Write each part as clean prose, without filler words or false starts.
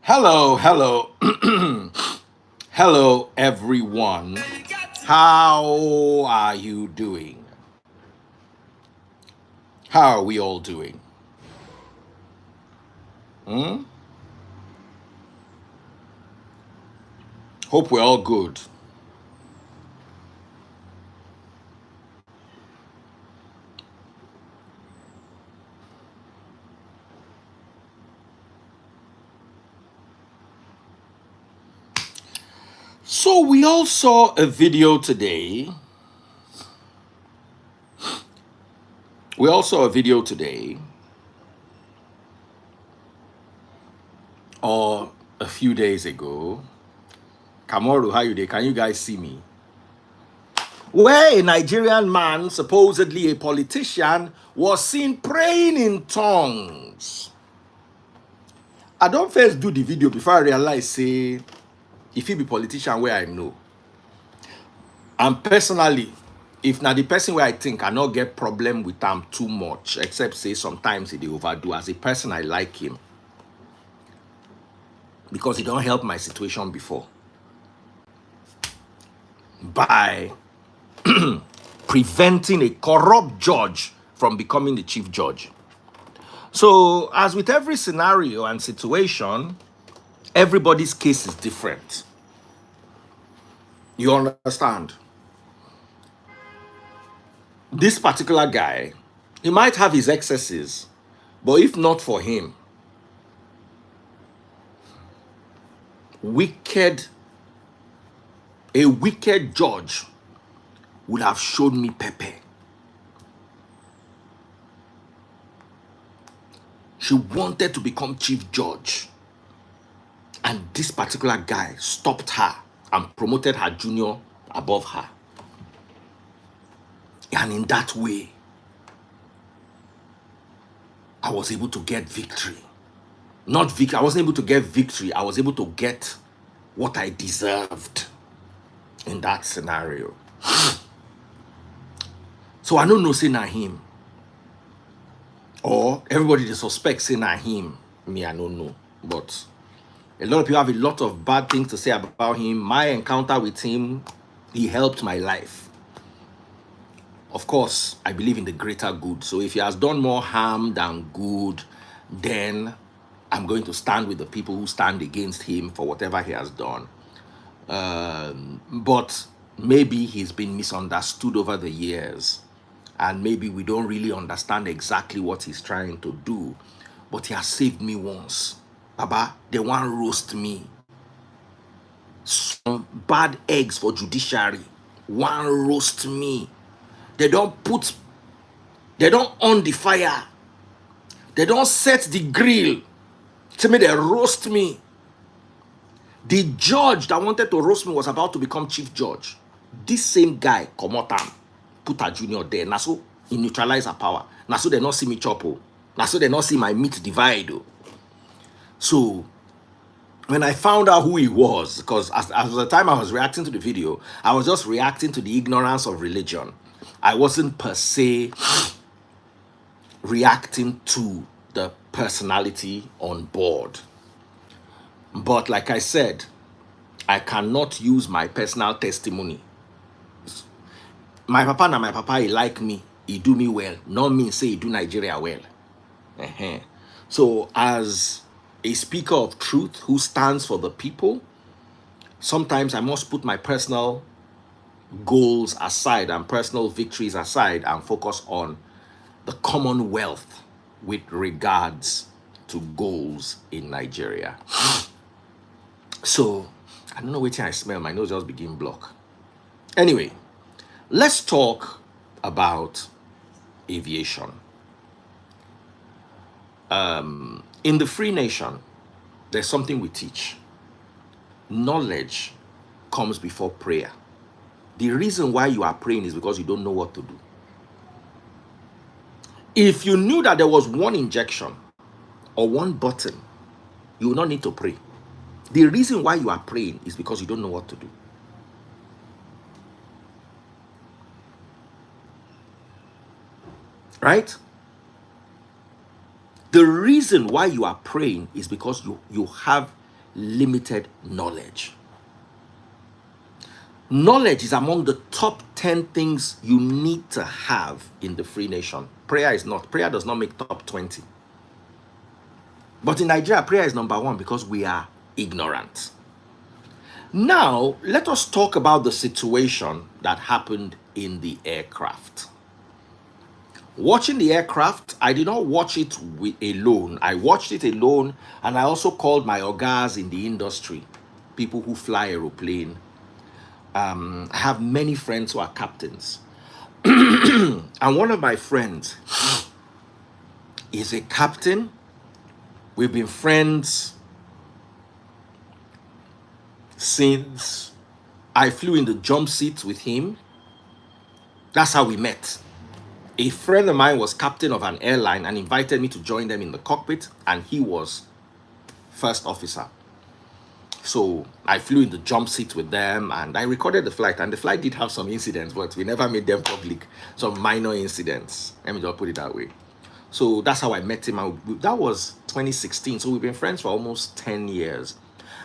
Hello, hello, hello, everyone. How are you doing? How are we all doing? Hmm? Hope we're all good. So, we all saw a video today. We all saw a video today, or a few days ago. Kamoru, how you there? Can you guys see me? Where a Nigerian man, supposedly a politician, was seen praying in tongues. I don't first do the video before I realize, say, if he be politician where I know. And personally, if now the person where I think I not get problem with him too much, except say sometimes he dey overdo. As a person, I like him because he don't help my situation before by preventing a corrupt judge from becoming the chief judge. So, as with every scenario and situation, everybody's case is different. You understand? This particular guy, he might have his excesses, but if not for him, wicked, a wicked judge would have shown me Pepe. She wanted to become chief judge, and this particular guy stopped her and promoted her junior above her. And in that way, I was able to get victory. Not victory, I wasn't able to get victory, I was able to get what I deserved in that scenario. So I don't know, say na him. Or everybody they suspect say na him. Me, I don't know. But a lot of people have a lot of bad things to say about him. My encounter with him, he helped my life. Of course, I believe in the greater good. So if he has done more harm than good, then I'm going to stand with the people who stand against him for whatever he has done. But maybe he's been misunderstood over the years. And maybe we don't really understand exactly what he's trying to do. But he has saved me once. Baba, they want to roast me. Some bad eggs for judiciary. Want to roast me. They don't on the fire. They don't set the grill. Tell me they roast me. The judge that wanted to roast me was about to become chief judge. This same guy, come out and put a junior there. Now so he neutralize her power. Now so they not see me chop. Now so they not see my meat divide. So when I found out who he was, because as the time I was reacting to the video, I was just reacting to the ignorance of religion. I wasn't per se reacting to the personality on board. But like I said, I cannot use my personal testimony. My papa na my papa, he like me, he do me well. Not me say he do Nigeria well. So as a speaker of truth who stands for the people, sometimes I must put my personal goals aside and personal victories aside and focus on the commonwealth with regards to goals in Nigeria. So I don't know which I smell, my nose just begin block. Anyway, let's talk about aviation. In the free nation, there's something we teach. Knowledge comes before prayer. The reason why you are praying is because you don't know what to do. If you knew that there was one injection or one button, you will not need to pray. The reason why you are praying is because you don't know what to do. Right? The reason why you are praying is because you have limited knowledge. Knowledge is among the top 10 things you need to have in the free nation. Prayer is not. Prayer does not make top 20. But in Nigeria, prayer is number one because we are ignorant. Now, let us talk about the situation that happened in the aircraft. Watching the aircraft, I did not watch it alone. I watched it alone, and I also called my ogas in the industry, people who fly aeroplane. I have many friends who are captains. And one of my friends is a captain. We've been friends since I flew in the jump seat with him. That's how we met. A friend of mine was captain of an airline and invited me to join them in the cockpit, and he was first officer. So I flew in the jump seat with them, and I recorded the flight, and the flight did have some incidents, but we never made them public. Some minor incidents, let me just put it that way. So that's how I met him. That was 2016, so we've been friends for almost 10 years.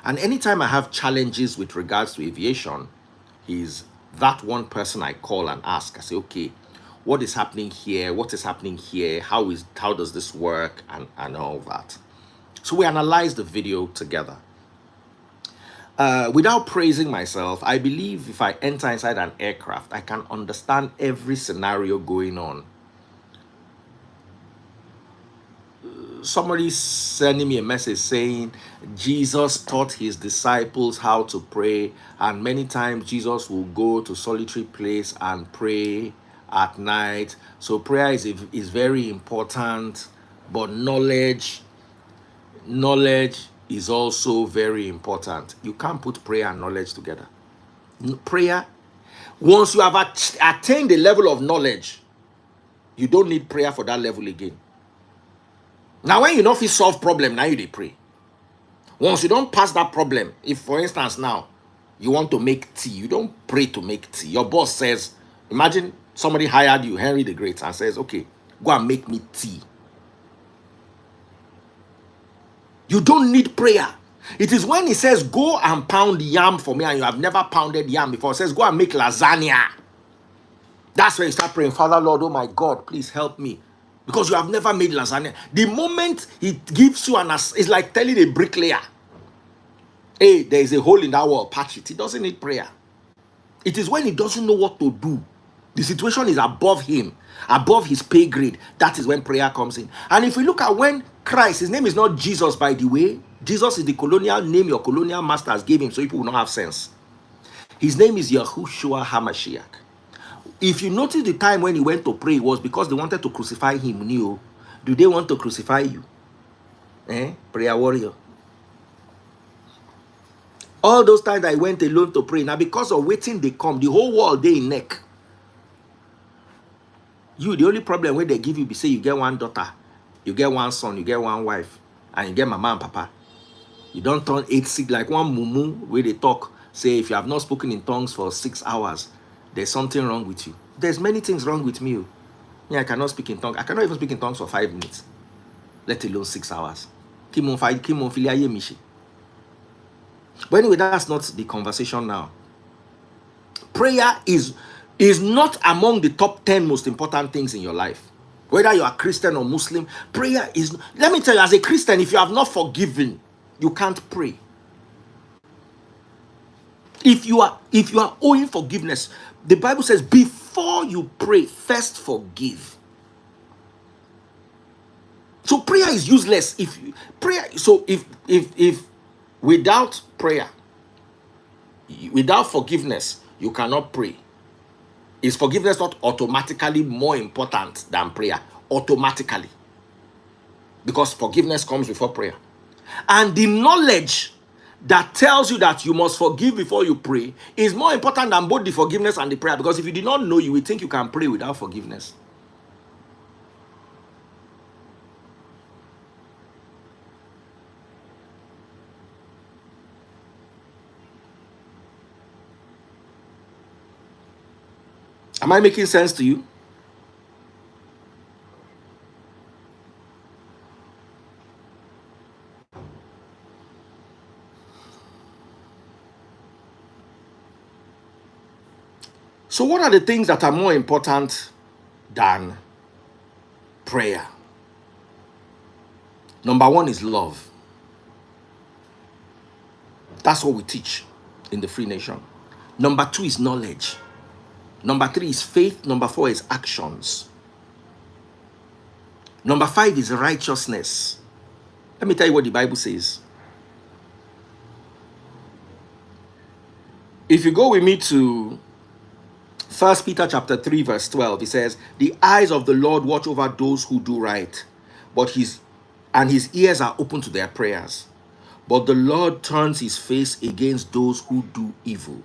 And anytime I have challenges with regards to aviation, he's that one person I call and ask. I say, okay, what is happening here? What is happening here? How does this work? And all that. So we analyzed the video together. Without praising myself, I believe if I enter inside an aircraft, I can understand every scenario going on. Somebody sending me a message saying Jesus taught his disciples how to pray, and many times Jesus will go to solitary place and pray at night. So prayer is very important, but knowledge is also very important. You can't put prayer and knowledge together. Prayer, once you have attained a level of knowledge, you don't need prayer for that level again. Now, when you don't feel solve problem, now you pray. Once you don't pass that problem, if for instance now you want to make tea, you don't pray to make tea. Your boss says, imagine somebody hired you, Henry the Great, and says, okay, go and make me tea. You don't need prayer. It is when he says, go and pound yam for me, and you have never pounded yam before. It says, go and make lasagna. That's when you start praying, Father, Lord, oh my God, please help me. Because you have never made lasagna. The moment he gives you it's like telling a bricklayer, hey, there is a hole in that wall, patch it. He doesn't need prayer. It is when he doesn't know what to do. The situation is above him, above his pay grade. That is when prayer comes in. And if we look at when Christ, his name is not Jesus, by the way. Jesus is the colonial name your colonial masters gave him, so people will not have sense. His name is Yahushua HaMashiach. If you notice the time when he went to pray, it was because they wanted to crucify him. Do they want to crucify you? Prayer warrior. All those times I went alone to pray, now because of waiting they come, the whole world they in neck. You, the only problem when they give you, be say you get one daughter, you get one son, you get one wife, and you get mama and papa. You don't turn 8 sick like one mumu where they talk. Say if you have not spoken in tongues for 6 hours, there's something wrong with you. There's many things wrong with me. I cannot speak in tongues. I cannot even speak in tongues for 5 minutes, let alone 6 hours. But anyway, that's not the conversation now. Prayer is not among the top 10 most important things in your life. Whether you are Christian or Muslim, prayer is. Let me tell you, as a Christian, if you have not forgiven, you can't pray. If you are owing forgiveness, the Bible says before you pray, first forgive. So prayer is useless if without prayer, without forgiveness, you cannot pray. Is forgiveness not automatically more important than prayer? Automatically. Because forgiveness comes before prayer. And the knowledge that tells you that you must forgive before you pray is more important than both the forgiveness and the prayer. Because if you did not know, you would think you can pray without forgiveness. Am I making sense to you? So what are the things that are more important than prayer? Number one is love. That's what we teach in the Free Nation. Number two is knowledge. Number three is faith. Number four is actions. Number five is righteousness. Let me tell you what the Bible says. If you go with me to 1 Peter chapter 3 verse 12, it says, the eyes of the Lord watch over those who do right, but his ears are open to their prayers. But the Lord turns his face against those who do evil.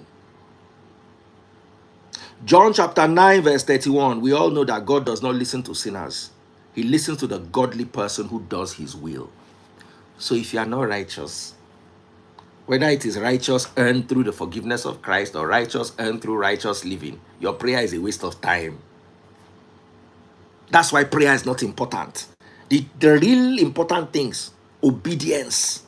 John chapter 9 verse 31, we all know that God does not listen to sinners. He listens to the godly person who does his will. So if you are not righteous, whether it is righteous earned through the forgiveness of Christ or righteous earned through righteous living, your prayer is a waste of time. That's why prayer is not important. The real important things, obedience,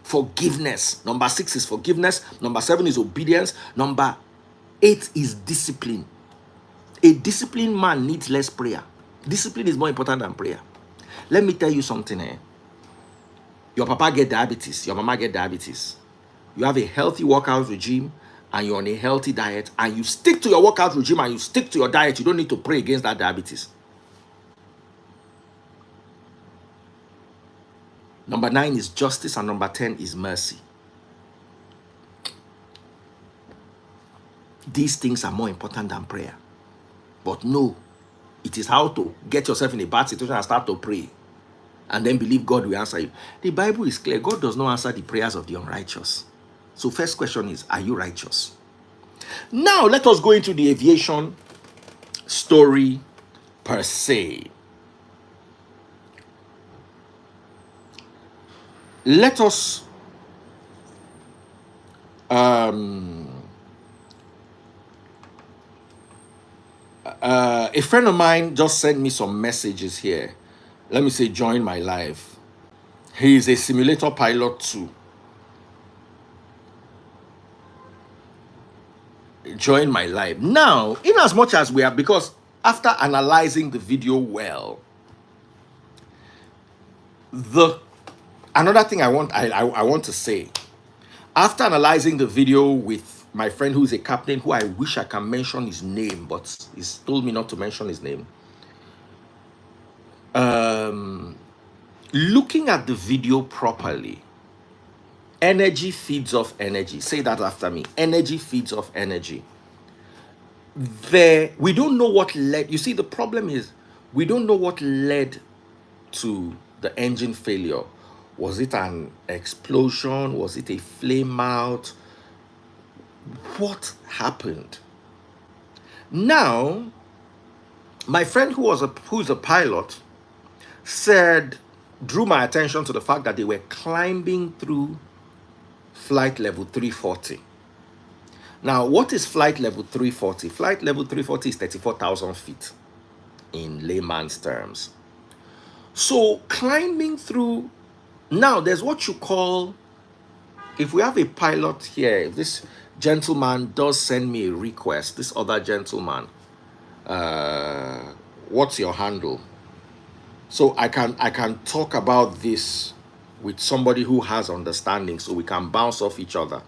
forgiveness. Number 6 is forgiveness. Number 7 is obedience. Number 8 is discipline. A disciplined man needs less prayer. Discipline is more important than prayer. Let me tell you something here. Your papa get diabetes, your mama get diabetes. You have a healthy workout regime and you're on a healthy diet and you stick to your workout regime and you stick to your diet. You don't need to pray against that diabetes. Number 9 is justice and number 10 is mercy. These things are more important than prayer. But no, it is how to get yourself in a bad situation and start to pray and then believe God will answer you. The Bible is clear. God does not answer the prayers of the unrighteous. So first question is, are you righteous? Now let us go into the aviation story per se. Let us a friend of mine just sent me some messages here. Let me say, join my live. He is a simulator pilot too. Join my live. Now, in as much as we are, because after analyzing the video well, another thing I want to say, after analyzing the video with my friend who is a captain, who I wish I can mention his name, but he's told me not to mention his name. Looking at the video properly, energy feeds off energy. Say that after me. Energy feeds off energy. We don't know what led. You see, the problem is we don't know what led to the engine failure. Was it an explosion? Was it a flame out? What happened? Now, my friend who's a pilot drew my attention to the fact that they were climbing through flight level 340. Now, what is flight level 340? Flight level 340 is 34,000 feet in layman's terms. So climbing through, now there's what you call, if we have a pilot here, if this gentleman does send me a request, this other gentleman, what's your handle? So I can talk about this with somebody who has understanding, so we can bounce off each other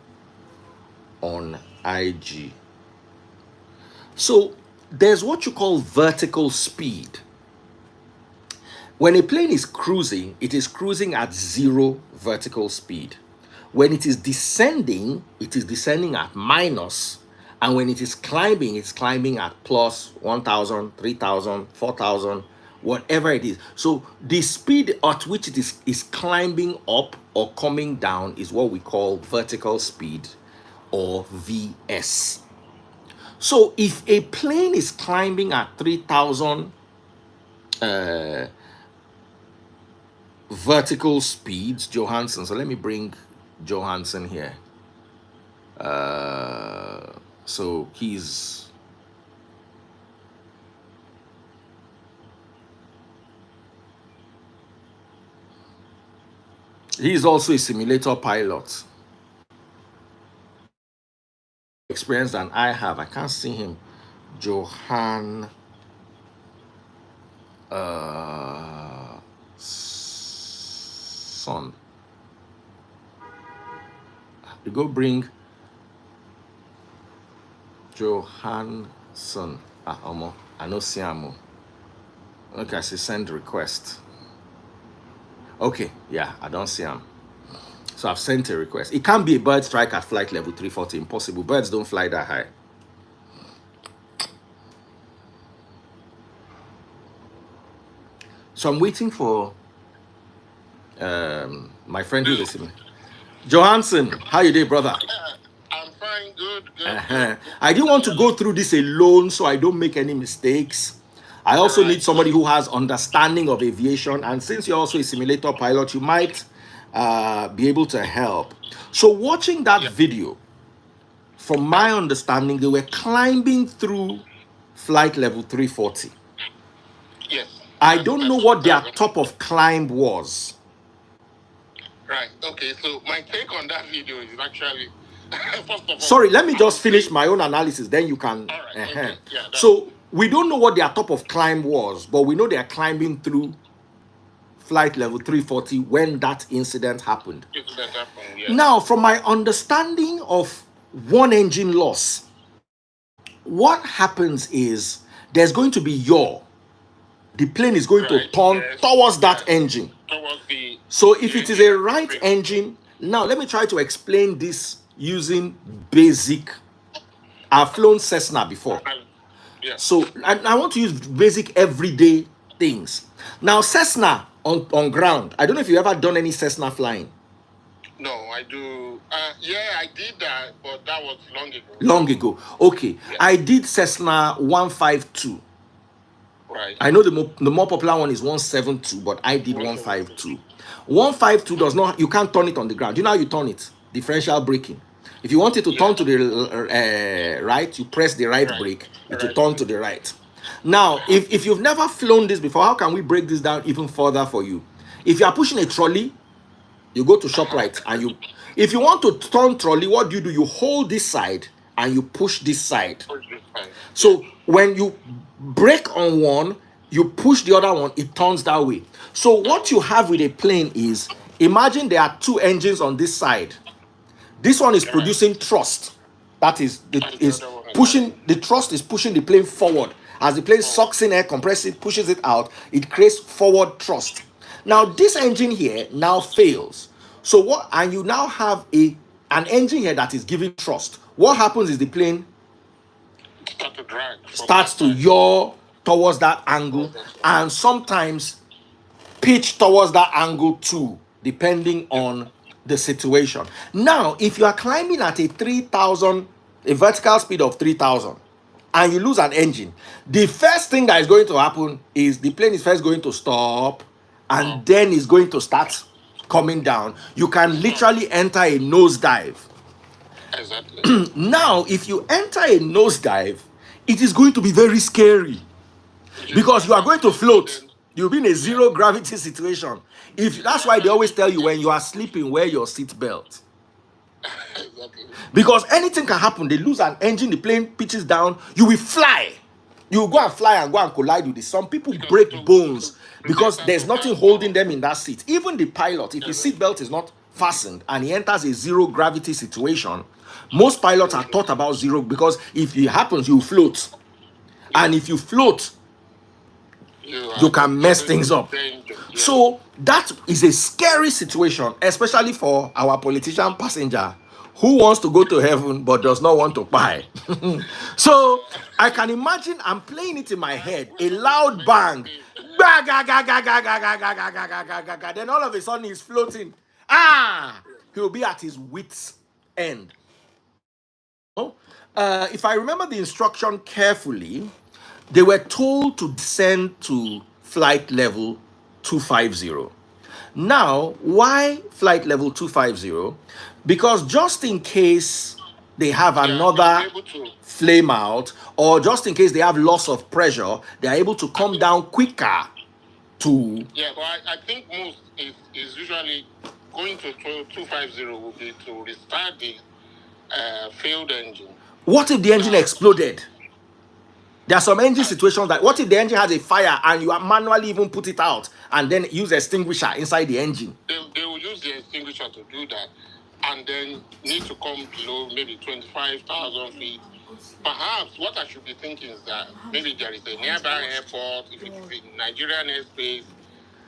on IG. So there's what you call vertical speed. When a plane is cruising, it is cruising at 0 vertical speed. When it is descending at minus. And when it is climbing, it's climbing at plus 1,000, 3,000, 4,000, whatever it is. So the speed at which it is climbing up or coming down is what we call vertical speed, or VS. So if a plane is climbing at 3,000 vertical speeds, Johansson, so let me bring Johansson here. So he's also a simulator pilot. Experience than I have. I can't see him. Johansson. Son. You go bring Johansson. Omo. I know Siamo. Okay, I see send request. Okay, yeah, I don't see him. So I've sent a request. It can't be a bird strike at flight level 340. Impossible. Birds don't fly that high. So I'm waiting for my friend who's listening. Johansson, how you doing, brother? I'm fine, good. I didn't want to go through this alone so I don't make any mistakes. I also need somebody who has understanding of aviation, and since you're also a simulator pilot, you might be able to help. So watching that video, from my understanding, they were climbing through flight level 340. Yes. I don't know what their top of climb was. Right. Okay. So my take on that video is actually, first of all. Sorry, let me just finish my own analysis. Then you can. All right. Okay. Yeah, so we don't know what their top of climb was, but we know they are climbing through flight level 340 when that incident happened. Yeah. Now, from my understanding of one engine loss, what happens is there's going to be yaw. The plane is going to turn towards that engine. So if it is a right engine, now let me try to explain this using basic. I've flown Cessna before. So I want to use basic everyday things. Now Cessna on ground. I don't know if you ever done any Cessna flying. No, I do. Yeah, I did that, but that was long ago. Long ago. Okay. Yeah. I did Cessna 152. Right. I know the more popular one is 172, but I did 152. 152 does not, you can't turn it on the ground. You know how you turn it? Differential braking. If you want it to turn to the right, you press the right brake, it will turn to the right. Now, if you've never flown this before, how can we break this down even further for you? If you are pushing a trolley, you go to ShopRite and if you want to turn trolley, what do? You hold this side and you push this side. So when you brake on one, you push the other one, it turns that way. So what you have with a plane is, imagine there are two engines on this side. This one is producing thrust. That is pushing the thrust is pushing the plane forward. As the plane sucks in air, compresses it, pushes it out, it creates forward thrust. Now this engine here now fails. So what? And you now have an engine here that is giving thrust. What happens is the plane starts to yaw towards that angle, and sometimes pitch towards that angle too, depending on the situation. Now, if you are climbing at a vertical speed of 3,000, and you lose an engine, the first thing that is going to happen is the plane is first going to stop, and then it's going to start coming down. You can literally enter a nosedive. Exactly. Now, if you enter a nosedive, it is going to be very scary because you are going to float. You'll be in a zero gravity situation. That's why they always tell you when you are sleeping, wear your seat belt. Because anything can happen. They lose an engine, the plane pitches down, you will fly. You will go and fly and go and collide with it. Some people break bones because there's nothing holding them in that seat. Even the pilot, if his seat belt is not fastened and he enters a zero gravity situation, most pilots are taught about zero, because if it happens, you float. And if you float, you can mess things up. So that is a scary situation, especially for our politician passenger who wants to go to heaven but does not want to buy. So I can imagine, I'm playing it in my head, a loud bang, then all of a sudden he's floating. He'll be at his wit's end. If I remember the instruction carefully, they were told to descend to flight level 250. Now, why flight level 250? Because just in case they have another flame out, or just in case they have loss of pressure, they are able to come down quicker to... Yeah, but I think most is usually going to 250 will be to restart the failed engine. What if the engine exploded? There are some engine situations that what if the engine has a fire and you are manually even put it out and then use extinguisher inside the engine? They will use the extinguisher to do that, and then need to come below maybe 25,000 feet. Perhaps what I should be thinking is that maybe there is a nearby airport. If it is in Nigerian airspace,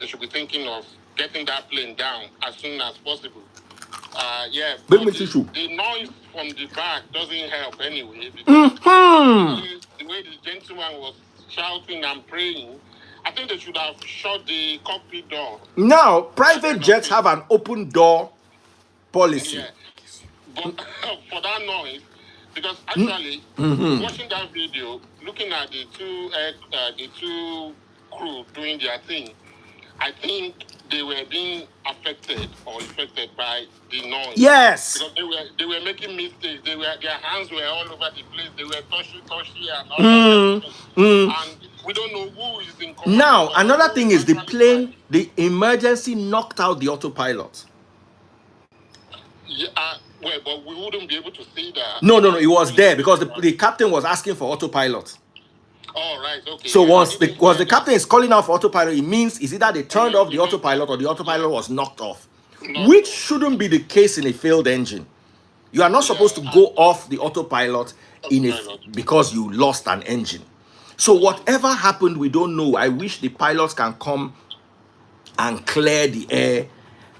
they should be thinking of getting that plane down as soon as possible. Yeah, but the noise from the back doesn't help anyway, because the way the gentleman was shouting and praying, I think they should have shut the cockpit door. Now, private jets have an open door policy. Yeah. But for that noise, because actually, watching that video, looking at the two crew doing their thing, I think they were being affected by the noise. Yes. Because they were making mistakes. Their hands were all over the place. They were touchy and all that. And we don't know who is in command. Now, another thing is the plane, the emergency knocked out the autopilot. Yeah, well, but we wouldn't be able to see that. No, it was there because the captain was asking for autopilot. Oh, right, okay. So once the captain is calling out for autopilot, it means it's either they turned off the autopilot or the autopilot was knocked off, which shouldn't be the case in a failed engine. You are not supposed to go off the autopilot because you lost an engine. So whatever happened, we don't know. I wish the pilots can come and clear the air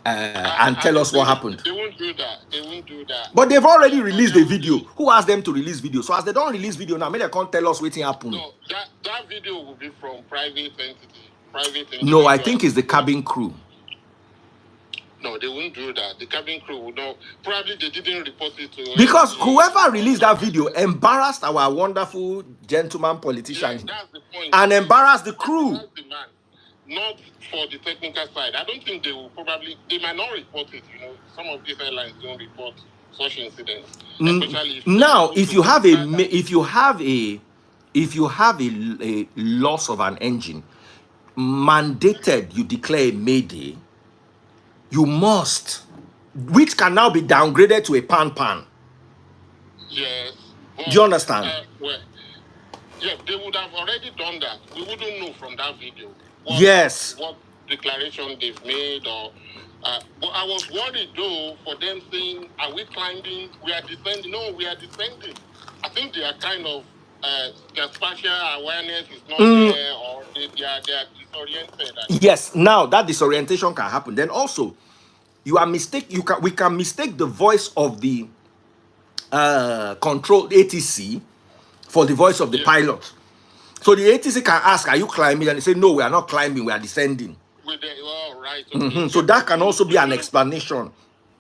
and tell us what happened. They won't do that. But they've already released the video. Who asked them to release video? So as they don't release video now, maybe they can't tell us what happened. No, that video will be from private entity. No, I think it's the cabin crew. No, they won't do that. The cabin crew will not. Probably they didn't report it to. Because whoever released that video embarrassed our wonderful gentleman politician, that's the point. And embarrassed the crew. That's the man. Not for the technical side. I don't think they will they might not report it. Some of these airlines don't report such incidents. Especially now, if you have a loss of an engine, mandated you declare a mayday, you must, which can now be downgraded to a pan. Yes. Do you understand? Yeah, they would have already done that. We wouldn't know from that video. What declaration they've made, or but I was worried though for them saying, "Are we climbing? We are descending." No, we are descending. I think they are kind of their spatial awareness is not there, or they are disoriented. Yes. Now that disorientation can happen. Then also, we can mistake the voice of the control ATC for the voice of the pilot. So the ATC can ask, "Are you climbing?" And they say, "No, we are not climbing. We are descending." Right. Okay. So that can also be an explanation.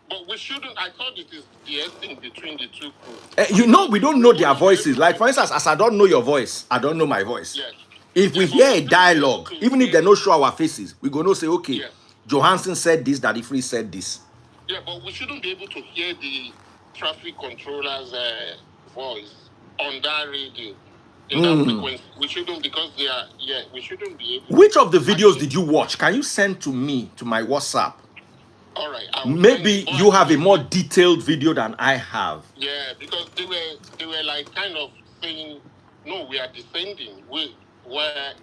But we shouldn't. I thought it is the thing between the two crews. We don't know their voices. Like for instance, as I don't know your voice, I don't know my voice. Yes. If we hear a dialogue, even if they don't show our faces, we're gonna say, "Okay, Johansson said this, Daddy Free said this." Yeah, but we shouldn't be able to hear the traffic controller's voice on that radio. In that frequency. We shouldn't, because we shouldn't be able. Which of the videos did you watch? Can you send to me, to my WhatsApp? All right. Maybe you have a more detailed video than I have. Yeah, because they were like kind of saying, "No, we are descending. Where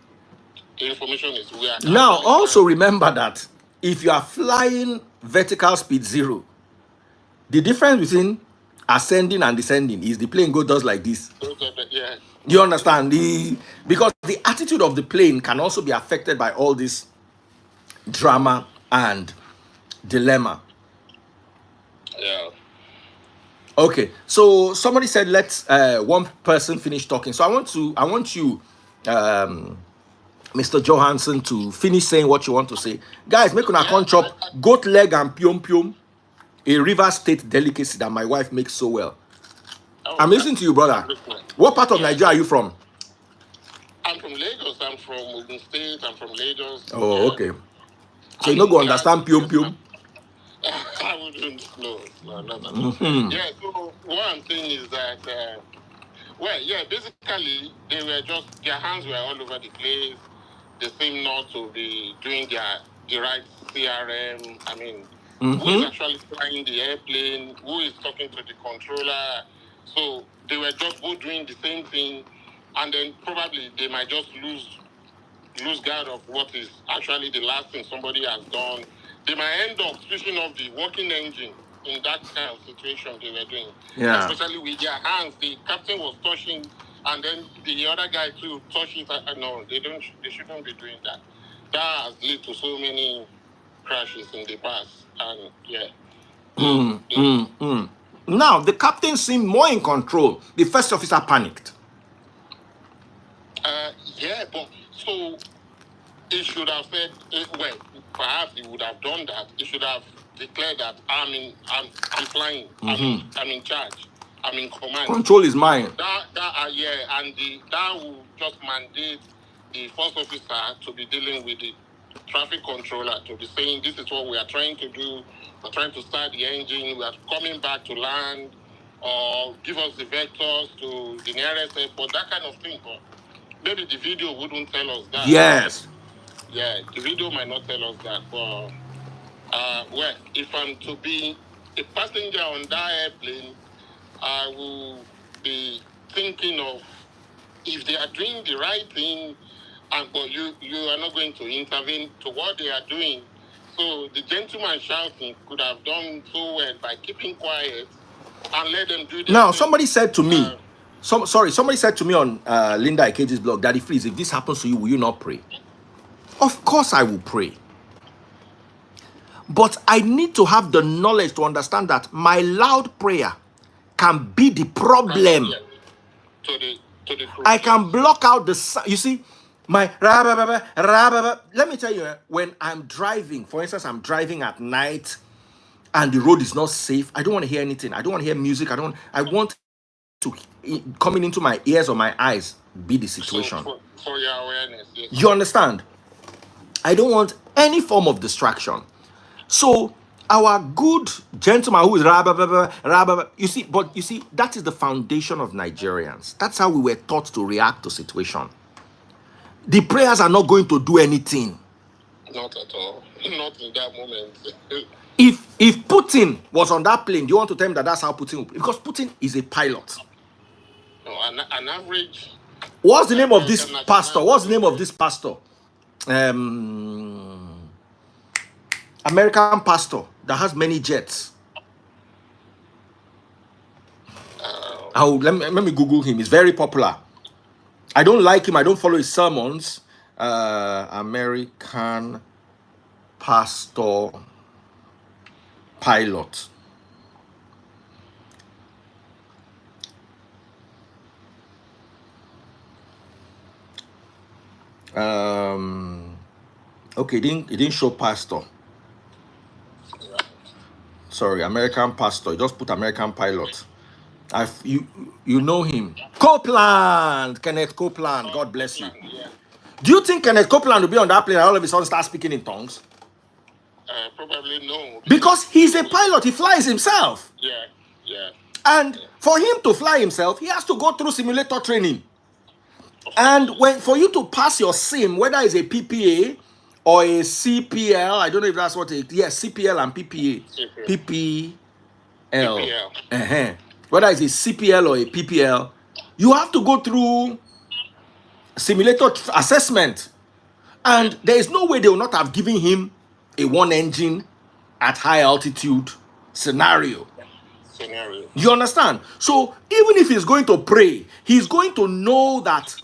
the information is, we are." Now, also remember that if you are flying vertical speed 0, the difference between ascending and descending is the plane does like this. Yeah. You understand? Because the attitude of the plane can also be affected by all this drama and dilemma. Yeah. Okay, so somebody said let's one person finish talking. So I want you, Mr. Johansson, to finish saying what you want to say. Guys, make una con chop goat leg and pium, a River State delicacy that my wife makes so well. I'm listening to you, brother. What part of Nigeria are you from? I'm from Lagos. I'm from Ogun State. I'm from Lagos. Oh, okay. So you don't go understand pium. I wouldn't know. No. Yeah, so what I'm saying is that, basically, their hands were all over the place. They seem not to be doing the right CRM. I mean, who is actually flying the airplane? Who is talking to the controller? So they were just both doing the same thing. and then probably they might just lose guard of what is actually the last thing somebody has done. They might end up switching off the working engine in that kind of situation they were doing. Yeah. Especially with their hands. The captain was touching, and then the other guy too touched it. No, they shouldn't be doing that. That has led to so many crashes in the past. And yeah. Now, the captain seemed more in control. The first officer panicked. Yeah, but so he should have said, well, perhaps he would have done that. He should have declared that I'm flying. I'm in charge. I'm in command. Control is mine. Yeah, and that will just mandate the first officer to be dealing with the traffic controller, to be saying this is what we are trying to do. We're trying to start the engine. We are coming back to land, or give us the vectors to the nearest airport. That kind of thing. But maybe the video wouldn't tell us that. Yes. Yeah, the video might not tell us that. But well, if I'm to be a passenger on that airplane, I will be thinking of if they are doing the right thing, but you are not going to intervene to what they are doing. So the gentleman shouting could have done so well by keeping quiet and let them do their Now, thing. somebody said to me, somebody said to me on Linda Ikeji's blog, Daddy, please, if this happens to you, will you not pray? Of course I will pray. But I need to have the knowledge to understand that my loud prayer can be the problem. Yeah. To the I can block out the sound. You see, my let me tell you, when I'm driving, for instance, I'm driving at night and the road is not safe, I don't want to hear anything. I don't want to hear music. I want to coming into my ears or my eyes be the situation. So for your awareness, yes. You understand? I don't want any form of distraction. So our good gentleman who is you see, that is the foundation of Nigerians. That's how we were taught to react to situation. The prayers are not going to do anything. Not at all. Not in that moment. If Putin was on that plane, do you want to tell him that that's how Putin will? Because Putin is a pilot. No, an average. What's the name of this pastor? What's the name of this pastor? American pastor that has many jets. Let me Google him. He's very popular. I don't like him. I don't follow his sermons. American pastor pilot. Okay, it didn't show pastor. Sorry, American pastor. You just put American pilot. You know him. Copeland, Kenneth Copeland. God bless you. Yeah. Do you think Kenneth Copeland will be on that plane and all of a sudden start speaking in tongues? Probably no. Because he's a pilot. He flies himself. Yeah. And for him to fly himself, he has to go through simulator training. And for you to pass your sim, whether it's a PPA or a CPL, I don't know if that's what it is. Yes, CPL and PPA. PPL. Whether it's a CPL or a PPL, you have to go through simulator assessment. And there is no way they will not have given him a one engine at high altitude scenario. You understand? So even if he's going to pray, he's going to know that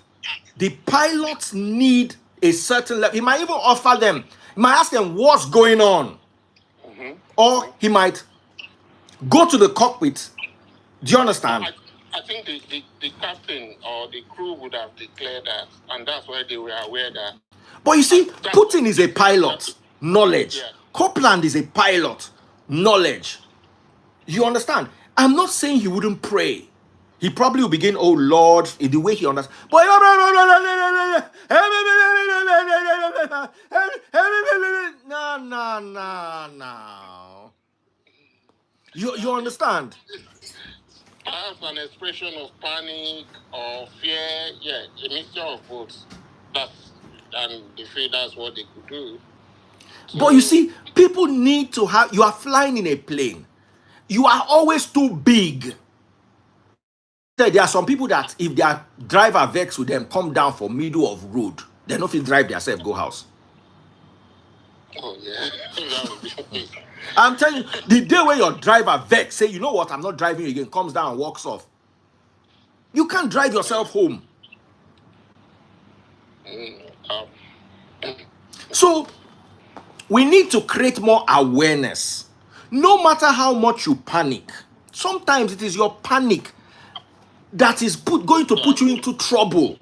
the pilots need a certain level. He might even offer them, he might ask them what's going on. Or he might go to the cockpit. Do you understand? I think the captain or the crew would have declared that, and that's why they were aware that. But you see, Putin is a pilot, knowledge. Yeah. Copeland is a pilot, knowledge. You understand? I'm not saying he wouldn't pray. He probably will begin, oh Lord, in the way he understands. But no. You understand? Perhaps an expression of panic or fear, yeah, a mixture of both. And they feel that's what they could do. So, but you see, people need to have, you are flying in a plane. You are always too big. there are some people that if their driver vex with them, come down for middle of road, they no fit drive themselves go house. Oh yeah. That would be I'm telling you, the day where your driver vex, say, you know what, I'm not driving again, comes down and walks off. You can't drive yourself home. So we need to create more awareness. No matter how much you panic, sometimes it is your panic that is going to put you into trouble.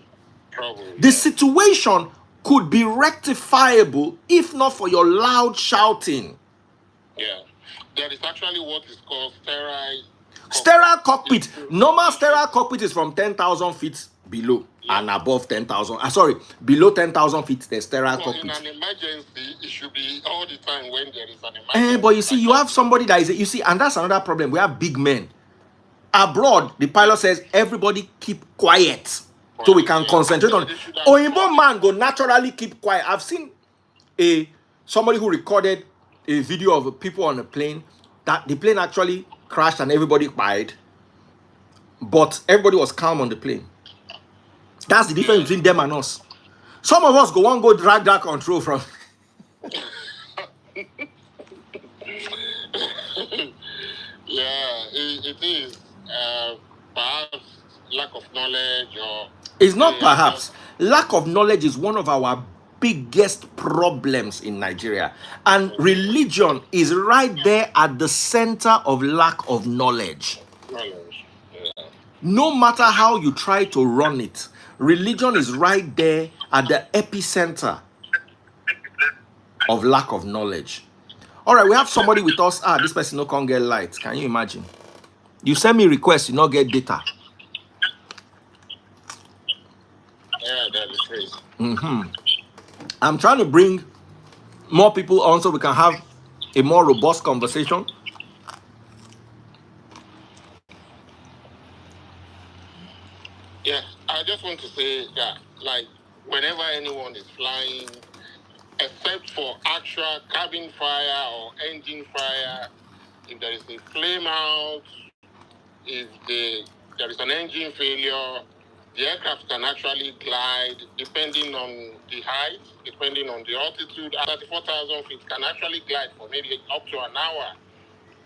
The situation could be rectifiable if not for your loud shouting. Yeah. There is actually what is called sterile cockpit. Normal sterile cockpit is from 10,000 feet below and above 10,000. Sorry, below 10,000 feet, the sterile cockpit. In an emergency, it should be all the time when there is an emergency. But you see, you have somebody that is, you see, and that's another problem. We have big men. Abroad, the pilot says, everybody keep quiet so we can concentrate on it. Oyinbo man go naturally keep quiet. I've seen somebody who recorded a video of people on a plane that the plane actually crashed and everybody cried, but everybody was calm on the plane. That's the difference between them and us. Some of us go drag that control from. Yeah, it is. Perhaps lack of knowledge, or it's not perhaps. Lack of knowledge is one of our biggest problems in Nigeria, and religion is right there at the center of lack of knowledge. No matter how you try to run it, religion is right there at the epicenter of lack of knowledge. All right, we have somebody with us. This person no can't get light. Can you imagine? You send me requests, you not get data. Yeah, that is crazy. I'm trying to bring more people on so we can have a more robust conversation. Yeah, I just want to say that, like, whenever anyone is flying, except for actual cabin fire or engine fire, if there is a flame out, if there is an engine failure, the aircraft can actually glide, depending on the height, depending on the altitude. 34,000 feet can actually glide for maybe up to an hour,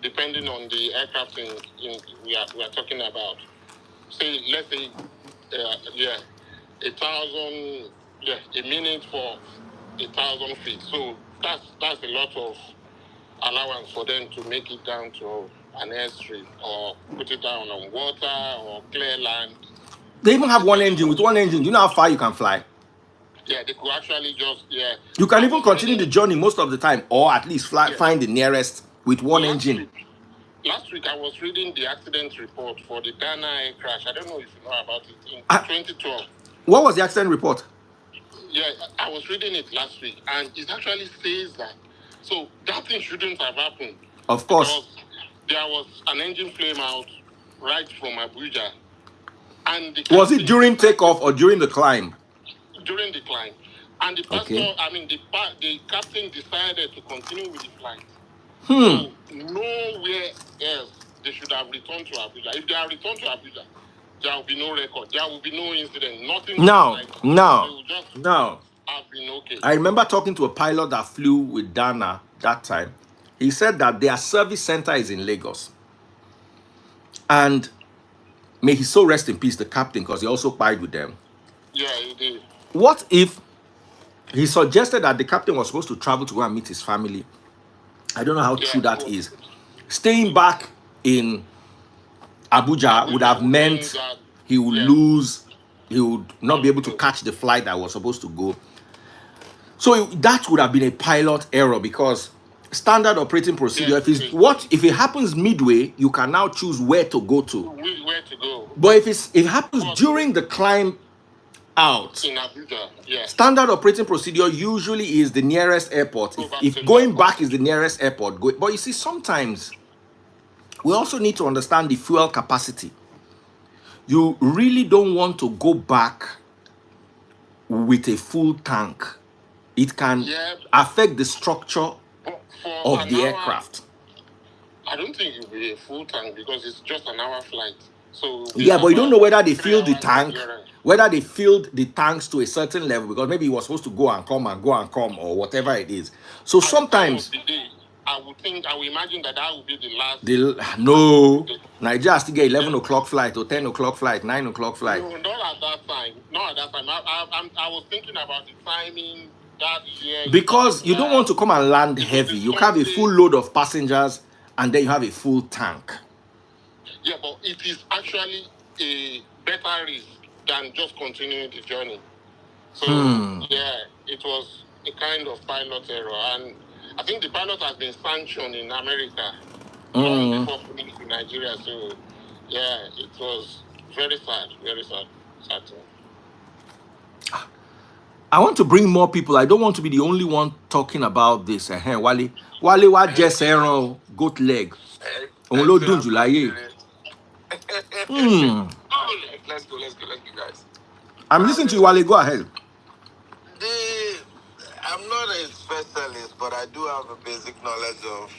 depending on the aircraft we are talking about. Say, let's say, a minute for 1,000 feet. So that's a lot of allowance for them to make it down to an airstrip or put it down on water or clear land. They even have one engine. With one engine, do you know how far you can fly? Yeah, they could actually just, You can even continue the journey most of the time, or at least find the nearest with one engine. Last week, I was reading the accident report for the Ghana air crash. I don't know if you know about it. In 2012. What was the accident report? Yeah, I was reading it last week, and it actually says that. So that thing shouldn't have happened. Of course. Because there was an engine flame out right from Abuja. And was it during takeoff or during the climb? During the climb. And the pastor, the captain decided to continue with the flight. So nowhere else they should have returned to Abuja. If they have returned to Abuja, there will be no record. There will be no incident. Nothing. No. Have been okay. I remember talking to a pilot that flew with Dana that time. He said that their service center is in Lagos. And may his soul rest in peace, the captain, because he also pied with them. Yeah, he did. What if he suggested that the captain was supposed to travel to go and meet his family? I don't know how true that is. Staying back in Abuja would have meant he would lose, he would not be able to catch the flight that was supposed to go. So that would have been a pilot error, because standard operating procedure, if it happens midway, you can now choose where to go to. Where to go. But if it happens during the climb out, in Abuja, standard operating procedure usually is the nearest airport. If going back is the nearest airport, go. But you see, sometimes we also need to understand the fuel capacity. You really don't want to go back with a full tank. It can affect the structure of the aircraft. I don't think it will be a full tank, because it's just an hour flight. So Yeah, but you don't know whether they 3 filled the hours tank, endurance. whether they filled the tanks to a certain level, because maybe it was supposed to go and come and go and come, or whatever it is. So At the time of sometimes the day, I would imagine that would be the last. no, Nigeria still get 11 o'clock flight or 10 o'clock flight, 9 o'clock flight. No, not at that time. Not at that time. I was thinking about the timing that year. Because you don't want to come and land It was heavy. a You have a Sunday. full load of passengers and then you have a full tank. Yeah, but it is actually a better risk than just continuing the journey. So yeah, it was a kind of pilot error, and I think the pilot has been sanctioned in America long before coming to Nigeria. So yeah, it was very sad, sad thing. I want to bring more people. I don't want to be the only one talking about this. Wale wa just goat leg. Òun ló dùn jù láyé. Let's go, guys. I'm listening to you, Wale. Go ahead. I'm not a specialist, but I do have a basic knowledge of,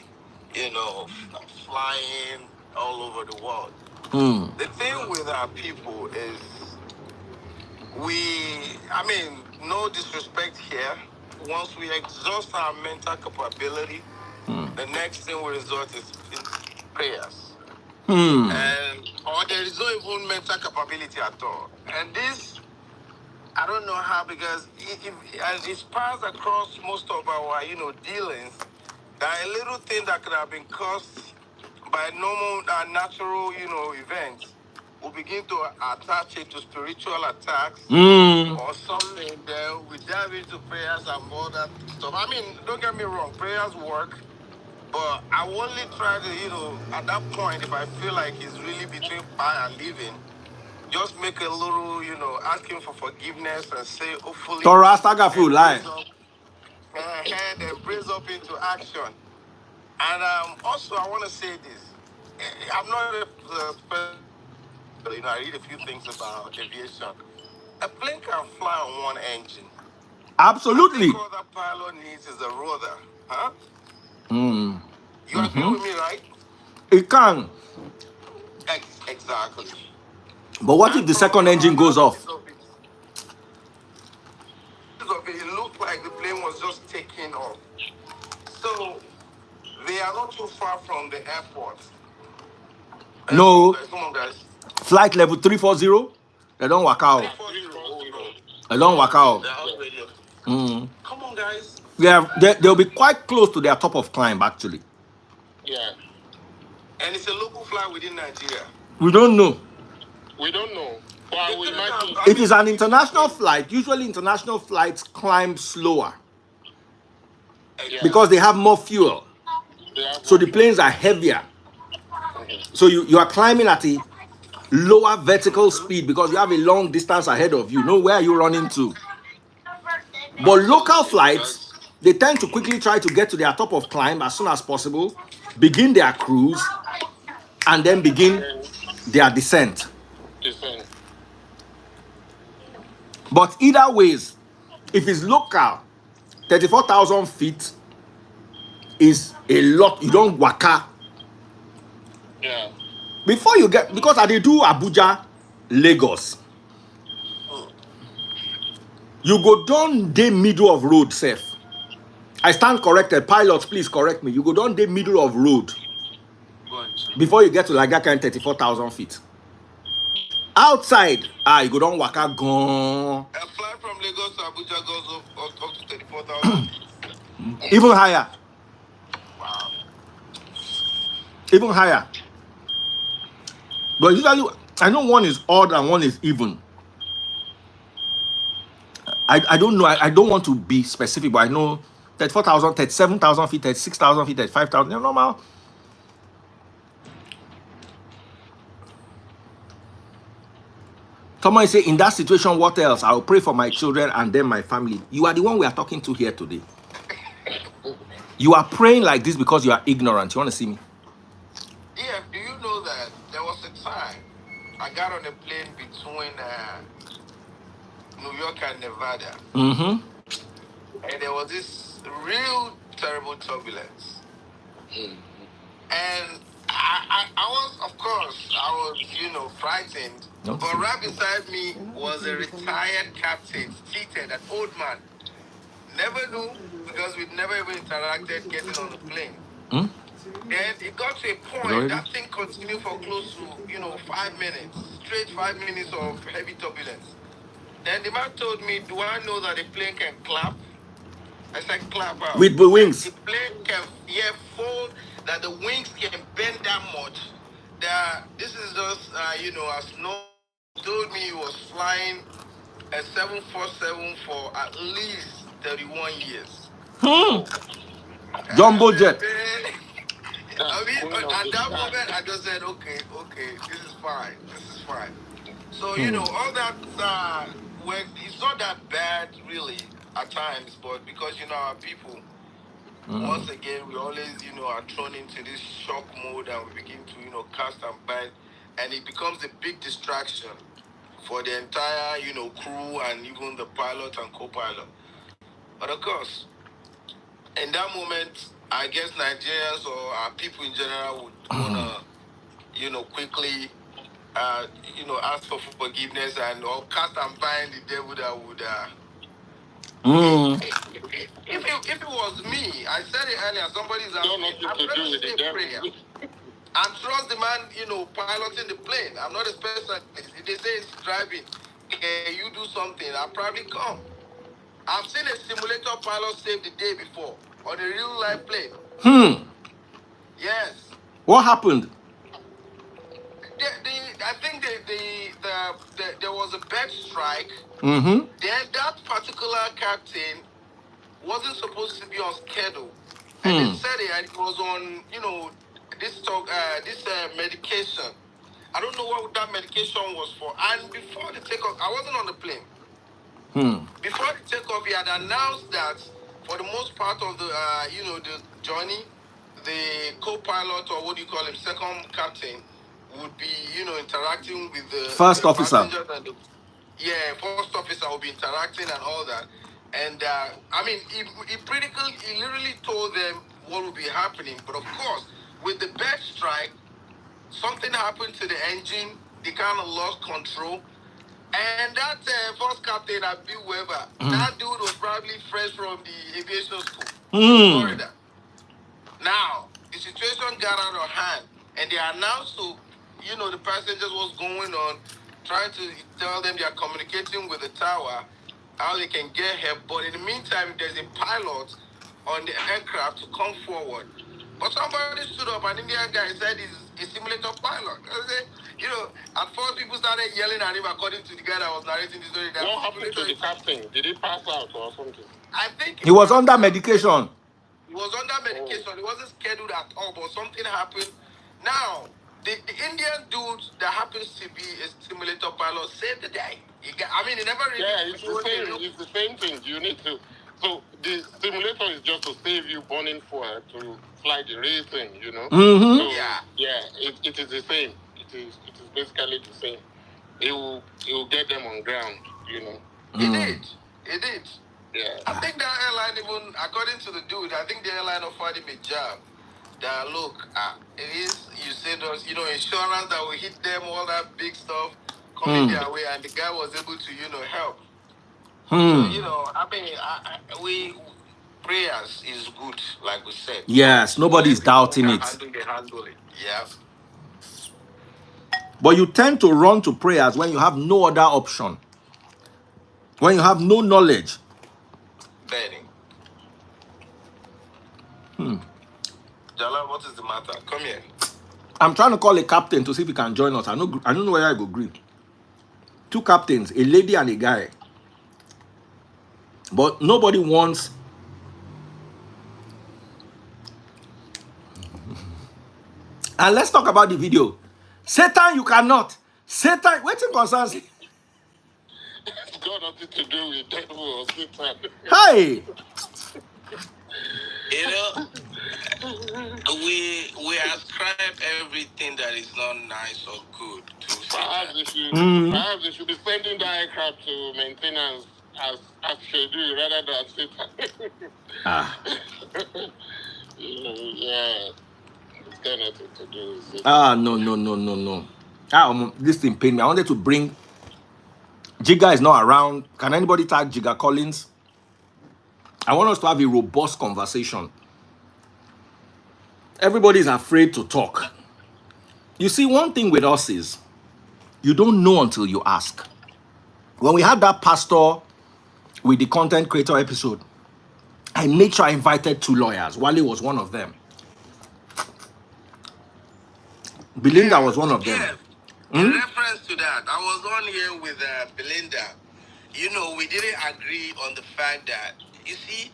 flying all over the world. The thing with our people is no disrespect here. Once we exhaust our mental capability, the next thing we resort is prayers. Or there is no even mental capability at all. And this, I don't know how, because it spans across most of our, dealings. There are little things that could have been caused by normal, natural, events. We begin to attach it to spiritual attacks or something. Then we dive into prayers and all that stuff. Don't get me wrong, prayers work. But I only try to, at that point, if I feel like it's really between fire and living, just make a little, ask him for forgiveness and say, hopefully, then brace up into action. And also, I want to say this. I'm not a specialist. I read a few things about aviation. A plane can fly on one engine. Absolutely. I think all that pilot needs is a rudder, huh? You agree with me, right? It can. Exactly. But what if the second engine goes off? It looked like the plane was just taking off. So they are not too far from the airport. No. Come on, guys. Flight level 340, they don't work out. They don't work out. Come on, guys. They'll be quite close to their top of climb, actually. Yeah. And it's a local flight within Nigeria. We don't know. Well, we might it is an international flight. Usually international flights climb slower. Because they have more fuel. So the planes are heavier. So you are climbing at a lower vertical speed because you have a long distance ahead of you. Know where you're running to. But local flights, they tend to quickly try to get to their top of climb as soon as possible, begin their cruise, and then begin their descent. But either ways, if it's local, 34,000 feet is a lot. You don't waka. Yeah. Before you get, because I do Abuja, Lagos. You go down the middle of road, safe. I stand corrected. Pilots, please correct me. You go down the middle of road before you get to Lagaka and 34,000 feet. Outside, you go down waka gone. A flight from Lagos to Abuja goes up to 34,000 feet. Even higher. Wow. Even higher. But usually, I know one is odd and one is even. I don't know. I don't want to be specific, but I know 34,000, 37,000 feet, 36,000 feet, 35,000. They're normal. Someone say, in that situation, what else? I'll pray for my children and then my family. You are the one we are talking to here today. You are praying like this because you are ignorant. You want to see me? Yeah, do you know that there was a time I got on a plane between New York and Nevada. And there was this real terrible turbulence. And I was, of course, I was, frightened. No? But right beside me was a retired captain, seated, an old man. Never knew because we'd never even interacted getting on the plane. Hmm? And it got to a Is point, already? that thing continued for close to, 5 minutes, straight 5 minutes of heavy turbulence. Then the man told me, do I know that a plane can clap? I said, clap out. With the He said, wings. the plane can, fold, that the wings can bend that much. That this is just, as no, he told me he was flying a 747 for at least 31 years. Hmm. And I Jumbo said, jet. man, That's I mean, queen of at the that sky. moment, I just said, okay, this is fine. This is fine. So, Hmm. all that, it's not that bad, really, at times, but because, our people, once again, we always, are thrown into this shock mode and we begin to, cast and bind, and it becomes a big distraction for the entire, crew and even the pilot and co-pilot. But of course, in that moment, I guess Nigerians or our people in general would want to, quickly, ask for forgiveness and or cast and bind the devil that would, Hmm. if it was me, I said it earlier, somebody's Got asking, nothing I'm to going do to with say the a prayer devil. and trust the man, piloting the plane. I'm not a specialist. If they say it's driving, can you do something? I'll probably come. I've seen a simulator pilot save the day before on a real life plane. Hmm. Yes. What happened? I think there was a bed strike. Mm-hmm. Then that particular captain wasn't supposed to be on schedule, and they Hmm. said it was on this medication. I don't know what that medication was for. And before the takeoff, I wasn't on the plane. Hmm. Before the takeoff, he had announced that for the most part of the journey, the co-pilot or what do you call him, second captain, would be, interacting with First the officer. passengers and the first officer will be interacting and all that. And I mean, he literally told them what will be happening. But of course, with the bed strike, something happened to the engine. They kind of lost control. And that first captain, Abi Weber, that dude was probably fresh from the aviation school in Hmm. Florida. Now, the situation got out of hand, and they announced to, the passengers what's going on, trying to tell them they are communicating with the tower, how they can get help. But in the meantime, there's a pilot on the aircraft to come forward. But somebody stood up, an Indian guy said he's a simulator pilot. I said, at first people started yelling at him according to the guy that was narrating the story. That What happened to simulator the captain? Did he pass out or something? I think He was passed under out. medication. He was under medication. He wasn't scheduled at all, but something happened. Now, the Indian dude that happens to be a simulator pilot saved the day. He never really. Yeah, it's the same. It's the same thing. You need to. So the simulator is just to save you burning fuel to fly the real thing. Mm-hmm. So it is the same. It is basically the same. It will get them on ground. It did. Yeah. I think that airline, even according to the dude, I think the airline offered him a job. That look, it is, you said those, insurance that will hit them, all that big stuff coming their way, and the guy was able to, help. So, we prayers is good, like we said. Yes, So, nobody's doubting it. handle it. Yeah. But you tend to run to prayers when you have no other option. When you have no knowledge. Benny. Jala, what is the matter? Come here. I'm trying to call a captain to see if he can join us. I don't know whether I go agree. Two captains, a lady and a guy. But nobody wants. And let's talk about the video. Satan, you cannot. Satan, waiting concerns. It's got nothing to do with devil or Satan. Hey. We ascribe everything that is not nice or good to Perhaps Satan. they should be sending the aircraft to maintenance as scheduled rather than Satan. Ah. Yeah. got nothing to do with it. No. This thing pained me. I wanted to bring Jiga is not around. Can anybody tag Jiga Collins? I want us to have a robust conversation. Everybody is afraid to talk. You see, one thing with us is you don't know until you ask. When we had that pastor with the content creator episode, I made sure I invited 2 lawyers. Wale was one of them. Belinda was one of them. Yeah. In reference to that, I was on here with Belinda. You know, we didn't agree on the fact that, you see,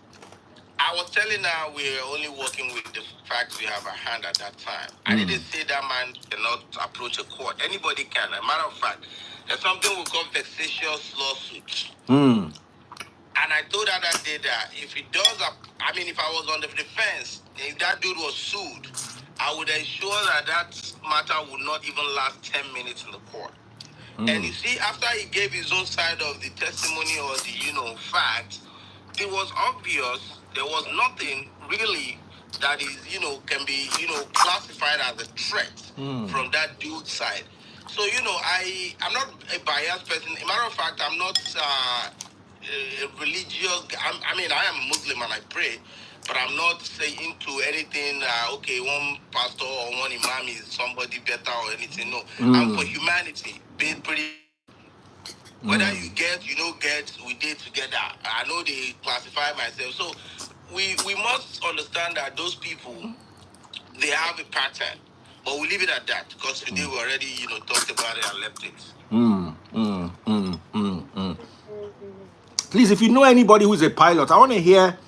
I was telling her we're only working with the facts we have at hand at that time. I didn't say that man cannot approach a court. Anybody can. As a matter of fact, there's something we call vexatious lawsuits. And I told her that day that if he does, if I was on the defense, if that dude was sued, I would ensure that that matter would not even last 10 minutes in the court. And you see, after he gave his own side of the testimony or the, fact, it was obvious there was nothing really that is, can be, classified as a threat from that dude's side. So, I'm not a biased person. As a matter of fact, I'm not a religious. I am a Muslim and I pray, but I'm not saying into anything. One pastor or one imam is somebody better or anything. No, I'm for humanity. Being pretty. Whether you get, you don't get, we did together. I know they classify myself. So we must understand that those people, they have a pattern. But we leave it at that because today we already, talked about it and left it. Please, if you know anybody who's a pilot, I want to hear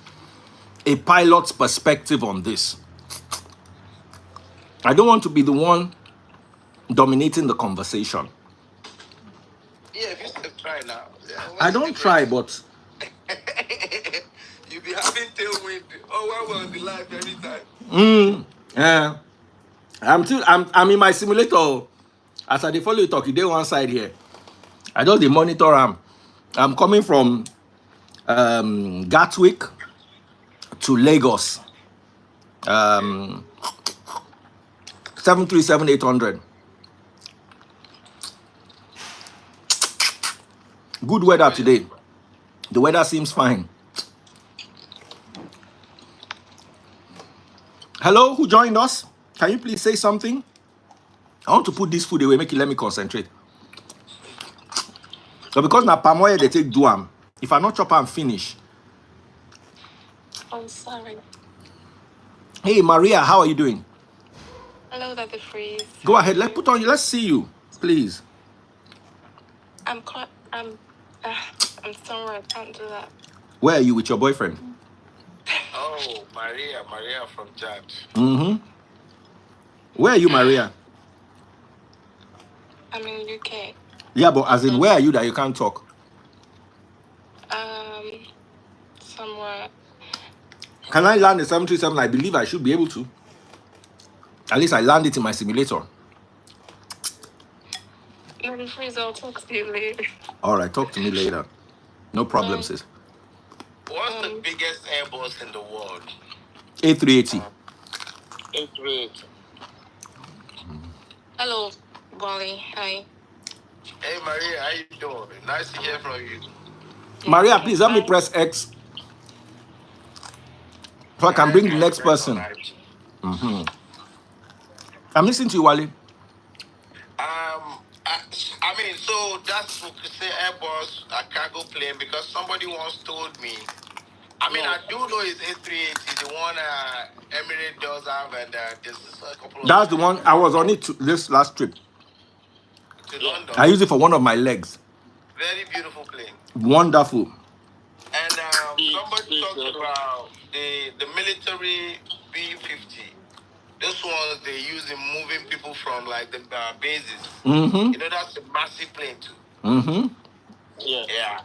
a pilot's perspective on this. I don't want to be the one dominating the conversation. Yeah, if you still try now. Yeah, I don't try, but you be having tailwind. Oh, where was the life anytime? Yeah. I'm in my simulator. As I follow you talk, you dey one side here. I just dey monitor am. I'm coming from Gatwick to Lagos. 737-800. Good weather today. The weather seems fine. Hello, who joined us? Can you please say something? I want to put this food away, let me concentrate. So because na palm oil they take do am. If I not chop and finish. I'm sorry. Hey Maria, how are you doing? Hello, Dr. Freeze. Go ahead, let's see you, please. I'm sorry, I can't do that. Where are you with your boyfriend? Oh, Maria from Chad. Where are you, Maria? I'm in UK. Yeah, but as in, where are you that you can't talk? Somewhere. Can I land the 737? I believe I should be able to. At least I land it in my simulator. Dr. Freeze, I'll talk to you later. All right, talk to me later. No problem, sis. What's the biggest Airbus in the world? A380. A380. Hello, Wally. Hi. Hey, Maria, how you doing? Nice to hear from you. Maria, please let me press X so I can bring the next person. I'm listening to you, Wally. So that's what we say Airbus, a cargo plane, because somebody once told me. I do know it's A380, the one Emirates does have, and there's a couple of. That's the one I was on it this last trip. To London. I used it for one of my legs. Very beautiful plane. Wonderful. And somebody talked about the military B-50. Those ones they use in moving people from like the bases. That's a massive plane too. Yeah.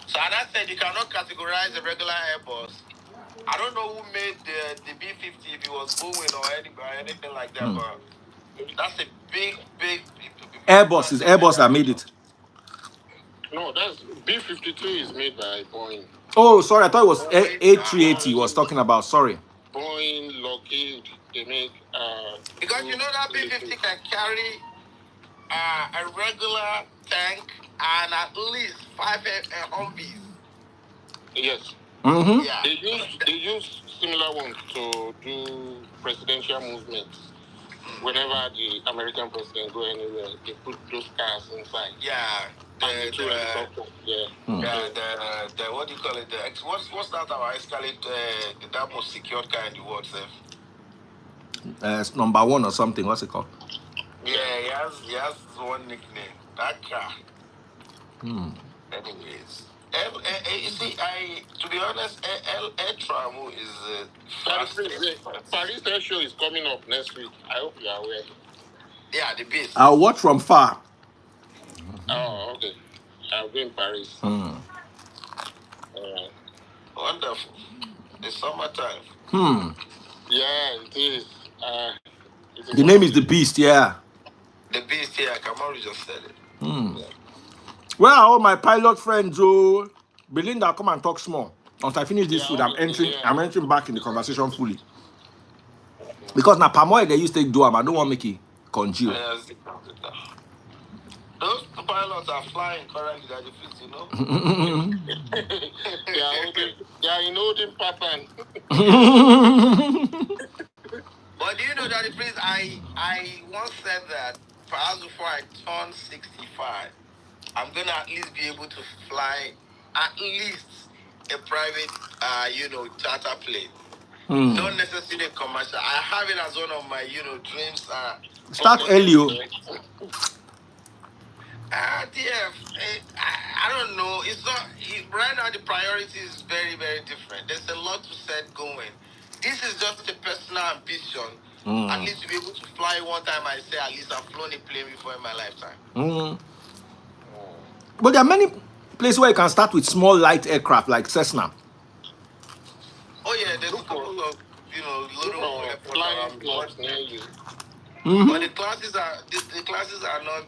So and I said you cannot categorize a regular Airbus. I don't know who made the B-50, if it was Boeing or anything like that, but that's a big. Airbus is Airbus that made it. No, that's B-52 is made by Boeing. Oh, sorry, I thought it was A380 was talking about. Sorry. Boeing, Lockheed, they make. Because you know that B-50 can carry a regular tank and at least 5 Humvees. Yes. Mm-hmm. Yeah. They use similar ones to do presidential movements. Whenever the American president go anywhere, they put those cars inside. Yeah. And the two helicopters. Yeah. Yeah. The what do you call it? What's that our escalate? That most secured car in the world, sir? It's number one or something. What's it called? Yeah, he has one nickname. That car. Anyways. You see, to be honest, air travel is Paris Air Show is coming up next week. I hope you are aware. Yeah, the base. I'll watch from far. Oh, okay. I'll be in Paris. Wonderful. It's summertime. Yeah, it is. The name is The Beast, yeah. The Beast, yeah. Kamaru just said it. Yeah. Where are all my pilot friends? Oh, Belinda, come and talk small. Once I finish this food, I'm entering back in the conversation fully. Because now palm oil they used to do them. I don't want to make it congeal. Those pilots are flying currently at the field, you know. they are in holding pattern. But do you know that the prince? I once said that perhaps before I turn 65, I'm gonna at least be able to fly at least a private, charter plane. Not necessarily commercial. I have it as one of my, dreams. Start early. I don't know. It's not right now. The priority is very, very different. There's a lot to set going. This is just a personal ambition. At least to be able to fly one time. I say at least I've flown a plane before in my lifetime. But there are many places where you can start with small light aircraft like Cessna. Oh yeah, there's a couple of little flying clubs near you. But the classes are not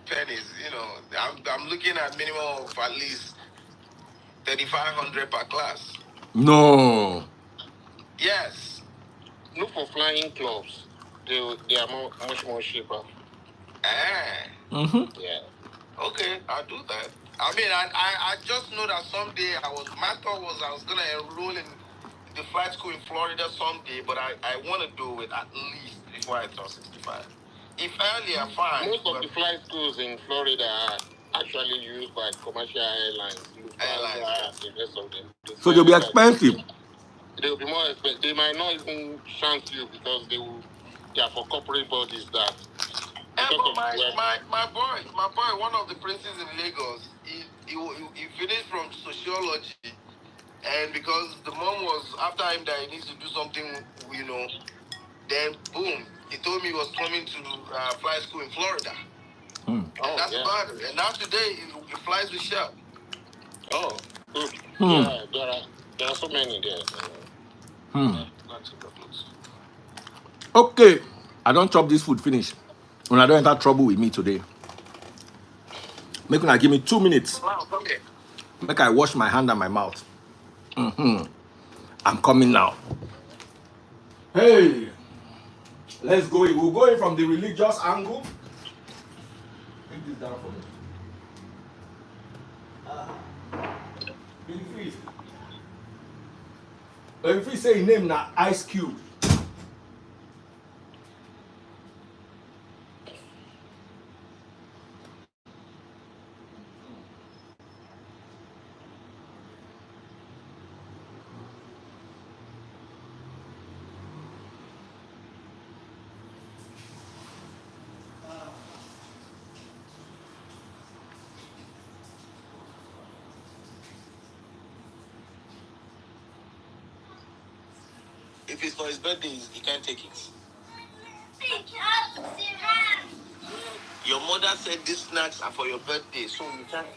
pennies. I'm looking at minimum of at least 3,500 per class. No. Yes. Look for flying clubs. They are much more cheaper. Yeah. Okay, I'll do that. I mean, I just know that someday my thought was I was gonna enroll in the flight school in Florida someday, but I want to do it at least before I turn 65. If earlier, fine. Most of the flight schools in Florida are actually used by commercial airlines. The rest of them. So they'll be expensive. They'll be more expensive. They might not even chance you because they are for corporate bodies that. My boy, one of the princes in Lagos, he finished from sociology, and because the mom was after him that he needs to do something, then boom, he told me he was coming to fly school in Florida. That's about it. And now today he flies with Shell. Oh, good. Yeah, there are so many there. Okay, I don't chop this food finish. When I don't enter trouble with me today. Make una give me 2 minutes. Okay. Make I wash my hand and my mouth. I'm coming now. Hey, let's go in. We'll go in from the religious angle. Take this down for me. If we say his name now, Ice Cube. If it's for his birthday, he can't take it. Your mother said these snacks are for your birthday, so you can't.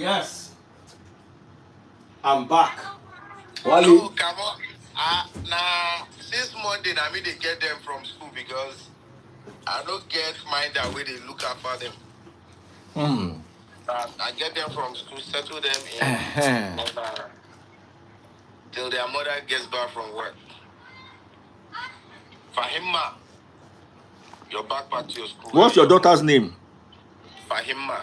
Yes. I'm back. No, Wally. come on. Now, since Monday, I mean, they get them from school because I don't get mind that way they look after them. I get them from school, settle them in, till their mother gets back from work. Fahima, you're back to your school. What's your daughter's name? Fahima.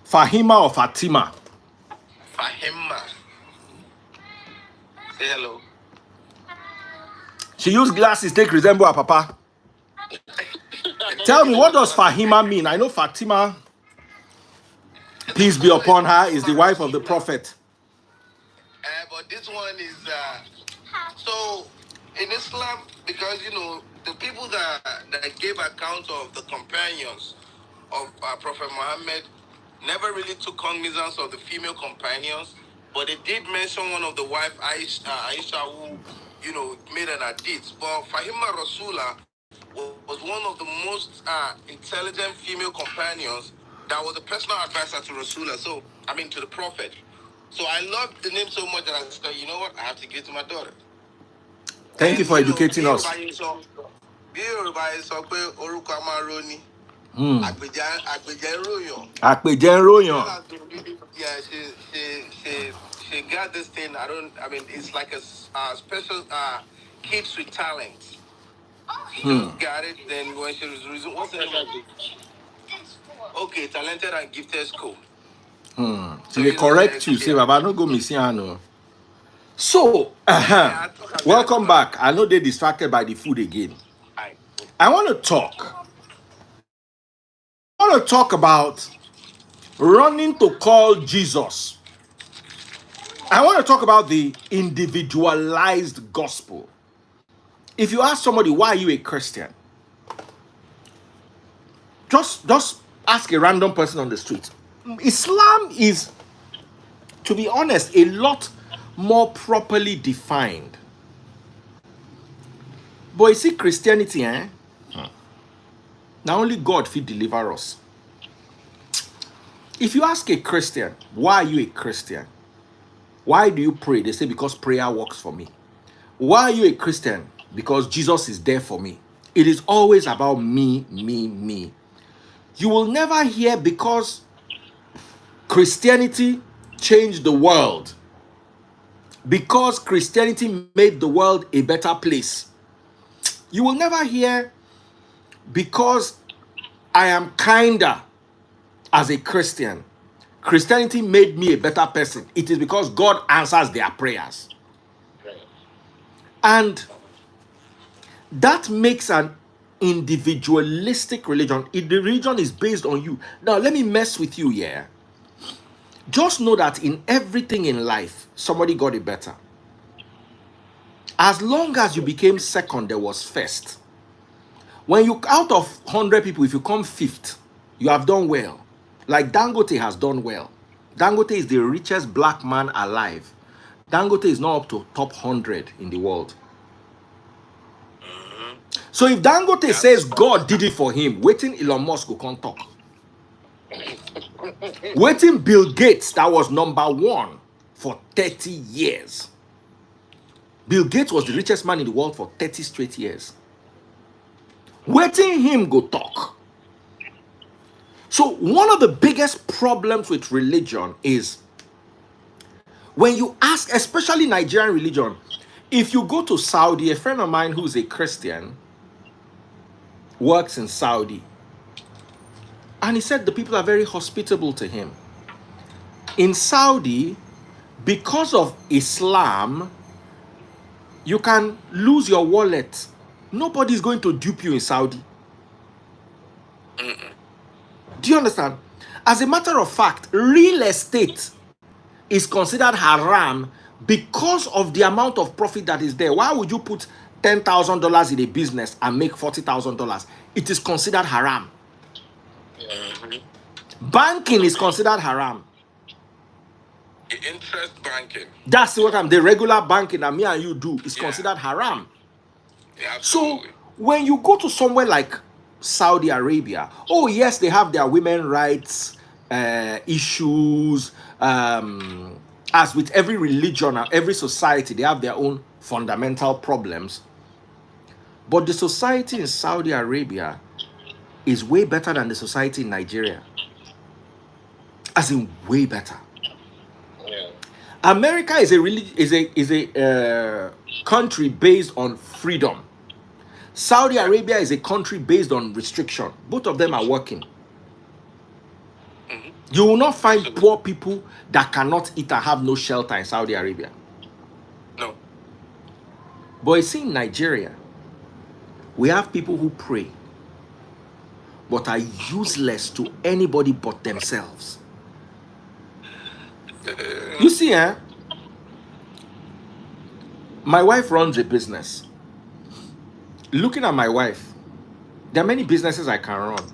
Fahima or Fatima? Fahima. Say hello. She used glasses, take resemble her papa. Tell me, what does Fahima mean? I know Fatima, peace be upon her, is the wife of the prophet. But this one is so in Islam, because the people that gave account of the companions of Prophet Muhammad never really took cognizance of the female companions, but they did mention one of the wife Aisha who made an hadith. But Fahima Rasula was one of the most intelligent female companions that was a personal advisor to Rasula. So I mean to the Prophet. So I love the name so much that I said, you know what, I have to give it to my daughter. Thank you for educating us. Yeah, she got this thing. It's like a special kids with talent. She just got it. Then when she was what's the name of it? Okay, talented and gifted school. So they correct you, say, Baba, don't go missing. So, welcome back. I know they're distracted by the food again. I want to talk about running to call Jesus. I want to talk about the individualized gospel. If you ask somebody, why are you a Christian? Just ask a random person on the street. Islam is, to be honest, a lot more properly defined. But you see, Christianity, now only God will deliver us. If you ask a Christian, why are you a Christian? Why do you pray? They say, because prayer works for me. Why are you a Christian? Because Jesus is there for me. It is always about me, me, me. You will never hear because Christianity changed the world. Because Christianity made the world a better place. You will never hear because I am kinder as a Christian. Christianity made me a better person. It is because God answers their prayers. And that makes an individualistic religion. If the religion is based on you. Now, let me mess with you here. Just know that in everything in life, somebody got it better. As long as you became second, there was first. When you, out of 100 people, if you come fifth, you have done well. Like Dangote has done well. Dangote is the richest black man alive. Dangote is now up to top 100 in the world. So if Dangote says God did it for him, waiting Elon Musk will come talk. Waiting Bill Gates, that was number one for 30 years. Bill Gates was the richest man in the world for 30 straight years. Waiting him go talk. So one of the biggest problems with religion is when you ask, especially Nigerian religion, if you go to Saudi, a friend of mine who's a Christian works in Saudi, and he said the people are very hospitable to him. In Saudi, because of Islam, you can lose your wallet. Nobody's going to dupe you in Saudi. Do you understand? As a matter of fact, real estate is considered haram because of the amount of profit that is there. Why would you put $10,000 in a business and make $40,000? It is considered haram. Banking is considered haram. Interest banking. That's what the regular banking that me and you do is considered haram. Yeah, So absolutely. when you go to somewhere like Saudi Arabia. Oh, yes, they have their women rights issues. As with every religion and every society, they have their own fundamental problems. But the society in Saudi Arabia is way better than the society in Nigeria. As in, way better. Yeah. America is a country based on freedom. Saudi Arabia is a country based on restriction. Both of them are working. You will not find poor people that cannot eat and have no shelter in Saudi Arabia. No. But you see, in Nigeria, we have people who pray but are useless to anybody but themselves. You see, my wife runs a business. Looking at my wife, there are many businesses I can run.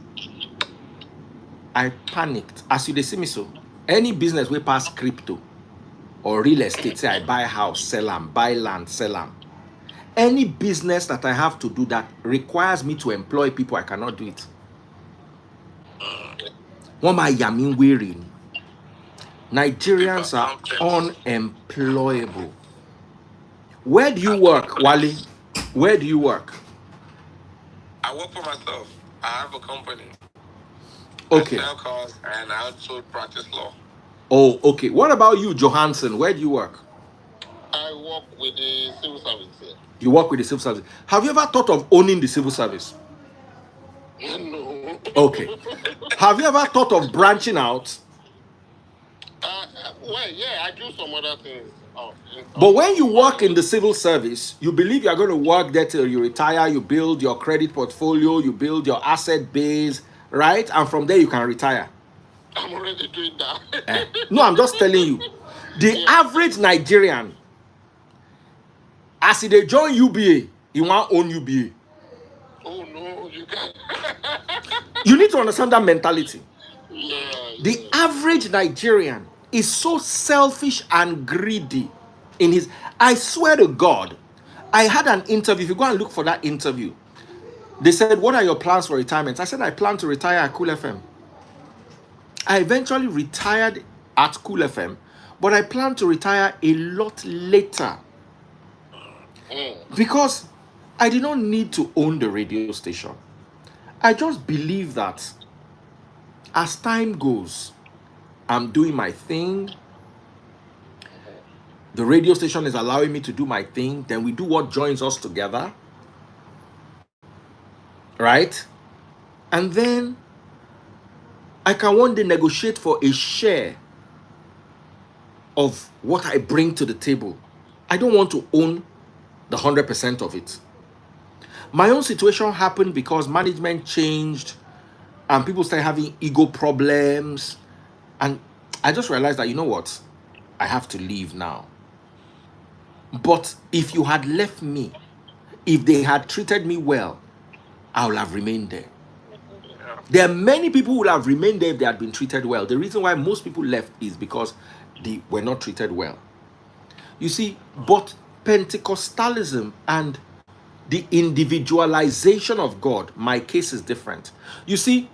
I panicked. As you see me so, any business we pass crypto or real estate, say I buy house, sell them, buy land, sell them. Any business that I have to do that requires me to employ people, I cannot do it. What am I yamin wearing? Nigerians are unemployable. Where do you work, Wally? Where do you work? I work for myself. I have a company. Okay. I sell cars and I also practice law. Oh, okay. What about you, Johansson? Where do you work? I work with the civil service here. You work with the civil service. Have you ever thought of owning the civil service? No. Okay. Have you ever thought of branching out? Well, yeah, I do some other things. But when you work in the civil service, you believe you're going to work there till you retire, you build your credit portfolio, you build your asset base, right? And from there you can retire. I'm already doing that. No, I'm just telling you. The average Nigerian, as they join UBA, he want own UBA. Oh no, you can't. You need to understand that mentality. Yeah. The average Nigerian is so selfish and greedy in his. I swear to God, I had an interview. If you go and look for that interview, they said, "What are your plans for retirement?" I said, "I plan to retire at Cool FM." I eventually retired at Cool FM, but I plan to retire a lot later because I did not need to own the radio station. I just believe that as time goes, I'm doing my thing. The radio station is allowing me to do my thing. Then we do what joins us together. Right? And then I can one day negotiate for a share of what I bring to the table. I don't want to own the 100% of it. My own situation happened because management changed and people started having ego problems. And I just realized that, you know what? I have to leave now. But if you had left me, if they had treated me well, I would have remained there. There are many people who would have remained there if they had been treated well. The reason why most people left is because they were not treated well. You see, but Pentecostalism and the individualization of God, my case is different. You see,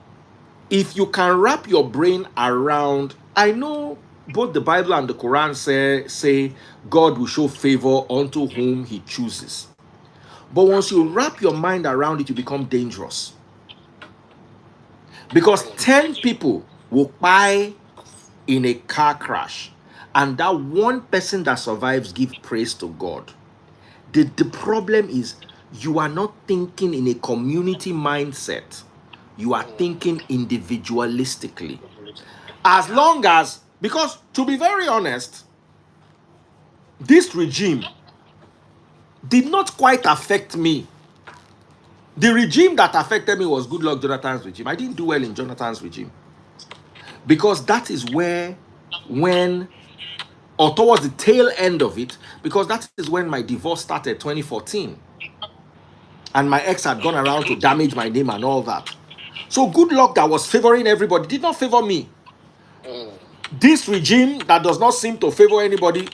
if you can wrap your brain around, I know both the Bible and the Quran say God will show favor unto whom he chooses. But once you wrap your mind around it, you become dangerous. Because 10 people will die in a car crash, and that one person that survives give praise to God. The problem is you are not thinking in a community mindset. You are thinking individualistically. As long as, because to be very honest, this regime did not quite affect me. The regime that affected me was Goodluck Jonathan's regime. I didn't do well in Jonathan's regime. Because that is where, or towards the tail end of it, because that is when my divorce started, 2014. And my ex had gone around to damage my name and all that. So Goodluck, that was favoring everybody, did not favor me. This regime that does not seem to favor anybody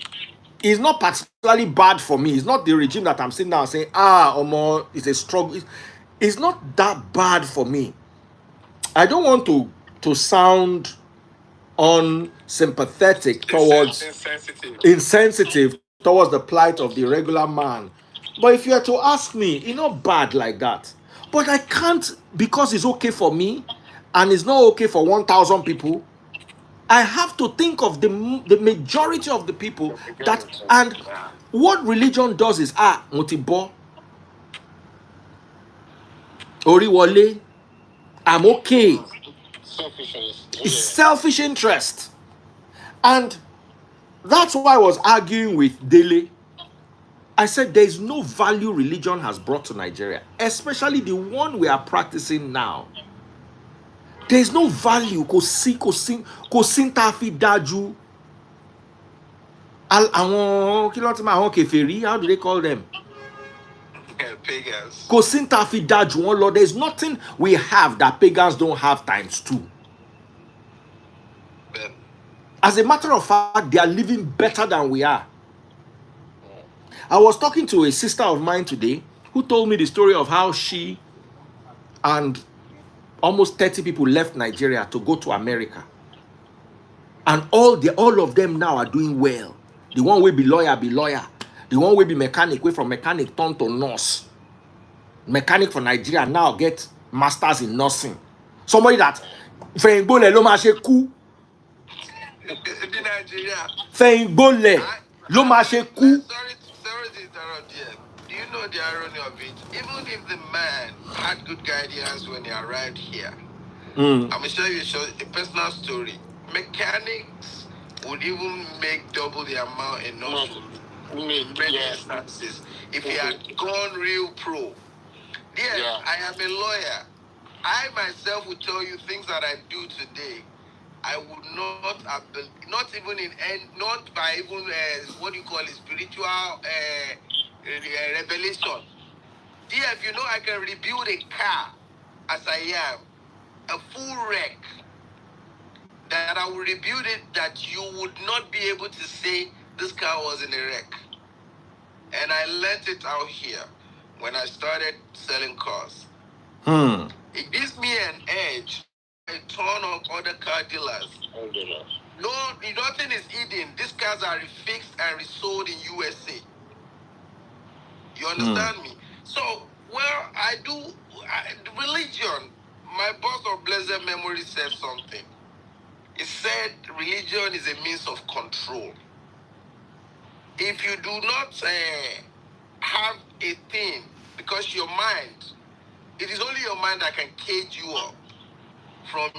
is not particularly bad for me. It's not the regime that I'm sitting down saying, Omo, it's a struggle. It's not that bad for me. I don't want to sound unsympathetic towards insensitive towards the plight of the regular man. But if you are to ask me, it's not bad like that. But I can't, because it's okay for me and it's not okay for 1,000 people. I have to think of the majority of the people that, and what religion does is, motibo, oriwole, I'm okay. Selfishness. It's Yeah. selfish interest. And that's why I was arguing with Dele. I said there's no value religion has brought to Nigeria, especially the one we are practicing now. There's no value. Kò sí tá fi dájú. Àwọn kí ló ti máa àwọn kèfèrí, how do they call them? Pagans. Kò sí tá fi dájú wọn lọ. There's nothing we have that pagans don't have times two. But As a matter of fact, they are living better than we are. I was talking to a sister of mine today who told me the story of how she and almost 30 people left Nigeria to go to America. And all of them now are doing well. The one will be lawyer. The one will be mechanic, way from mechanic turn to nurse. Mechanic for Nigeria now get masters in nursing. Somebody that Fẹ̀yìngbólẹ̀ ló máa ṣe kú. in Nigeria, Fẹ̀yìngbólẹ̀ ló máa ṣe kú. sorry to interrupt here. Do you know the irony of it? Even if the man had good guidance when he arrived here, I'm gonna show you a personal story. Mechanics would even make double the amount in many instances if he had gone real pro. Yeah, I am a lawyer. I myself would tell you things that I do today. I would not have been, not even not by even what you call a spiritual revelation. Yeah, if you know I can rebuild a car as I am, a full wreck, that I will rebuild it, that you would not be able to say this car was in a wreck. And I learned it out here when I started selling cars. It gives me an edge, a ton of other car dealers. No, nothing is hidden. These cars are refixed and resold in USA. You understand me? So, well, religion, my boss of blessed memory said something. He said religion is a means of control. If you do not have a thing, because your mind, it is only your mind that can cage you up from,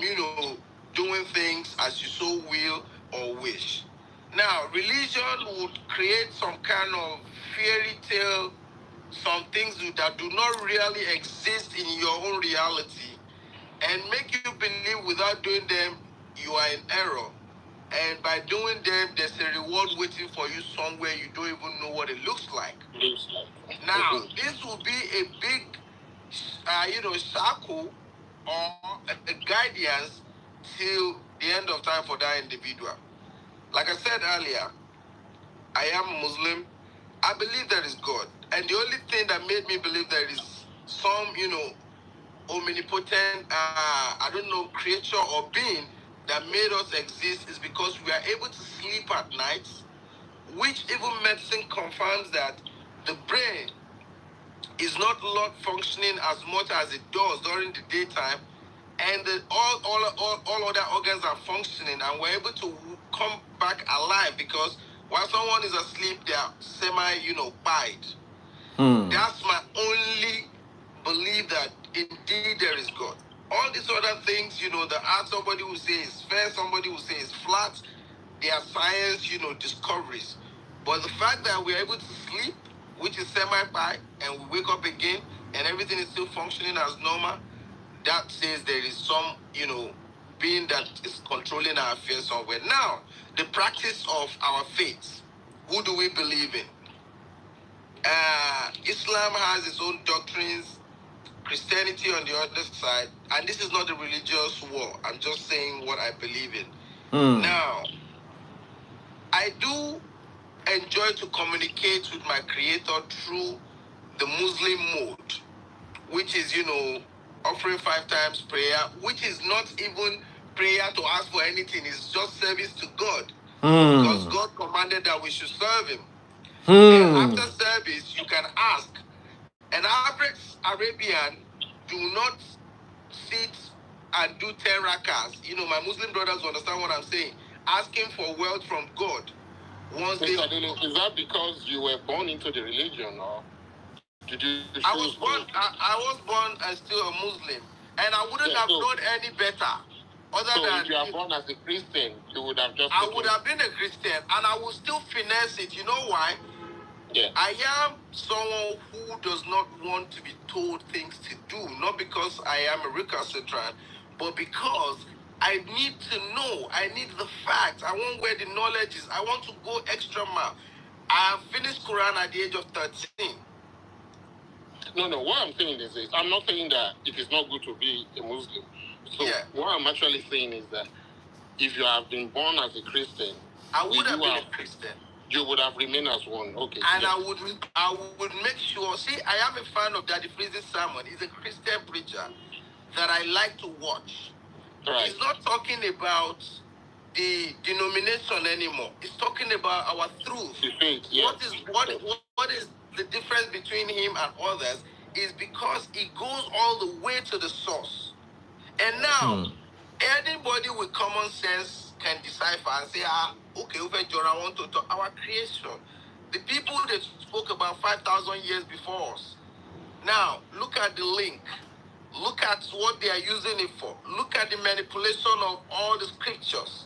doing things as you so will or wish. Now, religion would create some kind of fairy tale, some things that do not really exist in your own reality, and make you believe without doing them, you are in error. And by doing them, there's a reward waiting for you somewhere you don't even know what it looks like. Now, this will be a big, circle or a guidance till the end of time for that individual. Like I said earlier, I am a Muslim. I believe there is God. And the only thing that made me believe there is some, omnipotent, creature or being that made us exist is because we are able to sleep at night, which even medicine confirms that the brain is not functioning as much as it does during the daytime, and all other organs are functioning, and we're able to come back alive because while someone is asleep, they are pied. That's my only belief that indeed there is God. All these other things, the earth, somebody will say is fair, somebody will say is flat. They are science, discoveries. But the fact that we're able to sleep, which is semi-pi, and we wake up again, and everything is still functioning as normal, that says there is some, being that is controlling our affairs somewhere. Now, the practice of our faith, who do we believe in? Islam has its own doctrines, Christianity on the other side, and this is not a religious war. I'm just saying what I believe in. Now, I do enjoy to communicate with my creator through the Muslim mode, which is, offering 5 times prayer, which is not even prayer to ask for anything. It's just service to God. Because God commanded that we should serve him. And after service, you can ask. An average Arabian do not sit and do 10 rakas. My Muslim brothers understand what I'm saying. Asking for wealth from God. Is that because you were born into the religion, or did you choose? I was born as still a Muslim, and I wouldn't have known any better. If you are born as a Christian, you would have just. I would have been a Christian, and I would still finesse it. You know why? Yeah. I am someone who does not want to be told things to do, not because I am a recalcitrant, but because I need to know. I need the facts. I want where the knowledge is. I want to go extra mile. I have finished Quran at the age of 13. No. What I'm saying is this. I'm not saying that it is not good to be a Muslim. So what I'm actually saying is that if you have been born as a Christian, I would have been a Christian. You would have remained as one. Okay. And I would make sure. See, I am a fan of Daddy Freeze's sermon. He's a Christian preacher that I like to watch. Right. He's not talking about the denomination anymore. He's talking about our truth. The faith, yes. What is the difference between him and others is because he goes all the way to the source. And now, anybody with common sense can decipher and say, okay, I want to talk our creation. The people that spoke about 5,000 years before us. Now, look at the link. Look at what they are using it for. Look at the manipulation of all the scriptures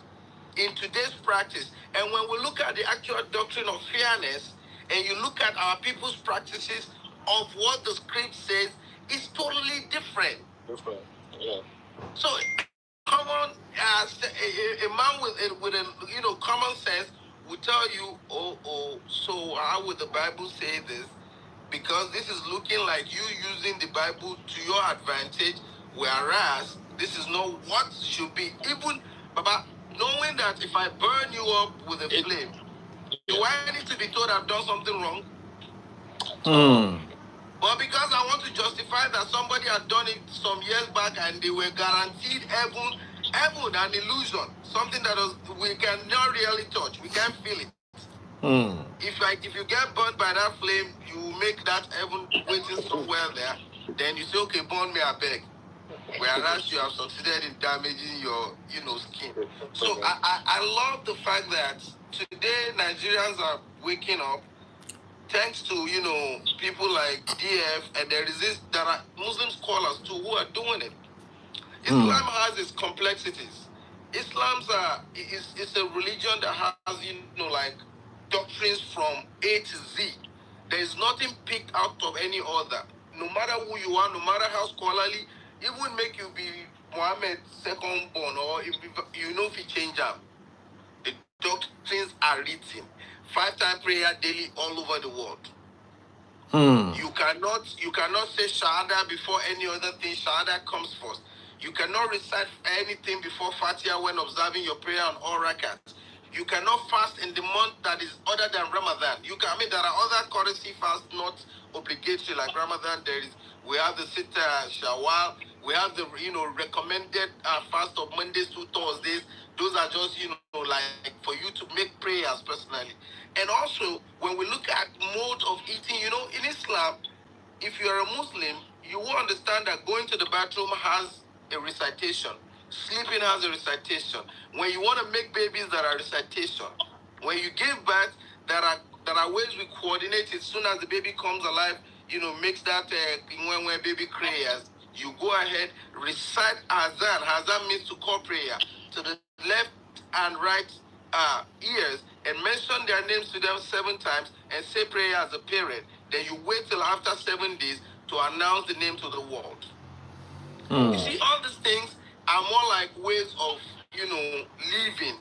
in today's practice. And when we look at the actual doctrine of fairness, and you look at our people's practices of what the script says, it's totally different. Different, yeah. So, common a man with a common sense will tell you, so how would the Bible say this? Because this is looking like you using the Bible to your advantage, whereas this is not what should be. Even, Baba, knowing that if I burn you up with a flame, do I need to be told I've done something wrong? But because I want to justify that somebody had done it some years back and they were guaranteed heaven, an illusion, something that we cannot really touch, we can't feel it. If you get burned by that flame, you make that heaven waiting somewhere there. Then you say, okay, burn me, I beg. Whereas you have succeeded in damaging your, skin. So I love the fact that today Nigerians are waking up, thanks to people like DF, and there are Muslim scholars too who are doing it. Islam has its complexities. Islam's it's a religion that has like doctrines from A to Z. There is nothing picked out of any other. No matter who you are, no matter how scholarly, it would make you be Muhammad's second born, or if you change them. The doctrines are written. 5-time prayer daily all over the world. You cannot say Shahada before any other thing. Shahada comes first. You cannot recite anything before Fatiha when observing your prayer on all rakats. You cannot fast in the month that is other than Ramadan. There are other currency fasts not obligatory like Ramadan. We have the Sita Shawwal. We have the recommended fast of Mondays to Thursdays. Those are just like for you to make prayers personally. And also when we look at mode of eating, in Islam, if you are a Muslim, you will understand that going to the bathroom has a recitation. Sleeping has a recitation. When you want to make babies, there are recitation. When you give birth, there are ways we coordinate it. As soon as the baby comes alive, makes that when baby prayers. You go ahead, recite Azan. Azan means to call prayer to the left and right ears, and mention their names to them 7 times and say prayer as a parent. Then you wait till after 7 days to announce the name to the world. You see, all these things are more like ways of, living.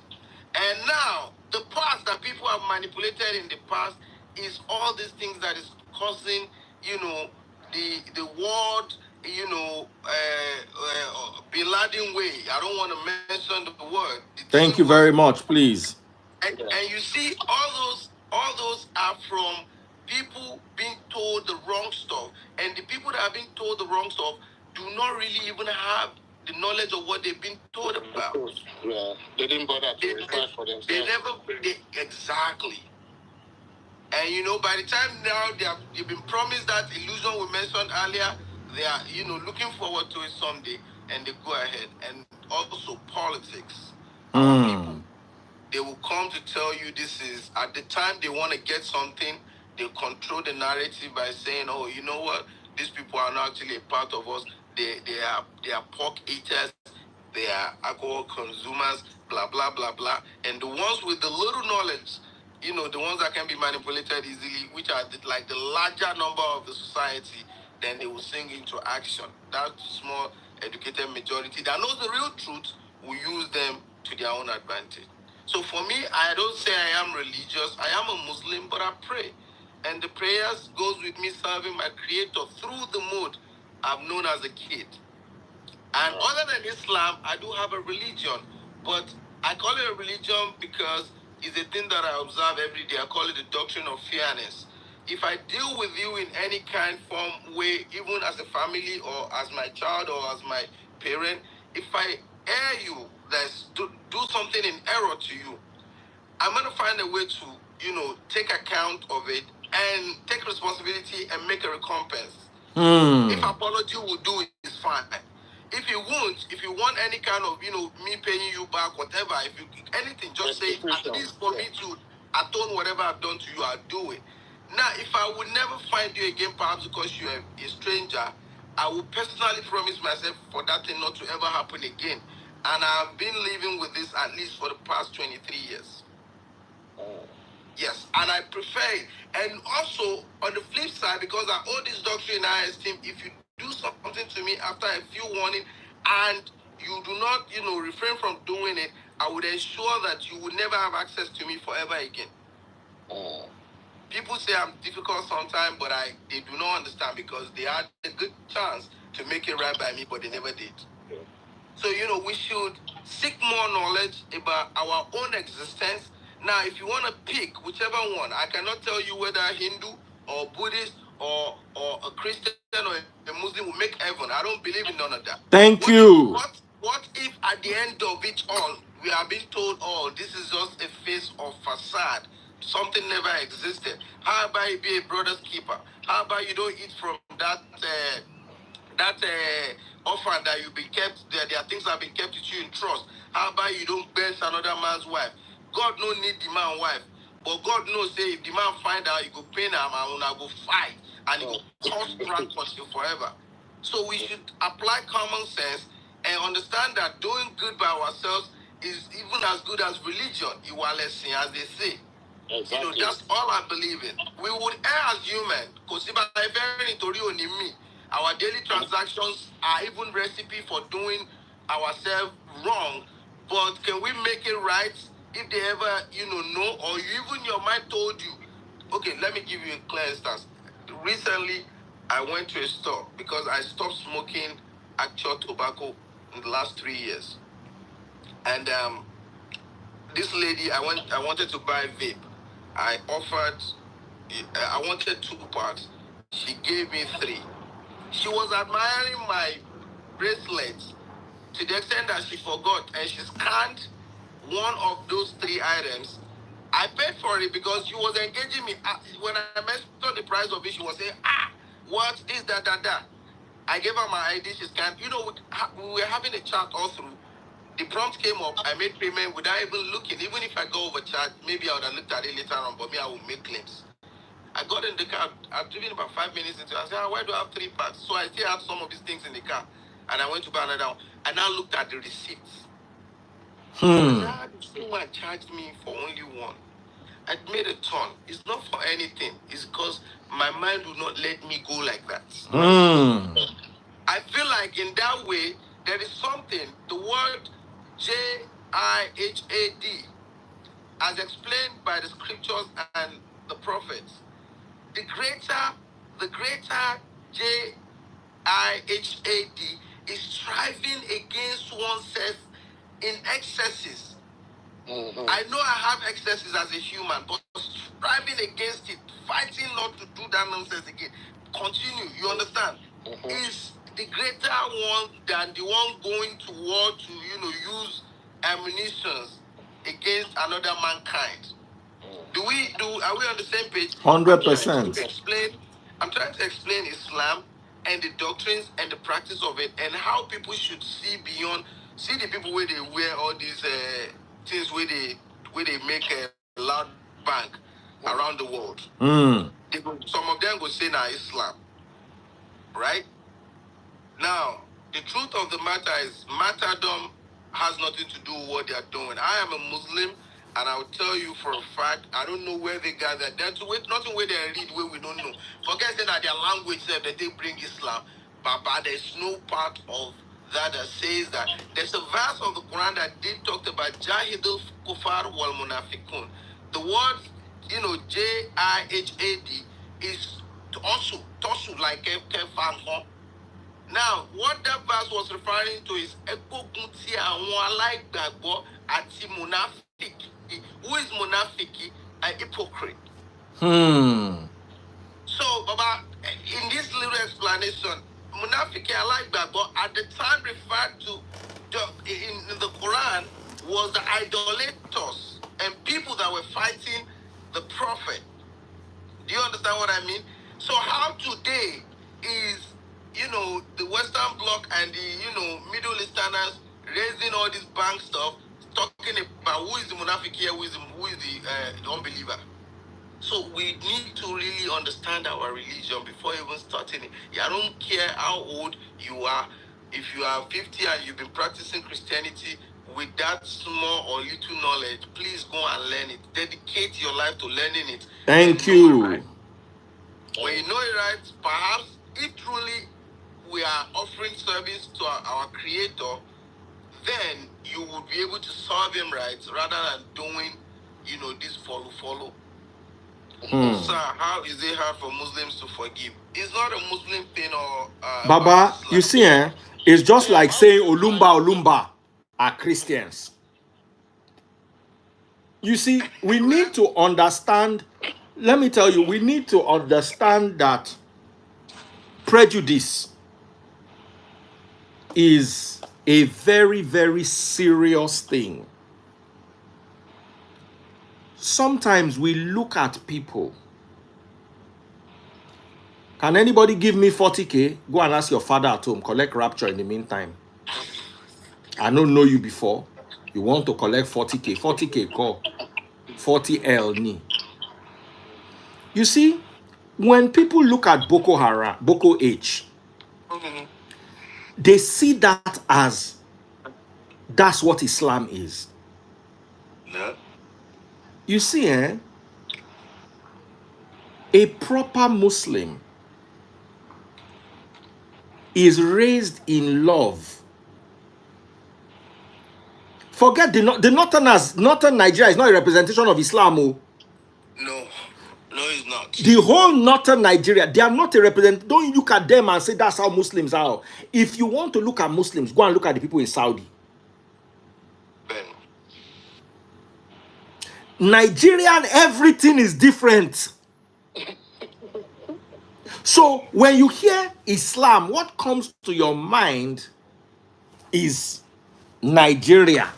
And now, the past that people have manipulated in the past is all these things that is causing, the world, Bin Laden way. I don't want to mention the word. Thank you very much, please. And you see, all those are from people being told the wrong stuff. And the people that have been told the wrong stuff do not really even have the knowledge of what they've been told about. Yeah, they didn't bother to research for themselves. Exactly. And by the time now they've been promised that illusion we mentioned earlier, they are looking forward to it someday, and they go ahead. And also politics. Our people, they will come to tell you this is at the time they want to get something. They control the narrative by saying, "Oh, you know what? These people are not actually a part of us. They are pork eaters. They are alcohol consumers. Blah blah blah blah." And the ones with the little knowledge, the ones that can be manipulated easily, which are like the larger number of the society, then they will sing into action. That small educated majority that knows the real truth will use them to their own advantage. So for me, I don't say I am religious. I am a Muslim, but I pray. And the prayers goes with me serving my creator through the mode I've known as a kid. And other than Islam, I do have a religion. But I call it a religion because it's a thing that I observe every day. I call it the doctrine of fairness. If I deal with you in any kind, form, way, even as a family or as my child or as my parent, if I err you, do something in error to you, I'm going to find a way to, take account of it and take responsibility and make a recompense. If apology will do it, it's fine. If you won't, if you want any kind of, me paying you back, whatever, if you anything, just say at least for me to atone whatever I've done to you, I'll do it. Now, if I would never find you again, perhaps because you're a stranger, I will personally promise myself for that thing not to ever happen again. And I've been living with this at least for the past 23 years. Yes, and I prefer it. And also, on the flip side, because I owe this doctrine in high esteem, if you do something to me after a few warning and you do not, refrain from doing it, I would ensure that you would never have access to me forever again. People say I'm difficult sometimes, but they do not understand because they had a good chance to make it right by me, but they never did. So, we should seek more knowledge about our own existence. Now, if you want to pick whichever one, I cannot tell you whether Hindu or Buddhist or a Christian or a Muslim will make heaven. I don't believe in none of that. Thank you. What if at the end of it all, we are being told, oh, this is just a face of facade. Something never existed. How about you be a brother's keeper? How about you don't eat from that orphan that you've been kept, there are things that have been kept with you in trust. How about you don't bench another man's wife? God no need the man wife. But God knows, say, if the man find out, he go pain him and I go fight. And he go cause until forever. So we should apply common sense and understand that doing good by ourselves is even as good as religion, as they say. Exactly. That's all I believe in. We would err as human. Our daily transactions are even recipe for doing ourselves wrong. But can we make it right if they ever, know, or even your mind told you? Okay, let me give you a clear instance. Recently, I went to a store because I stopped smoking actual tobacco in the last 3 years. And this lady, I wanted to buy vape. I wanted 2 parts. She gave me 3. She was admiring my bracelet to the extent that she forgot and she scanned one of those 3 items. I paid for it because she was engaging me. When I mentioned the price of it, she was saying, what is that? I gave her my ID, she scanned. We were having a chat all through. The prompt came up, I made payment without even looking. Even if I go overcharged, maybe I would have looked at it later on, but me, I will make claims. I got in the car, I've driven about 5 minutes into it. I said, why do I have 3 packs? So I still have some of these things in the car. And I went to buy another one. And I looked at the receipts. This woman charged me for only one. I made a turn. It's not for anything. It's because my mind will not let me go like that. I feel like in that way, there is something. The word Jihad, as explained by the scriptures and the prophets, the greater Jihad is striving against oneself in excesses. I know I have excesses as a human, but striving against it, fighting not to do that nonsense again. continue. You understand? Is the greater one than the one going to war to, use ammunitions against another mankind. Are we on the same page? 100%. I'm trying to explain Islam and the doctrines and the practice of it and how people should see the people where they wear all these things where they make a loud bang around the world. Some of them go say now Islam, right? Now, the truth of the matter is martyrdom has nothing to do with what they are doing. I am a Muslim, and I will tell you for a fact, I don't know where they got that. That's nothing where they read where we don't know. Forget that their language said that they bring Islam, but there's no part of that says that. There's a verse of the Quran that did talk about Jahidul Kufar wal Munafiqun. The word, Jihad is tosu like Kefan. Now, what that verse was referring to is Ekogunti àwọn aláìgbàgbọ́ àti munafiki. Who is munafiki? An hypocrite. So, Baba, in this little explanation, munafiki aláìgbàgbọ́ at the time referred to in the Quran was the idolaters and people that were fighting the prophet. Do you understand what I mean? So how today is the Western Bloc and the, Middle Easterners raising all this bank stuff, talking about who is the Munafik here, who is the unbeliever. So we need to really understand our religion before even starting it. I don't care how old you are. If you are 50 and you've been practicing Christianity with that small or little knowledge, please go and learn it. Dedicate your life to learning it. Thank you. Right. When you know it right, perhaps if truly we are offering service to our Creator, then you would be able to serve Him right rather than doing, this follow. Sir, how is it hard for Muslims to forgive? It's not a Muslim thing or... Baba, you see, it's just like saying Olumba are Christians. You see, we need to understand, let me tell you, we need to understand that prejudice is a very, very serious thing. Sometimes we look at people. Can anybody give me 40K? Go and ask your father at home. Collect rapture in the meantime. I don't know you before. You want to collect 40K. 40K call. 40L ni. You see, when people look at Boko Haram, Boko H, they see that as that's what Islam is. No. You see, a proper Muslim is raised in love. Forget the Northerners. Northern Nigeria is not a representation of Islam. No, it's not. The whole Northern Nigeria, they are not a represent. Don't look at them and say that's how Muslims are. If you want to look at Muslims, go and look at the people in Saudi. Ben. Nigerian, everything is different. So when you hear Islam, what comes to your mind is Nigeria.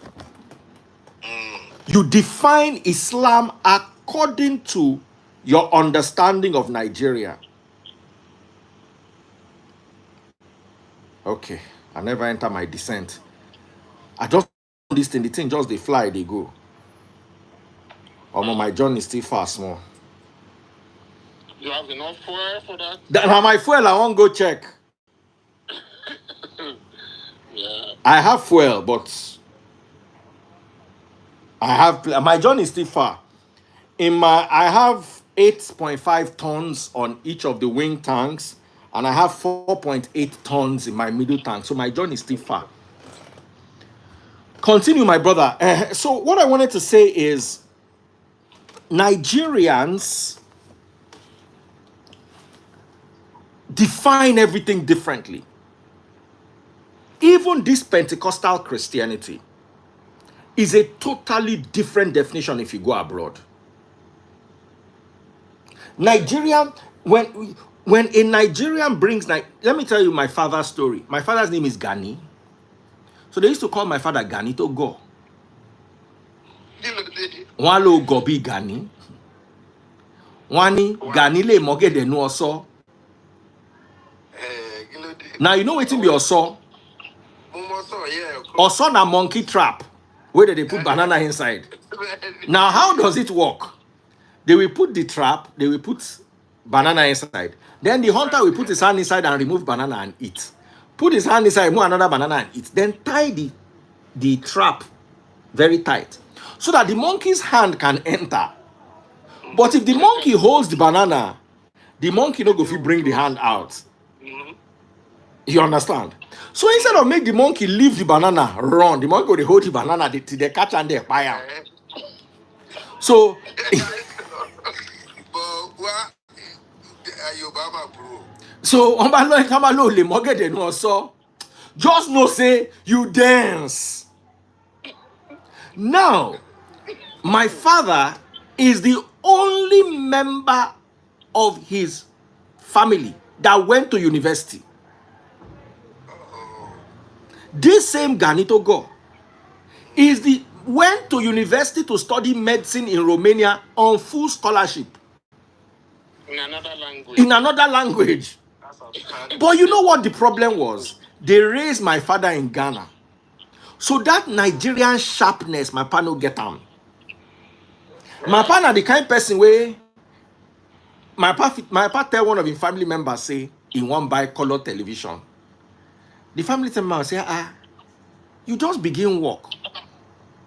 You define Islam according to your understanding of Nigeria. Okay, I never enter my descent. I just this thing, the thing just they fly, they go. My journey is still fast more. You have enough fuel for that? Now my fuel, I won't go check. Yeah. I have fuel, but my journey is still far. I have 8.5 tons on each of the wing tanks, and I have 4.8 tons in my middle tank. So my journey is still far. Continue, my brother. So what I wanted to say is Nigerians define everything differently. Even this Pentecostal Christianity is a totally different definition if you go abroad. Nigerian, when When a Nigerian brings, let me tell you my father's story. My father's name is Gani. So they used to call my father Gani to go. One lo gobi Gani. Wani Gani le moge de no oso. Now you know what be oso? Oso na monkey trap. Where they put banana inside. Now how does it work? They will put the trap, they will put banana inside. Then the hunter will put his hand inside and remove banana and eat. Put his hand inside, move another banana and eat. Then tie the trap very tight so that the monkey's hand can enter. But if the monkey holds the banana, the monkey no go fit bring the hand out. You understand? So instead of make the monkey leave the banana, run, the monkey will hold the banana till they catch and they fire. So so just know say you dance. Now, my father is the only member of his family that went to university. This same Ganito Go went to university to study medicine in Romania on full scholarship. In another language. In another language. But you know what the problem was? They raised my father in Ghana. So that Nigerian sharpness, my pa no get am. My pa na the kind person where my pa tell one of his family members say he won't buy color television. The family member say, you just begin work.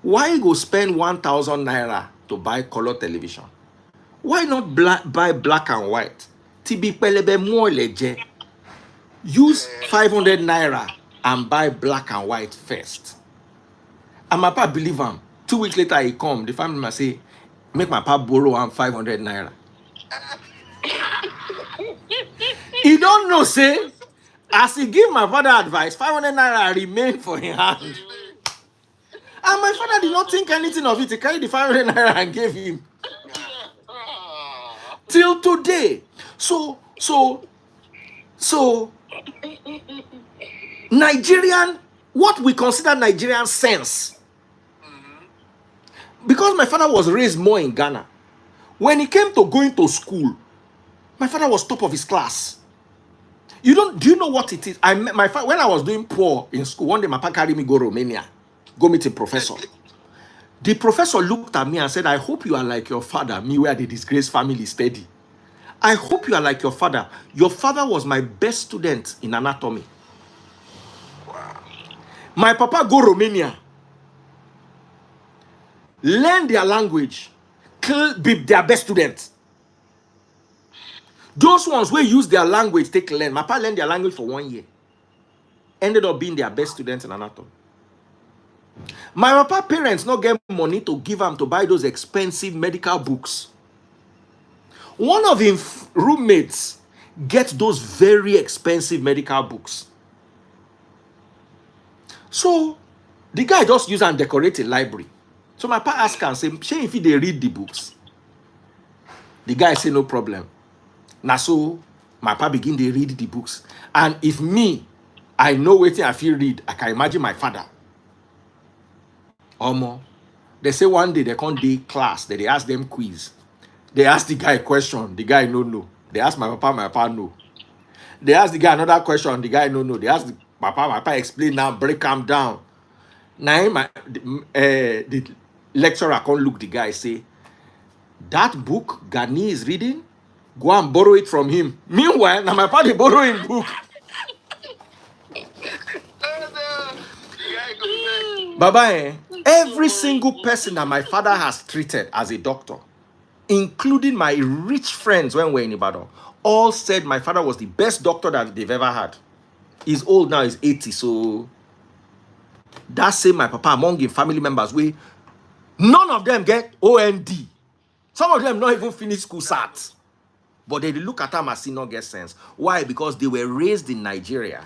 Why you go spend 1,000 naira to buy color television? Why not buy black and white? TB pelebe more leje. Use 500 naira and buy black and white first. And my pa believe him. 2 weeks later he come. The family member say, make my pa borrow him 500 naira. He don't know, say, as he give my father advice, 500 naira remain for his hand. And my father did not think anything of it. He carried the 500 naira and gave him. Till today. So, Nigerian, what we consider Nigerian sense. Because my father was raised more in Ghana. When he came to going to school, my father was top of his class. Do you know what it is? When I was doing poor in school, one day my father carried me go Romania, go meet a professor. The professor looked at me and said, I hope you are like your father, me where the disgraced family steady. I hope you are like your father. Your father was my best student in anatomy. Wow. My papa go Romania, learn their language, be their best students. Those ones who use their language take learn. My papa learned their language for 1 year. Ended up being their best students in anatomy. My papa parents not get money to give them to buy those expensive medical books. One of his roommates gets those very expensive medical books. So the guy just use and decorate a library. So my papa asked and say, "Shey if they read the books?" The guy say no problem. Now so my papa begin to read the books. And if me, I know what I feel read, I can imagine my father. Omo. They say one day they come to class, they ask them quiz. They ask the guy a question, the guy no know. They ask my papa no. They ask the guy another question, the guy no know. They ask the my papa explain now, break him down. Now the lecturer come look the guy say, that book Gani is reading, go and borrow it from him. Meanwhile, now my papa borrowing book. Baba, every single person that my father has treated as a doctor, including my rich friends when we're in Ibadan, all said my father was the best doctor that they've ever had. He's old now, he's 80, so that same my papa among his family members, none of them get OND. Some of them not even finish school SAT. But they look at him and see not get sense. Why? Because they were raised in Nigeria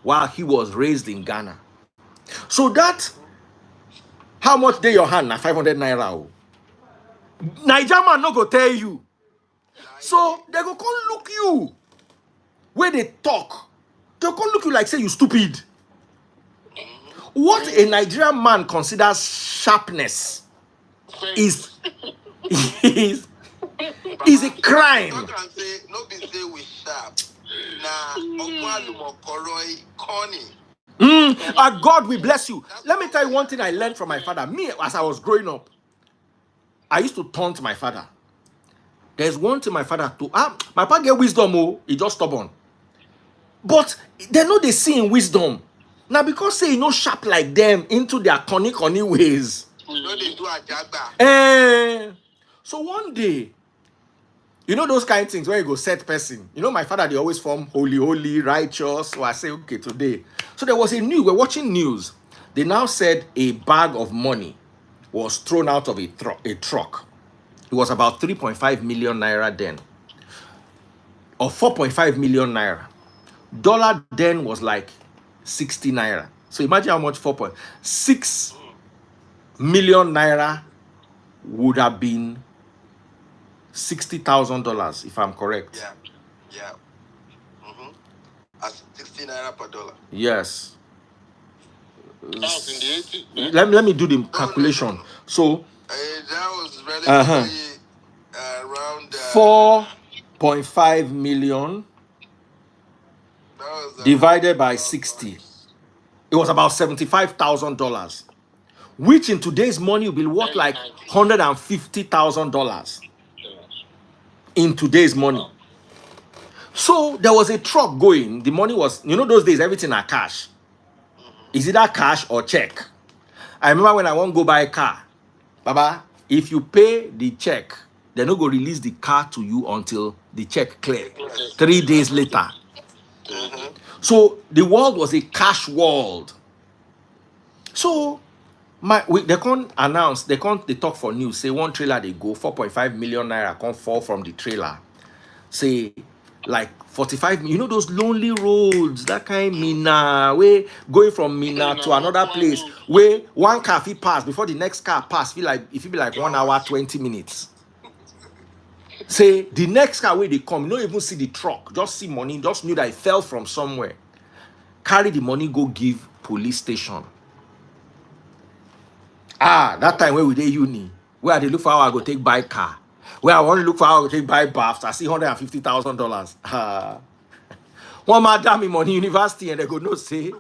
while he was raised in Ghana. So that, how much dey your hand na 500 naira? Niger man no go tell you. So they go come look you. where they talk, they can look you like say you stupid. What a Nigerian man considers sharpness is is a crime. No can say, no be say we sharp. Nah, Okwalumo Koroi Connie. God will bless you. Let me tell you one thing I learned from my father. Me, as I was growing up, I used to taunt my father. There's one thing my father told. My father get wisdom, he just stubborn. But they know they see in wisdom. Now, because say no sharp like them into their conny ways. No, they do a jagba. So one day, you know those kind of things where you go set person. You know, my father, they always form holy, righteous. So I say, okay, today. So there was we're watching news. They now said a bag of money was thrown out of a truck. It was about 3.5 million naira then. Or 4.5 million naira. Dollar then was like 60 naira. So imagine how much 4.6 million naira would have been $60,000 if I'm correct. Yeah. At 60 naira per dollar. Yes. That was in the 80s. Let me do the calculation. No. So That was relatively around 4.5 million divided by 60. It was about $75,000, which in today's money will be worth like $150,000 in today's money. So there was a truck going. The money was, you know, those days everything are cash. Is it that cash or check? I remember when I want to go buy a car, Baba, if you pay the check, they're not going to release the car to you until the check clear. 3 days later. So the world was a cash world. So they can't announce, they talk for news, say one trailer they go, 4.5 million naira can't fall from the trailer. Say like 45, you know those lonely roads, that kind of Mina, where going from Mina to another place, where one car fit pass before the next car pass, it feel like 1 hour 20 minutes. Say the next car where they come, you don't even see the truck, just see money, just knew that it fell from somewhere. Carry the money, go give police station. That time where we dey uni, where they look for how I go take buy car, where I want to look for how I go take buy baths, I see $150,000. One madam in money university and they go no say.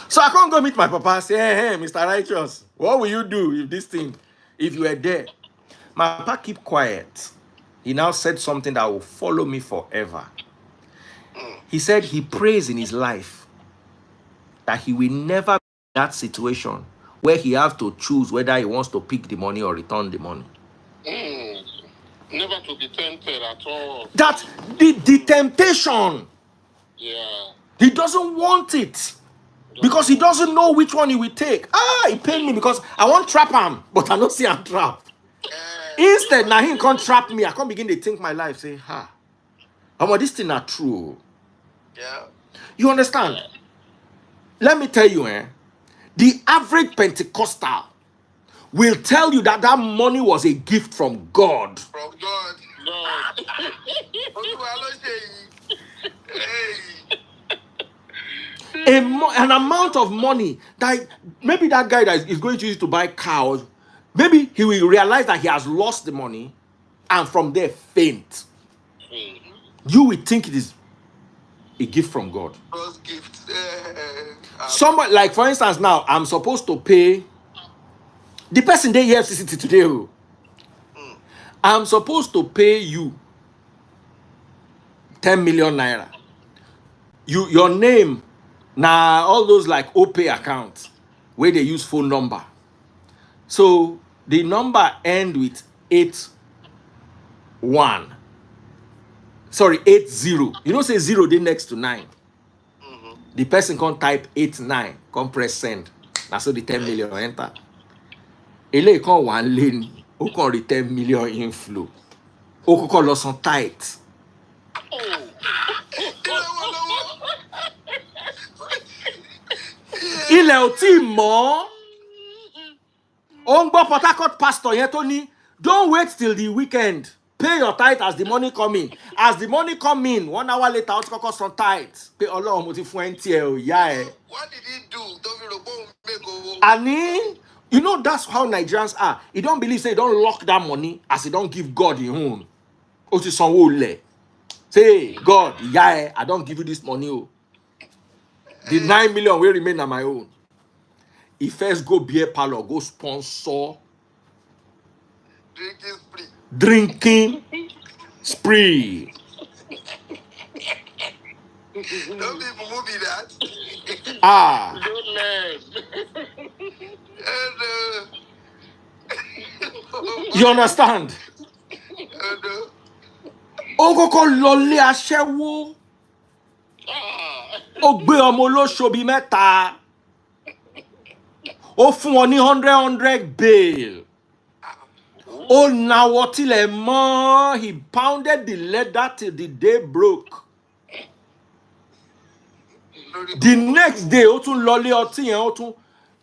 So I can't go meet my papa and say, hey, Mr. Righteous, what will you do if you were there? My papa keep quiet. He now said something that will follow me forever. He said he prays in his life that he will never be in that situation where he have to choose whether he wants to pick the money or return the money. Never to be tempted at all. That the temptation. Yeah. He doesn't want it. Because he doesn't know which one he will take. It pained me because I want trap him, but I don't see him trap. Instead, now he can't trap me. I can't begin to think my life. Say, this thing not true. Yeah. You understand? Yeah. Let me tell you, the average Pentecostal will tell you that money was a gift from God. From God. An amount of money that maybe that guy that is going to use to buy cows, maybe he will realize that he has lost the money and from there faint. You will think it is a gift from God. God's gift. Somebody, like for instance, now I'm supposed to pay the person they have CCT today. I'm supposed to pay you 10 million naira. Your name, now all those like OPay accounts where they use phone number. So the number end with 81. Sorry, 80. You know, say 0 they next to 9. The person can't type 89, can't press send. That's how the 10 million enter. Ele can't one lane, who can return 10 million inflow. Who can lost some tight. Ilẹ̀ ò tí mọ́. Ó ń gbọ́ Port Harcourt pastor yẹn tó ní, don't wait till the weekend. pay your tithe as the money come in. As the money come in, 1 hour later, I'll take some tithe. Pay Ọlọ́run mo ti fún ẹ ní tiẹ̀ o, ìyá ẹ. What did he do? Don't you know, make over? Ani, you know that's how Nigerians are. You don't believe, say you don't lock that money as you don't give God your own. O ti sanwó lẹ̀. Say, God, ìyá ẹ, I don't give you this money o. The 9 million will remain on my own. He first go beer parlor, go sponsor Drinking spree. drinking spree. Don't people movie that. Ah, Good man. And you understand? Ó kọ́kọ́ lọlé aṣẹ́wó. Ó gbé ọmọ olóṣòbí mẹ́ta. Ó fún wọn ní 100 bail. Ó nawọ́ tilẹ̀ mọ́. He pounded the leather till the day broke. The next day, ó tún lọlé ọtí yẹn, ó tún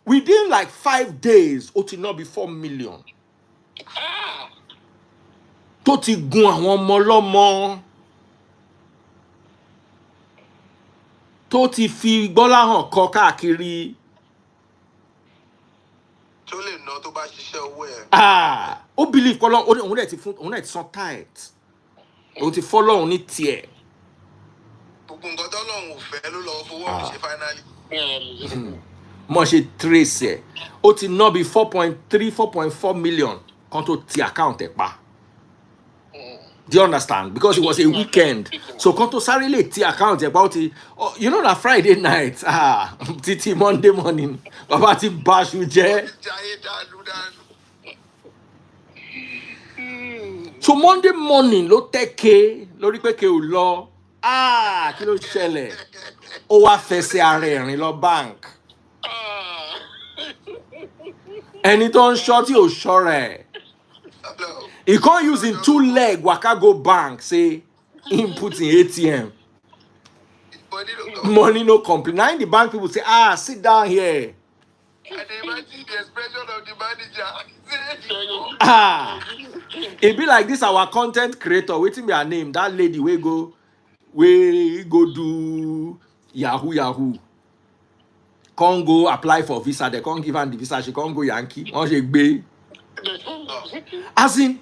within like 5 days, ó ti ná bí 4 million. Tó ti gun àwọn ọmọ lọ́mọ. Tó ti fi Gbọ́láhàn kọ káàkiri. tó lè ná tó bá ṣiṣẹ́ owó ẹ̀. Ah, ó believe kọ́lọ́ òun dẹ̀ ti fún òun dẹ̀ ti san tithe. Òun ti fọ́lọ́run ní tiẹ̀. Gbogbo nǹkan tọ́lọ́run ò fẹ́ ló lọ fowó ọ̀hún ṣe finally. Mo ṣe trace ẹ̀. Ó ti ná bí 4.3, 4.4 million kan tó ti account ẹ̀ pa. Do you understand? Because it was a weekend. So kan tó sáré lè ti account ẹ̀ pa ó ti, you know that Friday night, títí Monday morning, bàbá ti báṣu jẹ́. Jayé dànù dànù. So Monday morning ló tẹ́kẹ́ lórí pé kí o lọ. Kí ló ṣẹlẹ̀? Ó wá fẹsẹ̀ ara ẹ̀ rìn lọ bank. Ẹni tó ń ṣọ́ tí ò ṣọ́ra ẹ̀. He can't use him 2 leg waka go bank say input in ATM. Money no complete. Now in the bank people say, sit down here. And imagine the expression of the manager. It be like this our content creator, waiting be her name, that lady we go do Yahoo. Can't go apply for visa, they can't give her the visa, she can't go Yankee. As in,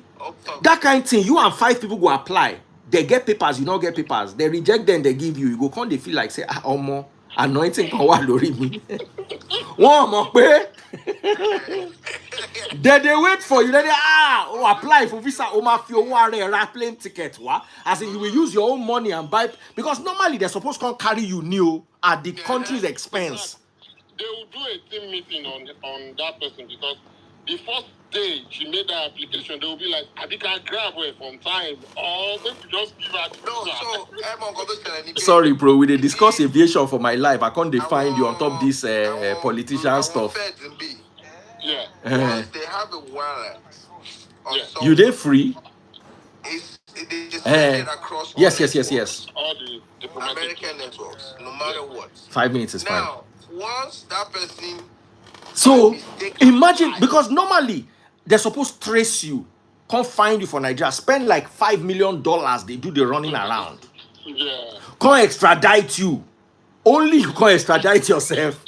that kind of thing, you and 5 people go apply. They get papers, you don't get papers. They reject them, they give you. You go come, they feel like, say, Omo, anointing kan wà lórí mi. Wọ́n mọ̀ pé. They wait for you. Then they apply for visa. Ma fi owó ara ẹ̀ ra plane ticket wa. As in, you will use your own money and buy. Because normally, they're supposed to carry you new at the country's expense. They will do a team meeting on that person because the first day she made that application, they will be like, Abika grab her from time or maybe just give her. No, so sorry, bro. We dey discuss aviation for my life. I can't define you on top this politician stuff. Yeah. Once they have a warrant on You dey free? Across Yes. All the diplomatic American networks, no matter what. 5 minutes is fine. Now, once that person. So imagine, because normally they're supposed to trace you, can't find you for Nigeria, spend like $5 million. They do the running around. Yeah. Can't extradite you. Only you can't extradite yourself.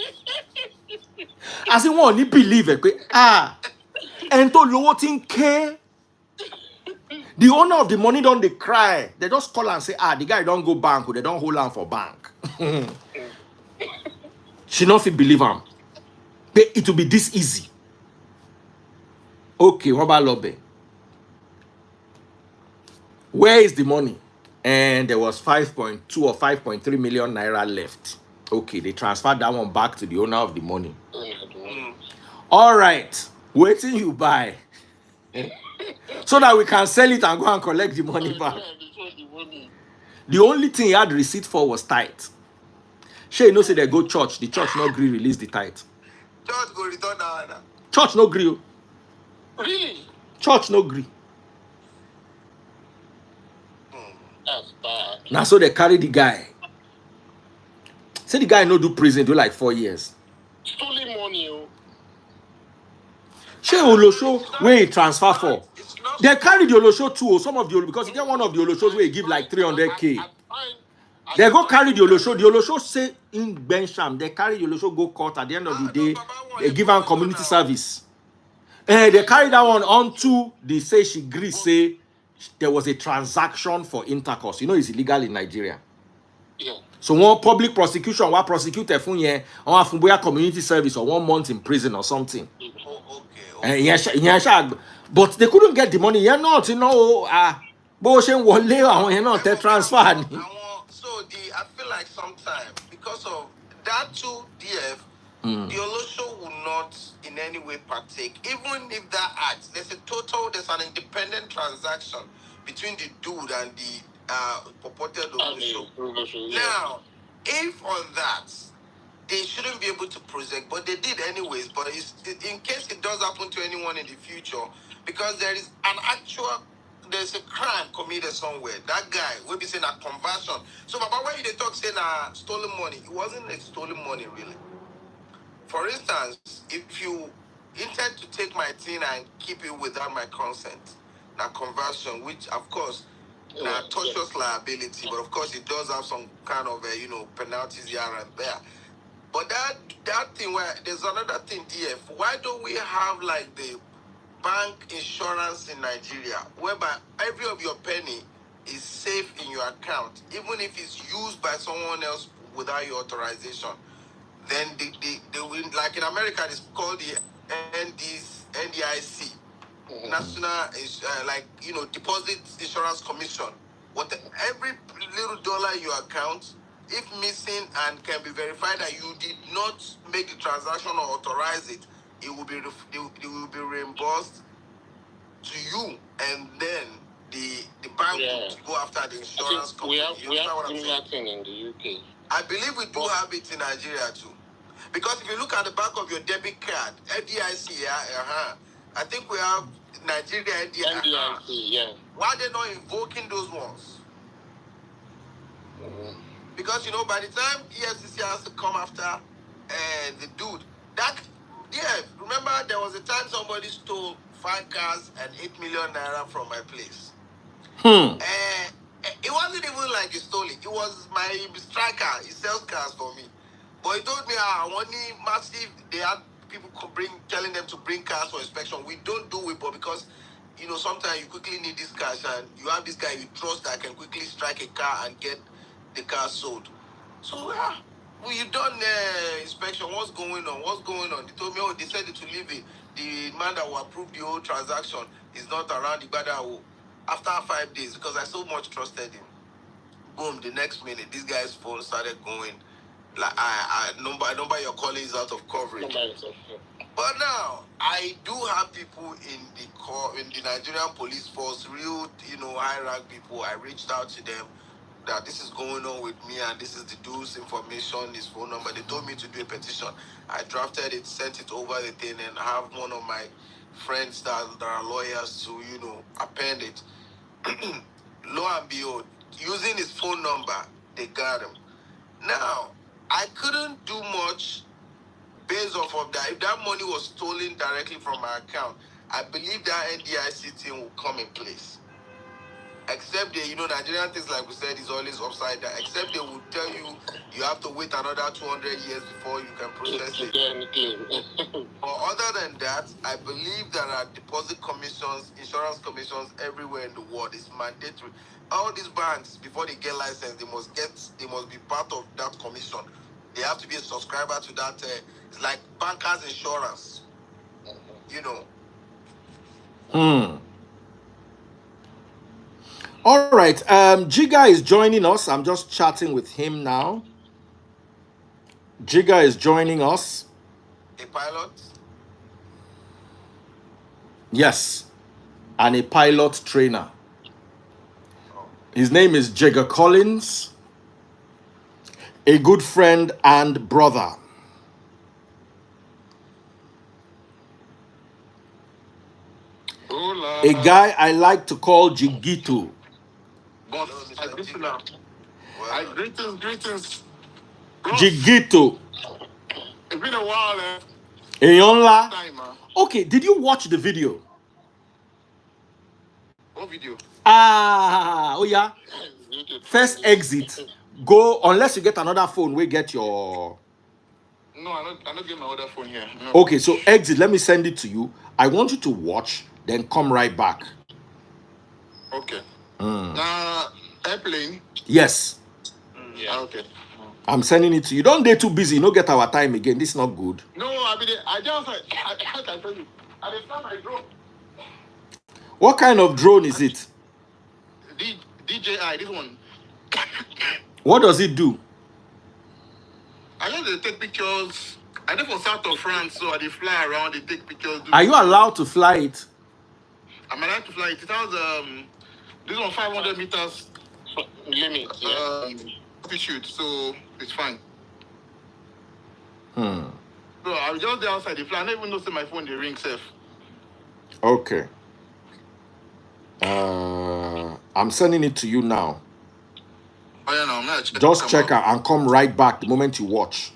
As in one, you believe it. And to low thing care. The owner of the money don't they cry. They just call and say, the guy don't go bank, or they don't hold on for bank. She not fit believe him. It will be this easy. Okay, what about Lobby? Where is the money? And there was 5.2 or 5.3 million naira left. Okay, they transferred that one back to the owner of the money. All right, wait till you buy. So that we can sell it and go and collect the money back. The only thing he had receipt for was tithe. She know say they go church. The church no agree release the tithe. Church go return now. Church no agree. Really? Church no agree. That's bad. Now so they carry the guy. Say the guy no do prison, do like 4 years. Stolen money. She will show where he transfer for. It's They carry the Olosho too, some of the because you get one of the Oloshos where you give like 300K. They go carry the Olosho. The Olosho say in Bensham, they carry the Olosho go court at the end of the day. They give them community service. They carry that one onto the say she agrees say there was a transaction for intercourse. You know, it's illegal in Nigeria. Yeah. So one public prosecution, one prosecutor from here, or from community service or 1 month in prison or something. Okay. But they couldn't get the money. You're not, you know, Boshen Wale, you're not transfer. I feel like sometimes because of that too, DF, the Olosho will not in any way partake, even if that act, there's an independent transaction between the dude and the purported Olosho. Yeah. Now, if on that, they shouldn't be able to project, but they did anyways. But in case it does happen to anyone in the future, because there's a crime committed somewhere. That guy will be saying a conversion. So, Baba, when they talk saying stolen money, it wasn't a stolen money really. For instance, if you intend to take my thing and keep it without my consent, now conversion, which of course now tortious liability, but of course it does have some kind of penalties here and there. But that thing where there's another thing, DF. Why don't we have like the bank insurance in Nigeria, whereby every of your penny is safe in your account, even if it's used by someone else without your authorization? Then they will, like in America, it's called the NDIC, National Deposit Insurance Commission. Every little dollar in your account, if missing and can be verified that you did not make the transaction or authorize it, it will be reimbursed to you, and then the bank will go after the insurance company. We have similar thing in the UK. I believe we do have it in Nigeria too, because if you look at the back of your debit card, NDIC, I think we have Nigeria NDIC. Yeah. Why are they not invoking those ones? Because by the time EFCC has to come after the dude, remember there was a time somebody stole 5 cars and 8 million naira from my place. It wasn't even like he stole it. It was my striker. He sells cars for me. But he told me only massive. They had people telling them to bring cars for inspection. We don't do it, but because sometimes you quickly need this cash, and you have this guy you trust that can quickly strike a car and get the car sold. So you done inspection. What's going on? They told me, they said it to leave it. The man that will approve the whole transaction is not around. After 5 days, because I so much trusted him, boom, the next minute this guy's phone started going like number you're calling is out of coverage. But now I do have people in the Nigerian police force, real high rank people. I reached out to them that this is going on with me and this is the dude's information, his phone number. They told me to do a petition. I drafted it, sent it over the thing, and have one of my friends that are lawyers to append it. Lo and behold, using his phone number, they got him. Now, I couldn't do much based off of that. If that money was stolen directly from my account, I believe that NDIC thing will come in place. Except Nigerian things, like we said, is always upside down. Except they will tell you have to wait another 200 years before you can process it. But other than that, I believe there are deposit commissions, insurance commissions everywhere in the world. It's mandatory. All these banks, before they get licensed, they must be part of that commission. They have to be a subscriber to that. It's like bankers insurance. All right. Jiga is joining us. I'm just chatting with him now. Jiga is joining us. A pilot? Yes. And a pilot trainer. His name is Jiga Collins. A good friend and brother. Hola. A guy I like to call Jigito. But greetings. Jigito. It's been a while. Eyonla. Okay, did you watch the video? What video? Oh yeah. YouTube First channel. exit. Go unless you get another phone. We get your. No, I don't get my other phone here. No. Okay, so exit. Let me send it to you. I want you to watch, then come right back. Okay. Airplane. Yes, Yeah. Okay. I'm sending it to you. Don't get too busy. You don't get our time again. This is not good. No, I mean, I can tell you. I just found my drone. What kind of drone is it? DJI, this one. What does it do? I just dey take pictures. I live for south of France, so I dey fly around, they take pictures. Are you allowed to fly it? I'm allowed to fly it. It has this one 500 meters Limit. Yeah. altitude, so it's fine. Hmm. So I was just there outside the fly. I don't even know say my phone dey ring safe. Okay. I'm sending it to you now. Oh yeah, no, I'm not checking. Just check out and come right back the moment you watch.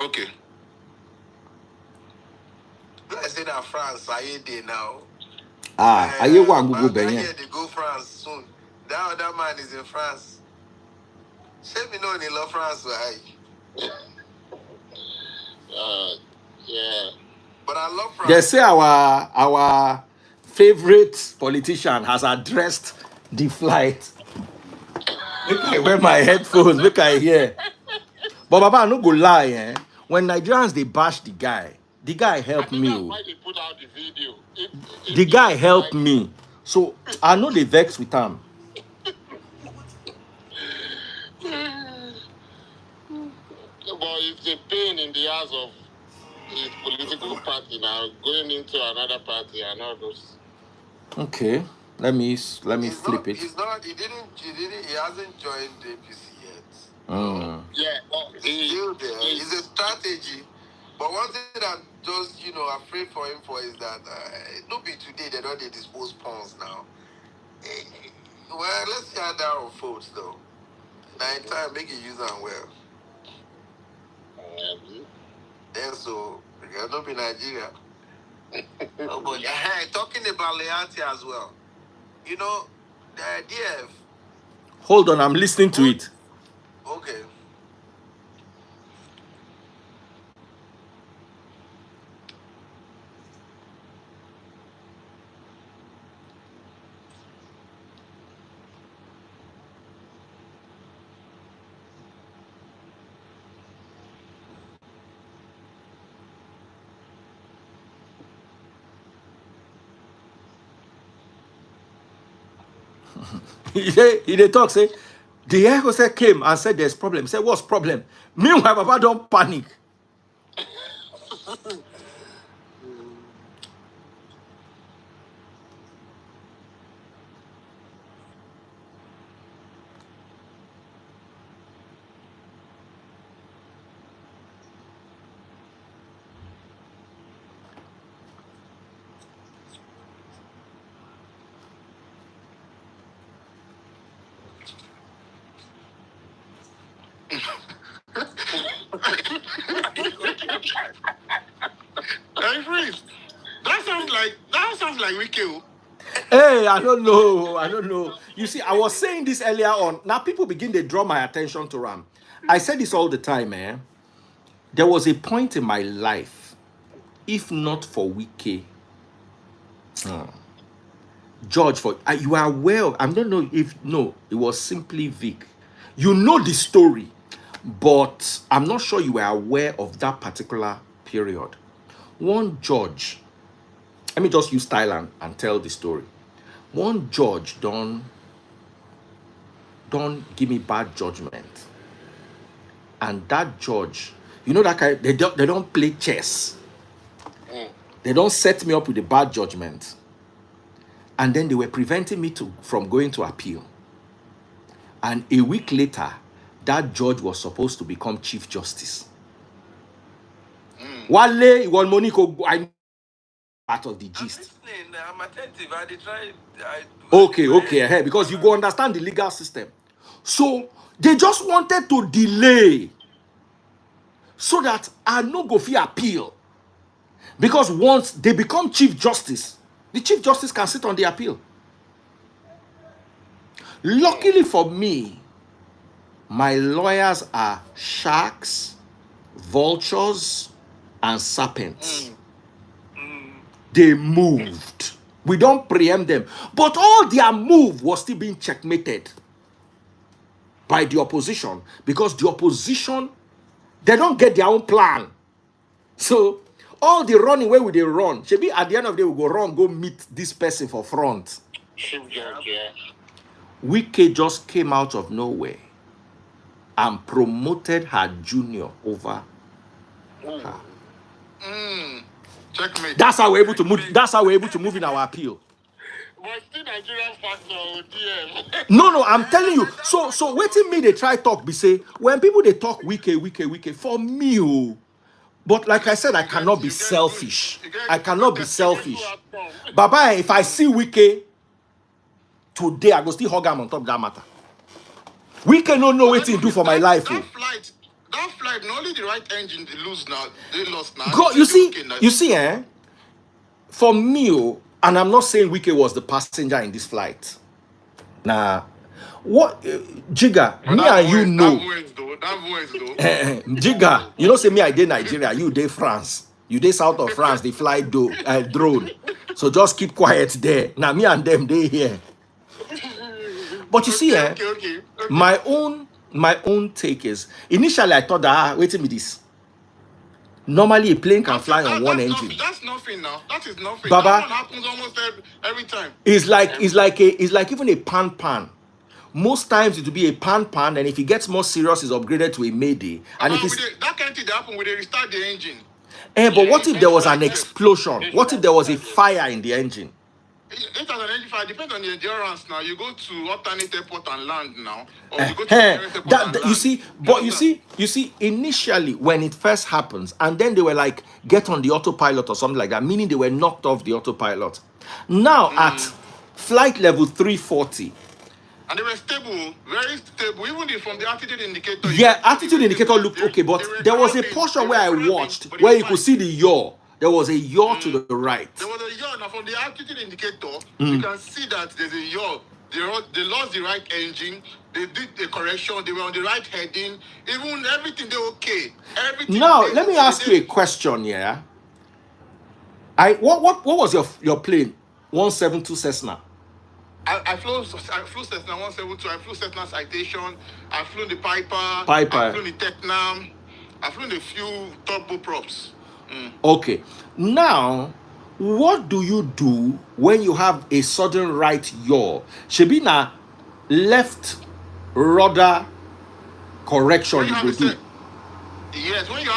Okay. I say that France, I ain't there now. Are you one Google They Benye? go France soon. That other man is in France. Say me know they love France, right? Yeah. But I love France. They say our favorite politician has addressed the flight. Make I wear my headphones, make I hear. But Baba, I no go lie, eh? When Nigerians they bash the guy helped I think me. that's why they put out the video. The guy helped me. So I know they vex with him. But it's a pain in the ass of his political party now, going into another party and all those. Okay. Let me flip it. He hasn't joined the APC yet. Yeah, well, He's still there. It's a strategy. But one thing that just, afraid for him for is that it no be today they don't dispose pawns now. Well, let's see how that unfolds though. Night time, make it use them well. Yeah, so it cannot be Nigeria. Oh, but talking about Leonti as well. You know, the DF. Hold on, I'm listening to it. Okay. He talk say the air hostess came and said there's problem. He said, what's problem? Meanwhile, Baba don't panic. Hey, freeze. That sounds like Wiki. Hey, I don't know. You see, I was saying this earlier on. Now people begin to draw my attention to Ram. I say this all the time, man. There was a point in my life, if not for Wiki, George, you are aware. I don't know if it was simply Vic. You know the story, but I'm not sure you were aware of that particular period. One judge, let me just use Thailand and tell the story. One judge don't give me bad judgment, and that judge, you know that kind, they don't play chess. They don't set me up with a bad judgment, and then they were preventing me from going to appeal. And a week later, that judge was supposed to become Chief Justice. Wale, one Monico, I part of the gist. I'm attentive. I did try. Okay, because you go understand the legal system. So they just wanted to delay so that I no go fit appeal. Because once they become Chief Justice, the Chief Justice can sit on the appeal. Luckily for me, my lawyers are sharks, vultures, and serpents. They moved. We don't preempt them. But all their move was still being checkmated by the opposition, because the opposition, they don't get their own plan. So all the running where would they run? Maybe at the end of the day, we go run, go meet this person for front. Wike just came out of nowhere and promoted her junior over her. Checkmate. That's how we're able to move. That's how we're able to move in our appeal. But still Nigerian factor, DM. No, I'm telling you. So waiting me they try talk be say when people they talk Wike for me. Oh. But like I said, I cannot be selfish. I cannot be selfish. Baba, if I see Wike today, I go still hug him on top of that matter. Wike don't know what to do for my life. That flight, not only the right engine they lose now, they lost now. God, you see, for me, and I'm not saying Wike was the passenger in this flight. Nah, what, Jigga, me and you know. That voice though. Jigga, you know, say me, I did Nigeria, you did France. You did south of France, they fly drone. So just keep quiet there. Now, me and them, they here. But you see, Okay. my own take is, initially I thought that, wait a minute, this. Normally a plane can fly on one engine. That's nothing now. That is nothing. Baba, that one happens almost every time. It's like even a pan. Most times it will be a pan, and if it gets more serious, it's upgraded to a mayday. And if it's that kind of thing that happen when they restart the engine. but what if there was an explosion? What if there was a fire in the engine? It has an engine fire. Depends on the endurance now. You go to alternate airport and land now, or you go to airport and land. You see, initially when it first happens, and then they were like, get on the autopilot or something like that, meaning they were knocked off the autopilot. Now at flight level 340. And they were stable, very stable, even from the altitude indicator. Yeah, altitude indicator looked okay, but there was a portion where I watched where you could see the yaw. There was a yaw to the right. There was a yaw. Now from the altitude indicator, you can see that there's a yaw. They lost the right engine. They did the correction. They were on the right heading. Even everything, they okay. Everything. Now let me ask you a question. Yeah. What was your plane? 172 Cessna. I flew Cessna 172. I flew Cessna Citation. I flew the Piper. I flew the Tecnam. I flew the few turboprops. Okay. Now, what do you do when you have a sudden right yaw? Shebina left rudder correction you will do. Yes, when you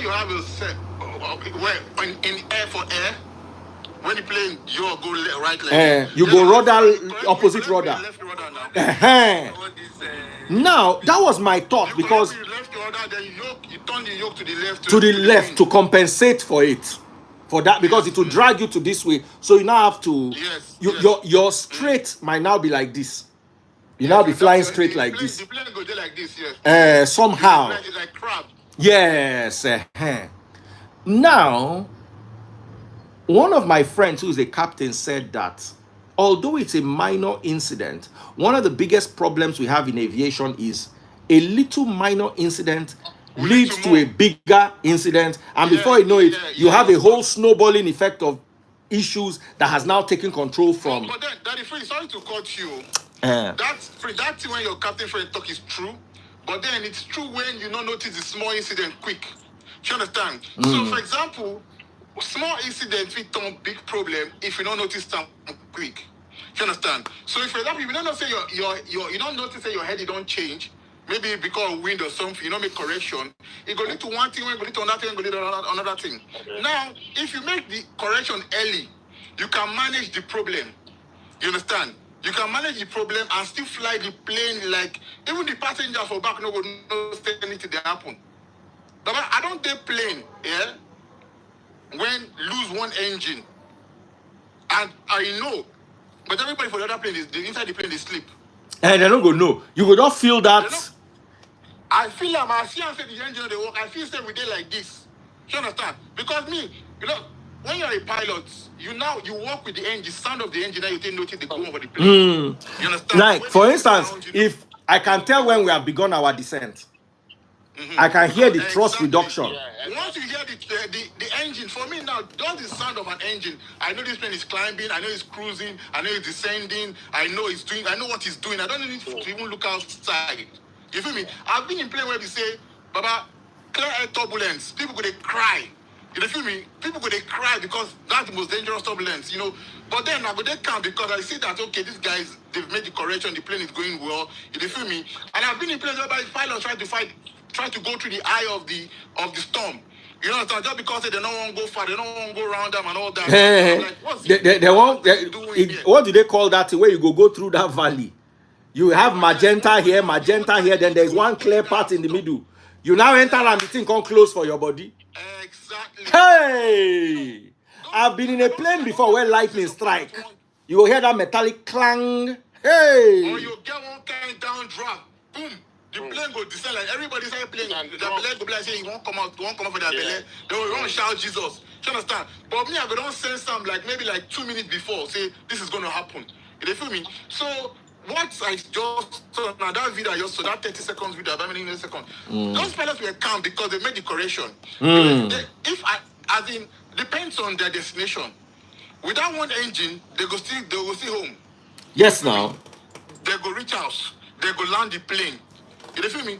have a set in air for air. When you plane, you go right leg. You go rudder, opposite rudder. Left rudder now. Now, that was my thought, because you left rudder, then you turn the yoke to the left. To the left to compensate for it. For that, because it will drag you to this way. So you now have to... Your straight might now be like this. You now be flying straight like this. The plane go there like this, yes. Somehow. It's like crab. Yes. Now... One of my friends who is a captain said that although it's a minor incident, one of the biggest problems we have in aviation is a little minor incident leads to a bigger incident, and before you know it, you have a whole snowballing effect of issues that has now taken control from... But then, Daddy Free, sorry to cut you. That thing when your captain friend talk is true, but then it's true when you don't notice the small incident quick. You understand? So, for example... small incident fit turn big problem if you don't notice them quick. You understand? So if for example, if you don't know say you don't notice that your head don't change, maybe because of wind or something, you don't make correction, it go lead to one thing, it go lead to another thing, it go lead to another thing. Okay. Now, if you make the correction early, you can manage the problem. You understand? You can manage the problem and still fly the plane like even the passenger for back no say anything that happen. But I don't take plane, yeah. When lose one engine, and I know, but everybody for the other plane is inside the plane they sleep. And they don't go no. You will not feel that. I feel like I see and say the engine they work. I feel say we did like this. You understand? Because me, when you're a pilot, you work with the engine, sound of the engine, and you take notice the go over the plane. You understand? Like, When for they instance, sound, you if I can tell when we have begun our descent, I can hear the thrust reduction. Yeah, Once you hear the engine, for me now, just the sound of an engine, I know this plane is climbing, I know it's cruising, I know it's descending, I know what it's doing. I don't need to even look outside. You feel me? I've been in plane where we say, Baba, clear air turbulence. People go they cry. You feel me? People go they cry because that's the most dangerous turbulence, But then I go they come because I see that okay, these guys they've made the correction, the plane is going well. You feel me? And I've been in planes where pilots try to go through the eye of the storm. You know, just because they don't want to go far, they don't want to go around them and all that. I'm like, what do they call that where you go through that valley? You have magenta here, then there's one clear part in the middle. You now enter and the thing come close for your body. Exactly. Hey! I've been in a plane before where lightning strike. You will hear that metallic clang. Hey! Or you get one kind downdraft. Boom. The plane go descend like everybody's plane. The plane go be like say he won't come out for their belly. They will run shout Jesus. You understand? But me, I go don't send some maybe 2 minutes before. Say this is gonna happen. You feel me? So what I just saw now that video I just saw, that 30 seconds video, about many seconds. Those pilots were calm because they made the correction. Depends on their destination. Without one engine, they go still home. Yes, now. They go reach house. They go land the plane. You feel me?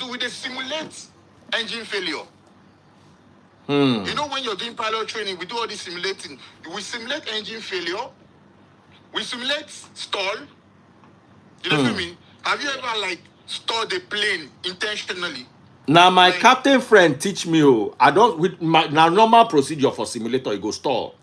We simulate engine failure. You know when you're doing pilot training, we do all this simulating. We simulate engine failure. We simulate stall. You feel me? Have you ever stalled the plane intentionally? Now my captain friend teach me, I don't with my now normal procedure for simulator, you go stall.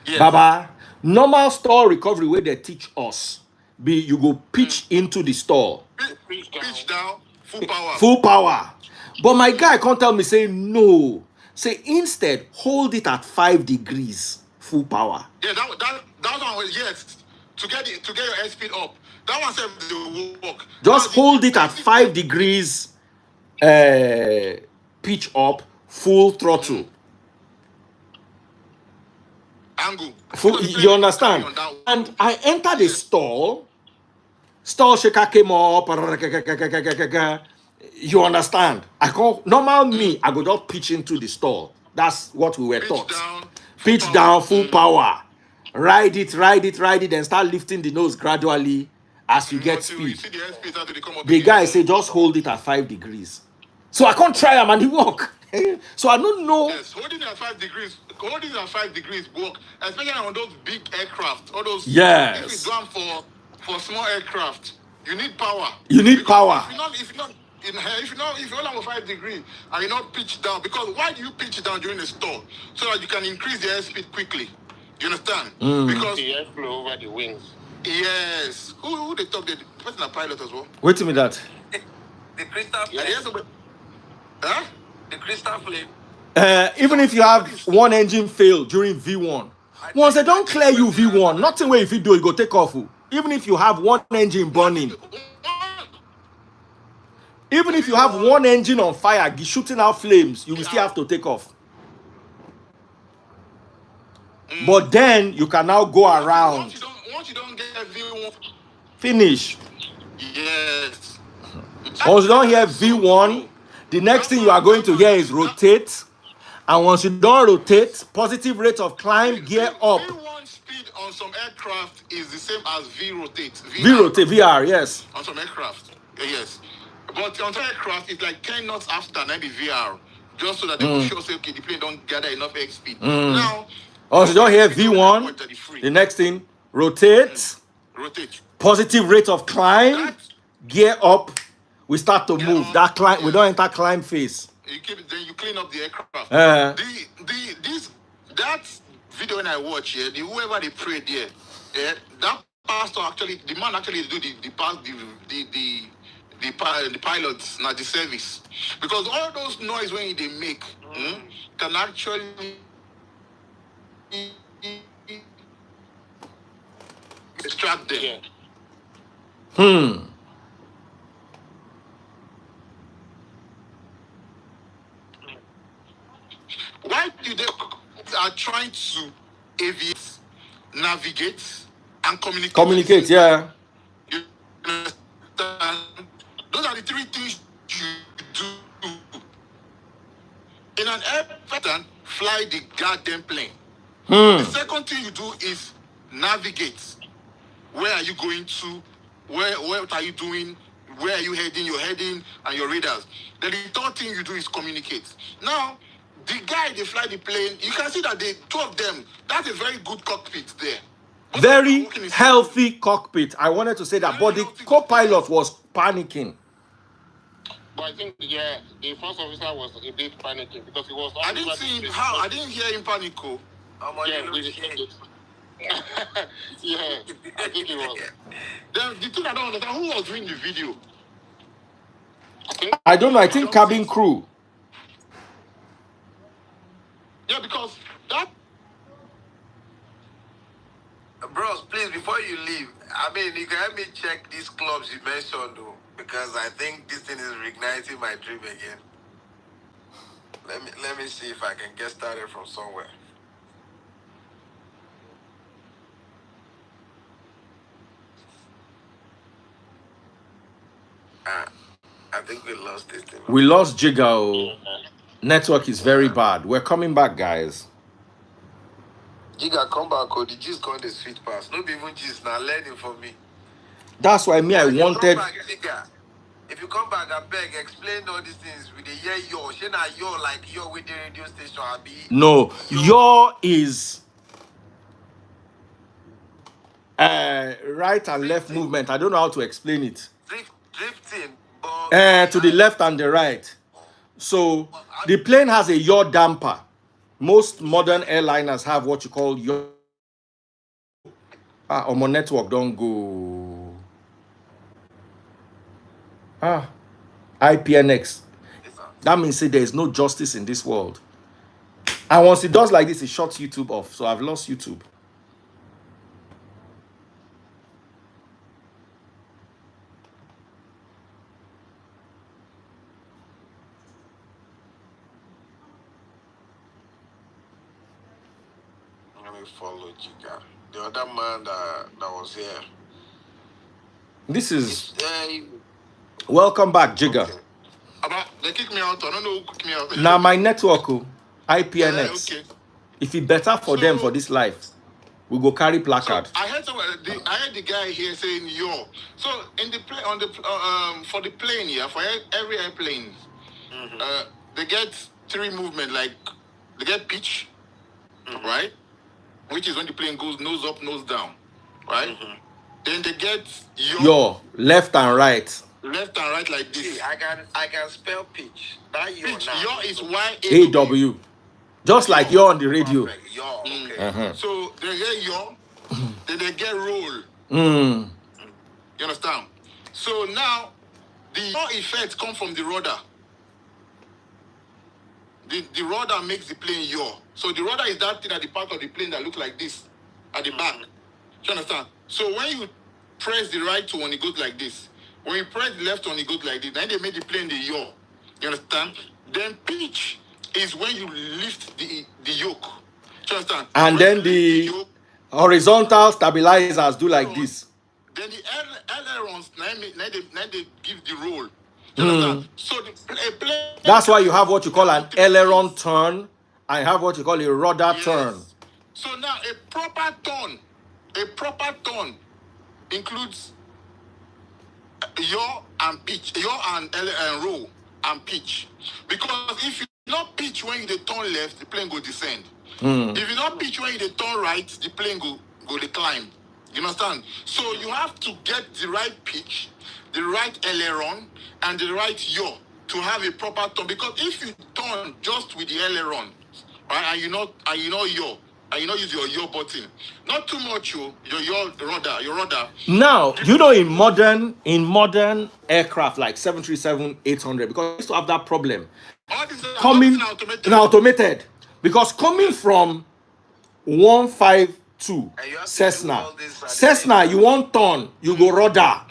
Yes. Baba, normal stall recovery where they teach us. You go pitch into the stall. Pitch down, full power. Full power. But my guy can't tell me, say no. Say instead, hold it at 5 degrees. Full power. Yeah, that one was yes. To get your airspeed up. That one said the work. Just hold it at 5 degrees pitch up, full throttle. Angle. You understand? And I entered the stall shaker came up. You understand? I can't normal me, I go just pitch into the stall. That's what we were taught. Pitch down, full power. Ride it, then start lifting the nose gradually as you get speed. The guy say just hold it at 5 degrees. So I can't try him and he walk. So I don't know. Yes, holding at 5 degrees work, especially on those big aircraft. All those. Yes. If it's done for small aircraft, you need power. You need power. If you're on 5 degrees and you not pitch down, because why do you pitch down during a stall? So that you can increase the airspeed quickly. You understand? Because the airflow over the wings. Yes. Who they talk? The person a pilot as well. Wait a minute. The crystal flame. Huh? The crystal flame. Even if you have one engine fail during V1, once they don't clear you V1, nothing where if you do, you go take off. Even if you have one engine burning, even if you have one engine on fire, shooting out flames, you will still have to take off. But then you can now go around. Once you don't get V1, finish. Yes. Once you don't hear V1, the next thing you are going to hear is rotate. And once you don't rotate, positive rate of climb, gear up. V1 speed on some aircraft is the same as V rotate. VR, yes. On some aircraft, yes. But on some aircraft, it's like 10 knots after, maybe VR. Just so that they will show, say, okay, the plane don't gather enough air speed. Now, once you don't hear V1, the next thing, rotate. Rotate. Positive rate of climb, gear up. We start to move. That climb, we don't enter climb phase. You keep it, then you clean up the aircraft. Uh-huh. That video when I watch here, whoever they prayed there, that pastor actually, the man actually do the pilots, not the service, because all those noise when they make can actually distract them. Why do they? are trying to aviate, navigate, and communicate. Communicate, yeah. You understand? Those are the three things you do. In an airplane, fly the goddamn plane. The second thing you do is navigate. Where are you going to? What are you doing? Where are you heading? Your heading and your radars. Then the third thing you do is communicate. Now, the guy they fly the plane, you can see that the two of them, that's a very good cockpit there. Very healthy cockpit. I wanted to say that, but the co-pilot was panicking. But I think, yeah, the first officer was a bit panicking because he was. I didn't see him. How? I didn't hear him panic. Yeah, yeah, I think it was. The thing I don't understand, who was doing the video? I don't know. I think cabin crew. Yeah, because that. Bros, please, before you leave, I mean, you can help me check these clubs you mentioned, though, because I think this thing is reigniting my dream again. Let me see if I can get started from somewhere. I think we lost this thing. We lost Jiga. Network is very bad. We're coming back, guys. Giga, come back, oh, the G's gone the sweet pass. No be even G's, now learning for me. That's why me, I If you wanted. come back, Giga, if you come back, I beg, explain all these things with the yeah, yo. She na yo like yo with the radio station. I be No, your is right and left movement. I don't know how to explain it. drifting, but To the left and the right. So the plane has a yaw damper. Most modern airliners have what you call yaw. On my network, don't go. IPNX. That means say there is no justice in this world. And once it does like this, it shuts YouTube off. So I've lost YouTube. Let me follow Giga. The other man that was here. This is welcome back, Jigga. Okay. They kicked me out. I don't know who kicked me out. Now my network, IPNX. Okay. If it better for them for this life, we go carry placard. So I heard the guy here saying yo. So in the plane for the plane here, for every airplane, they get three movement, like they get pitch, right? Which is when the plane goes nose up, nose down, right? Then they get Yo, left and right. Left and right like this. See, I can spell pitch. That yo Pitch. now. Yo is Y-A-W. AW. Just like you're on the radio. Perfect. Yo, okay. So they get yo, then they get roll. Mm. You understand? So now the yaw effect come from the rudder. The rudder makes the plane yaw. So the rudder is that thing at the part of the plane that looks like this at the back. Do you understand? So when you press the right one, it goes like this. When you press the left one, it goes like this. Then they make the plane the yaw. You understand? Then pitch is when you lift the yoke. Do you understand? And When then you lift the yoke, horizontal stabilizers do like this. then the ailerons, now they give the roll. Do you understand? So a plane. That's why you have what you call an aileron turn. I have what you call a rudder turn. So now a proper turn includes yaw and pitch, yaw and roll and pitch. Because if you not pitch when you dey turn left, the plane go descend. If you not pitch when you dey turn right, the plane go decline. You understand? So you have to get the right pitch, the right aileron, and the right yaw to have a proper turn. Because if you turn just with the aileron, right, and you not yaw, and you not use your yaw button, not too much, your rudder. Now, you know, in modern aircraft like 737-800, because I used to have that problem. All this is Coming automated. Because coming from 152 And you have to do Cessna, all this at the Cessna, same you want turn, you go rudder.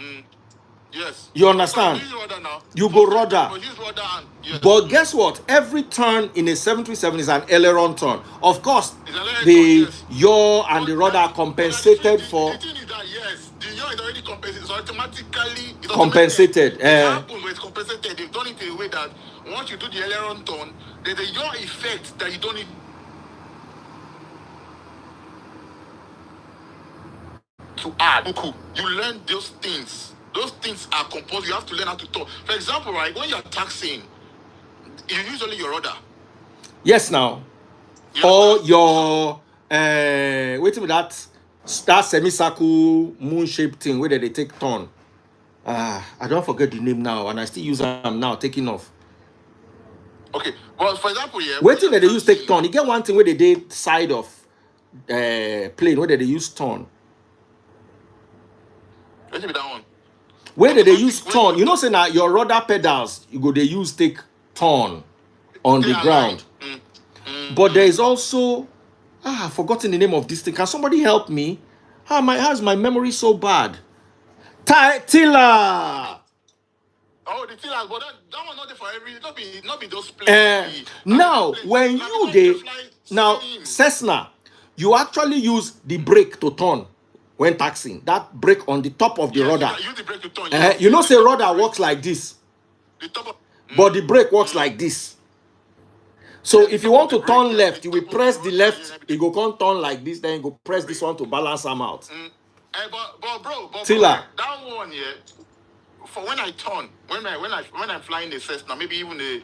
Yes. You So I'm understand? using rudder now. You So go same thing, rudder. but use rudder and yes. But guess what? Every turn in a 737 is an aileron turn. Of course, It's an electron, the yes. yaw and the rudder are But that the compensated the for. thing is that yes, the yaw is already compensated. It's automatically it's automated. Compensated. It happens, but it's compensated. They've done it in a way that once you do the aileron turn, there's a yaw effect that you don't need to add. You learn those things. Those things are composed. You have to learn how to talk. For example, right, when you're taxing, you use only your rudder. Yes, now. You Or understand? your wait till that semicircle moon-shaped thing where they take turn. I don't forget the name now, and I still use them now, taking off. Okay. Well, for example, yeah. Wait till they use take turn. You get one thing where they did side of plane where they use turn. Let me be that one. Where they use turn, you know, say now your rudder pedals, you go they use take turn on the ground. But there is also I've forgotten the name of this thing. Can somebody help me? How's my memory so bad? Tiller. Oh, the tiller, but that one not there for every. Not be those planes. Now when you now Cessna, you actually use the brake to turn when taxing. That brake on the top of the rudder. Use the brake to turn. You know, say rudder works like this, The top of, but the brake works like this. So if you want to turn left, you will press the left. It go come turn like this. Then you go press this one to balance them out. But bro, Tiller. that one, yeah. For when I turn, when I'm flying a Cessna, maybe even a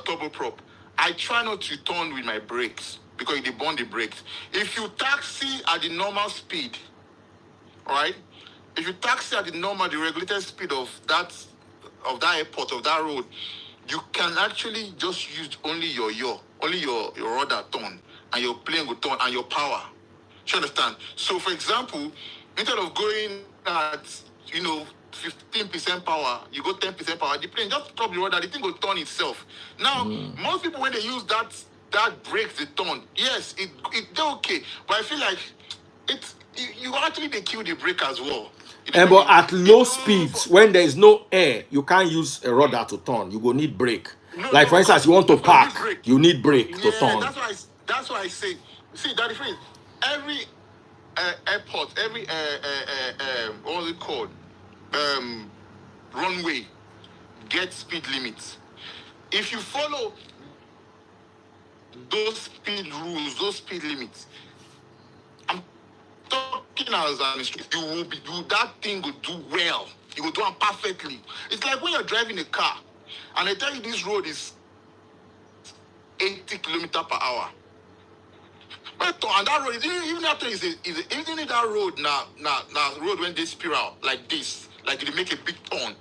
turboprop, I try not to turn with my brakes because they burn the brakes. If you taxi at the normal speed, right? If you taxi at the regulated speed of that airport, of that road, you can actually just use only your rudder turn, and your plane will turn, and your power. You understand? So, for example, instead of going at 15% power, you go 10% power. The plane just stop the rudder, the thing will turn itself. Now, most people when they use that brake the turn, yes, they're okay, but I feel like you actually they kill the brake as well. But at low speeds, when there is no air, you can't use a rudder to turn. You go need brake. Like for instance, you want to park, you need brake to turn. That's why I say. See, that is every airport, every what was it called? Runway get speed limits. If you follow those speed rules, those speed limits, I'm talking as an instructor, that thing will do well. You will do it perfectly. It's like when you're driving a car and they tell you this road is 80 kilometers per hour. But and that road, even after even if that road now road when they spiral like this, like they make a big turn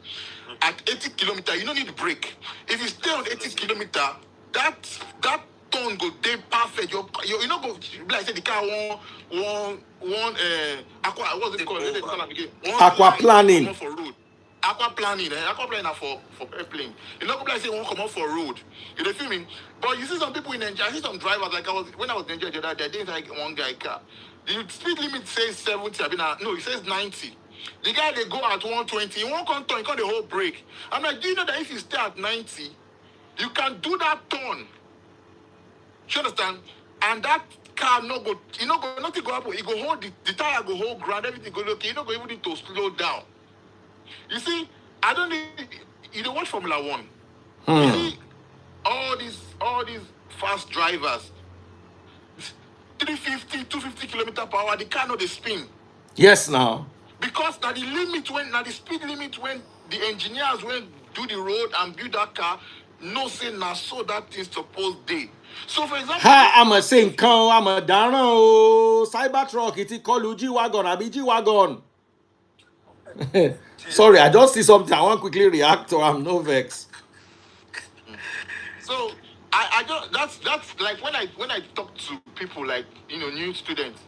at 80 kilometers, you don't need to brake. If you stay on 80 kilometers, that turn go day perfect. You know go like say the car aqua, what's it called? Let's call it again. Aquaplaning. For road. Aquaplaning for airplane. You know, people say won't come out for road. You know, feel me? But you see some people in Nigeria, I see some drivers like when I was in Nigeria the other day, I didn't like one guy car. The speed limit says 70. No, it says 90. The guy they go at 120, he won't come turn, he can't the whole brake. I'm like, do you know that if you stay at 90, you can do that turn? You understand? And that car no go, nothing go happen. It go hold the tire go hold ground, everything go okay. You don't go even need to slow down. You see, I don't need you don't watch Formula One. You see, all these fast drivers, 350, 250 kilometers per hour, the car know they spin. Yes, now. Because now the speed limit when the engineers went do the road and build that car, no say now so that thing's supposed day. So for example, hi, I'm a saying I'm a down Cybertruck, it's called G-Wagon, I be G-Wagon. Sorry, I just see something. I want to quickly react to I'm no vex. So I just that's like when I talk to people like new students,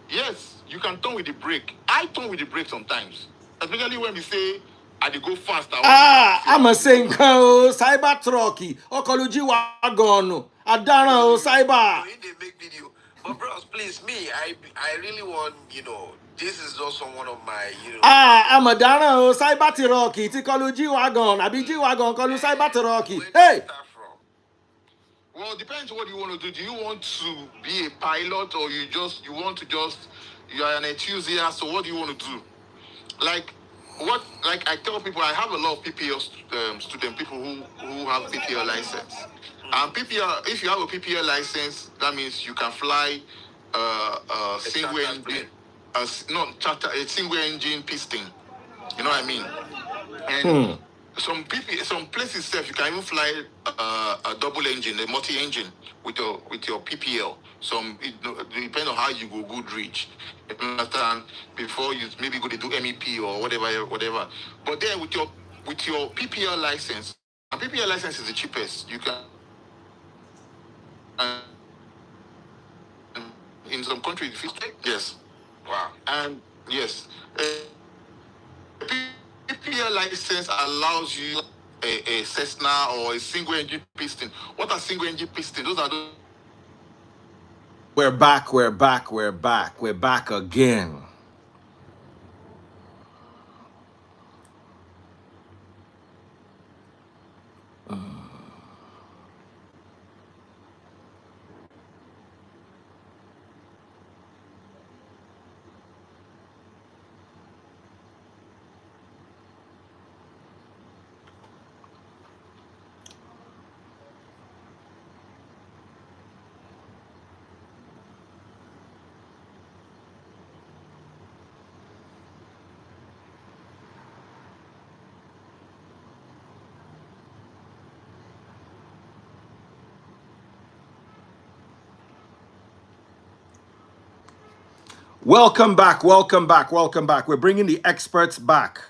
yes, you can turn with the brake. I turn with the brake sometimes. Especially when we say I dey go fast. I'm a saying Cybertruck, Okoluji Wagon, Adana Cyber. They make video. But bros, please, me, I really want, this is also one of my, I'm a dana o cyber Cherokee ti kọlu G-Wagon àbí G-Wagon kọlu cyber Cherokee. where Hey! to start from? Well, it depends what you want to do. Do you want to be a pilot, or you want to you are an enthusiast? So what do you want to do? Like I tell people, I have a lot of PPL student people who have PPL license. And PPL, if you have a PPL license, that means you can fly single charter engine, plane. not charter, a single engine piston. You know what I mean? And some places self you can even fly a double engine, a multi-engine with your PPL. It depends on how you go good reach. You understand? Before you maybe go to do MEP or whatever. But then with your PPL license, and PPL license is the cheapest. You can in some countries, yes, Wow. and yes. PPL license allows you a Cessna or a single engine piston. What are single engine piston? Those are those. We're back again. Welcome back. We're bringing the experts back.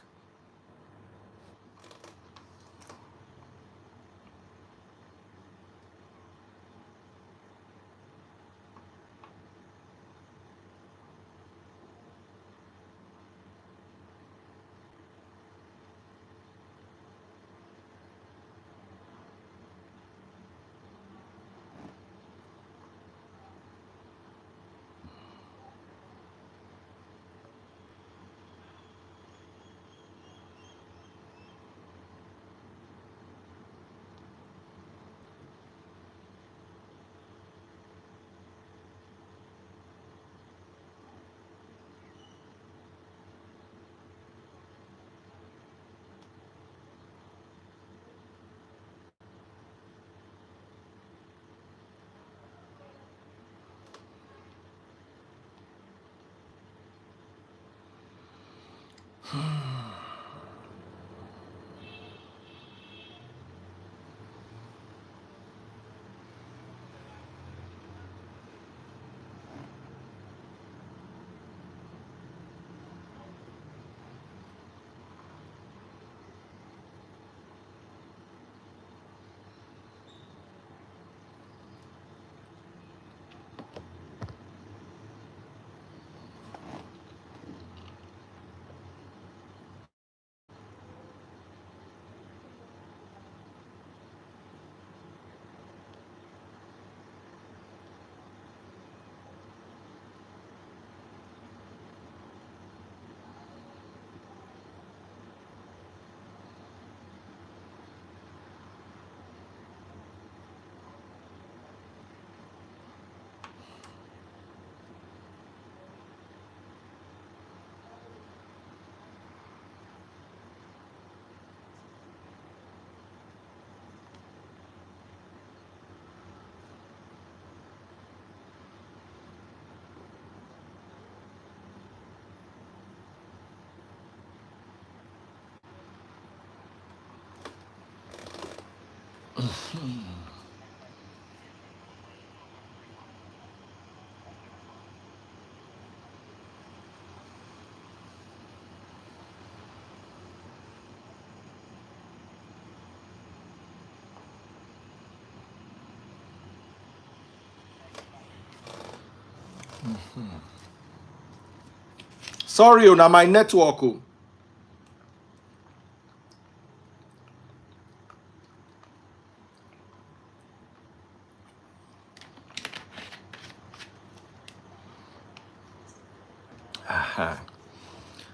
Sorry, now my network.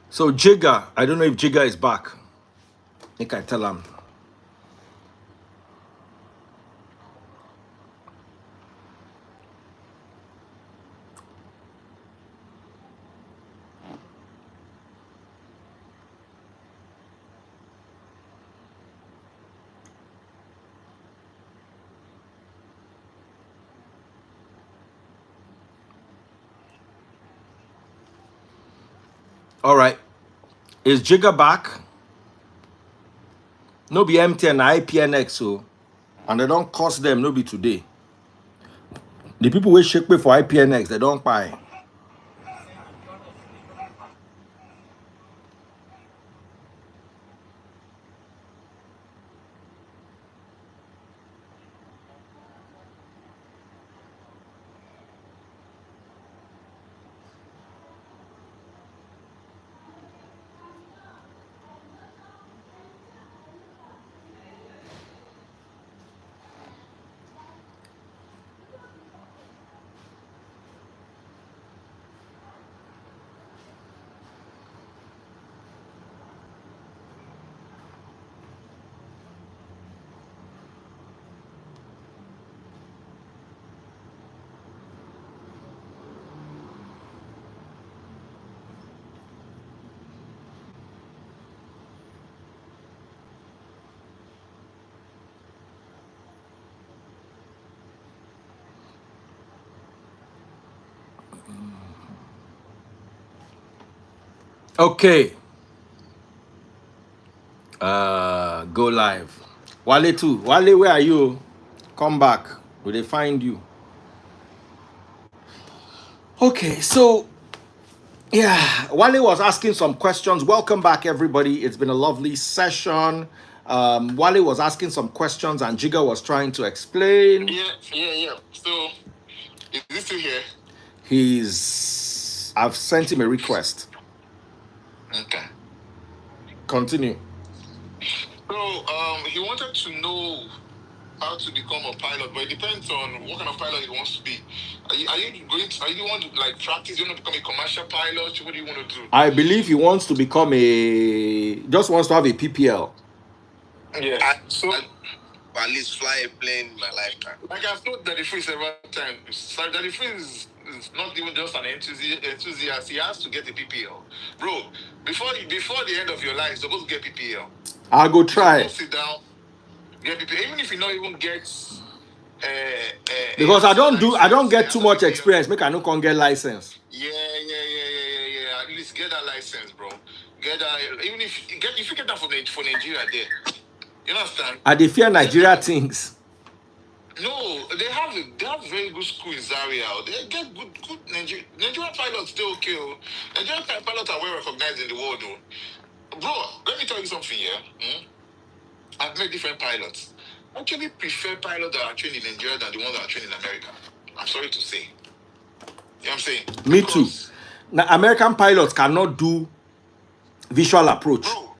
So Jigga, I don't know if Jigga is back. I think I tell him. All right. Is Jigga back? No be MTN, IPNX, so. And they don't cost them, no be today. The people will shake me for IPNX, they don't buy. Okay. Go live. Wale too. Wale, where are you? Come back. Will they find you? Okay, so yeah, Wale was asking some questions. Welcome back, everybody. It's been a lovely session. Wale was asking some questions, and Jigga was trying to explain. Yeah. So, is this still here? I've sent him a request. Okay. Continue. So, he wanted to know how to become a pilot, but it depends on what kind of pilot he wants to be. Are you want to like practice? You want to become a commercial pilot? What do you want to do? I believe he wants to become just wants to have a PPL. Yeah. So, at least fly a plane in my lifetime. like I've told Daddy Free several times, so Daddy Free is not even just an enthusiast. He has to get a PPL, bro. Before the end of your life, you're supposed to get PPL. I'll go try. So sit down, get PPL. Even if you not even get. Because I don't get too much experience. Make I no can get license. Yeah. At least get that license, bro. Get that. Even if you get that for Nigeria, there. You understand? I dey fear Nigeria things. No, they have very good school in Zaria. They get good Nigerian pilots. Still okay. Nigerian pilots are well recognized in the world, though. Bro, let me tell you something here. I've met different pilots. I actually prefer pilots that are trained in Nigeria than the ones that are trained in America. I'm sorry to say. You know what I'm saying? Me too. Now, American pilots cannot do visual approach. Bro,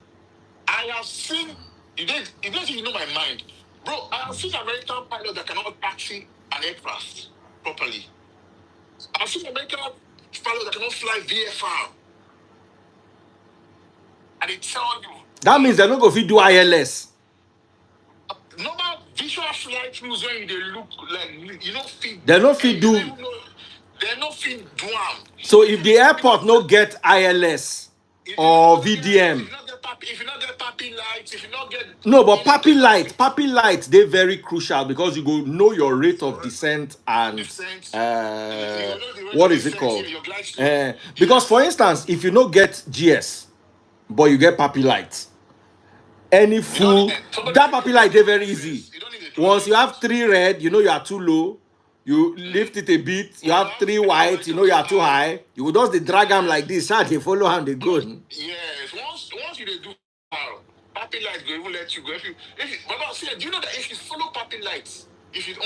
I have seen, you don't even know my mind. Bro, I have seen American pilots that cannot taxi an aircraft properly. I've seen American pilots that cannot fly VFR. And they tell you. That means they're not going to do ILS. Normal visual flight throughs when they look like, you know, they're not fit do. They're not fit do. So if the airport no get ILS or VDM. If you not get papi lights, if you not get... No, but papi light, they're very crucial because you go know your rate of descent and what is it called? Because for instance, if you no get GS, but you get papi light, any fool, that papi light, they're very easy. Once you have 3 red, you know you are too low. You lift it a bit. You have 3 white. You know you are too high. You will just drag them like this. How they follow and they go. Yes. Once you do papi lights, they will let you go. But see, do you know that if you follow papi lights,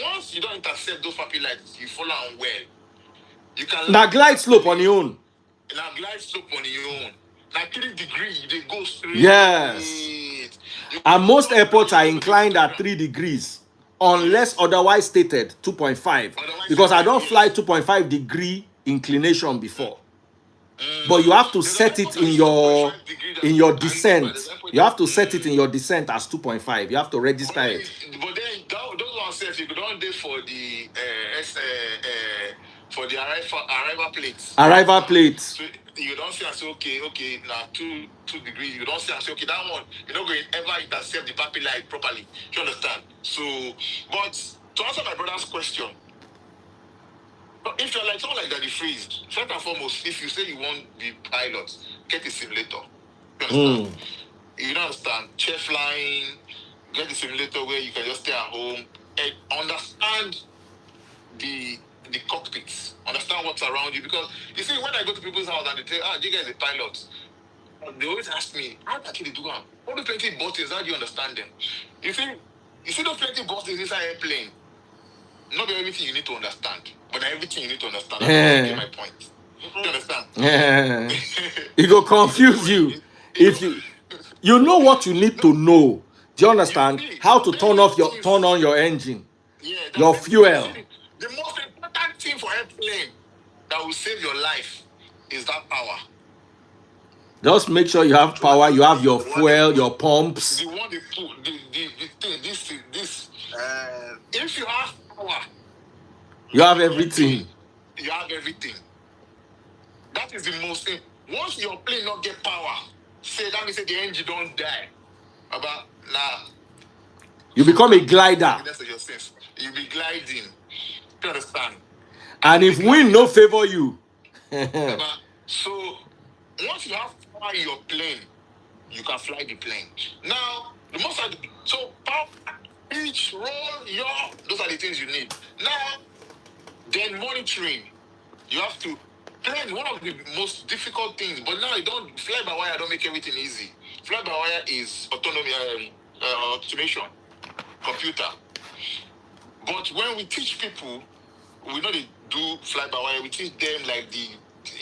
once you don't intercept those papi lights, you follow them well. You can. Now glide slope on your own. Now glide slope on your own. Now 3 degrees, they go straight. Yes. And most airports are inclined at 3 degrees. Unless otherwise stated 2.5. Because I don't fly 2.5 degree inclination before. But you have to There's an set it airport that in is your 2.5 degree that in your I remember. descent. There's an airport You have to that, set it in your descent as 2.5. You have to register it. but then those ones say if you don't do for the for the arrival plates. Arrival plates. So you don't say and say okay now 2 degrees. You don't say and say okay that one you're not going to ever intercept the papi light properly. Do you understand? So, but to answer my brother's question, if you're like someone like Daddy Freeze, first and foremost, if you say you want the pilot, get a simulator. You understand? You don't understand? Chair flying, get the simulator where you can just stay at home and understand the cockpits, understand what's around you. Because you see, when I go to people's house and they tell, you guys are pilot, they always ask me, how actually do them? All the plenty buttons, how do you understand them? You see those plenty buttons inside airplane. Not everything you need to understand, but everything you need to understand. That's my point. You understand? It will confuse you. If you know what you need to know. Do you understand? How to turn on your engine, your fuel. The most important thing for airplane that will save your life is that power. Just make sure you have power, you have your fuel, your pumps. The one they put, this. If you have power, you have everything. You have everything. That is the most thing. Once your plane not get power, that means the engine don't die. About you become a glider. You be gliding. You understand? And if wind no favor you. So once you have power in your plane, you can fly the plane. Now, power, pitch, roll, yaw, those are the things you need. Now, then monitoring. You have to plan one of the most difficult things, but now you don't fly by wire, don't make everything easy. Fly by wire is autonomy, automation, computer. But when we teach people, we know they do fly by wire, we teach them like the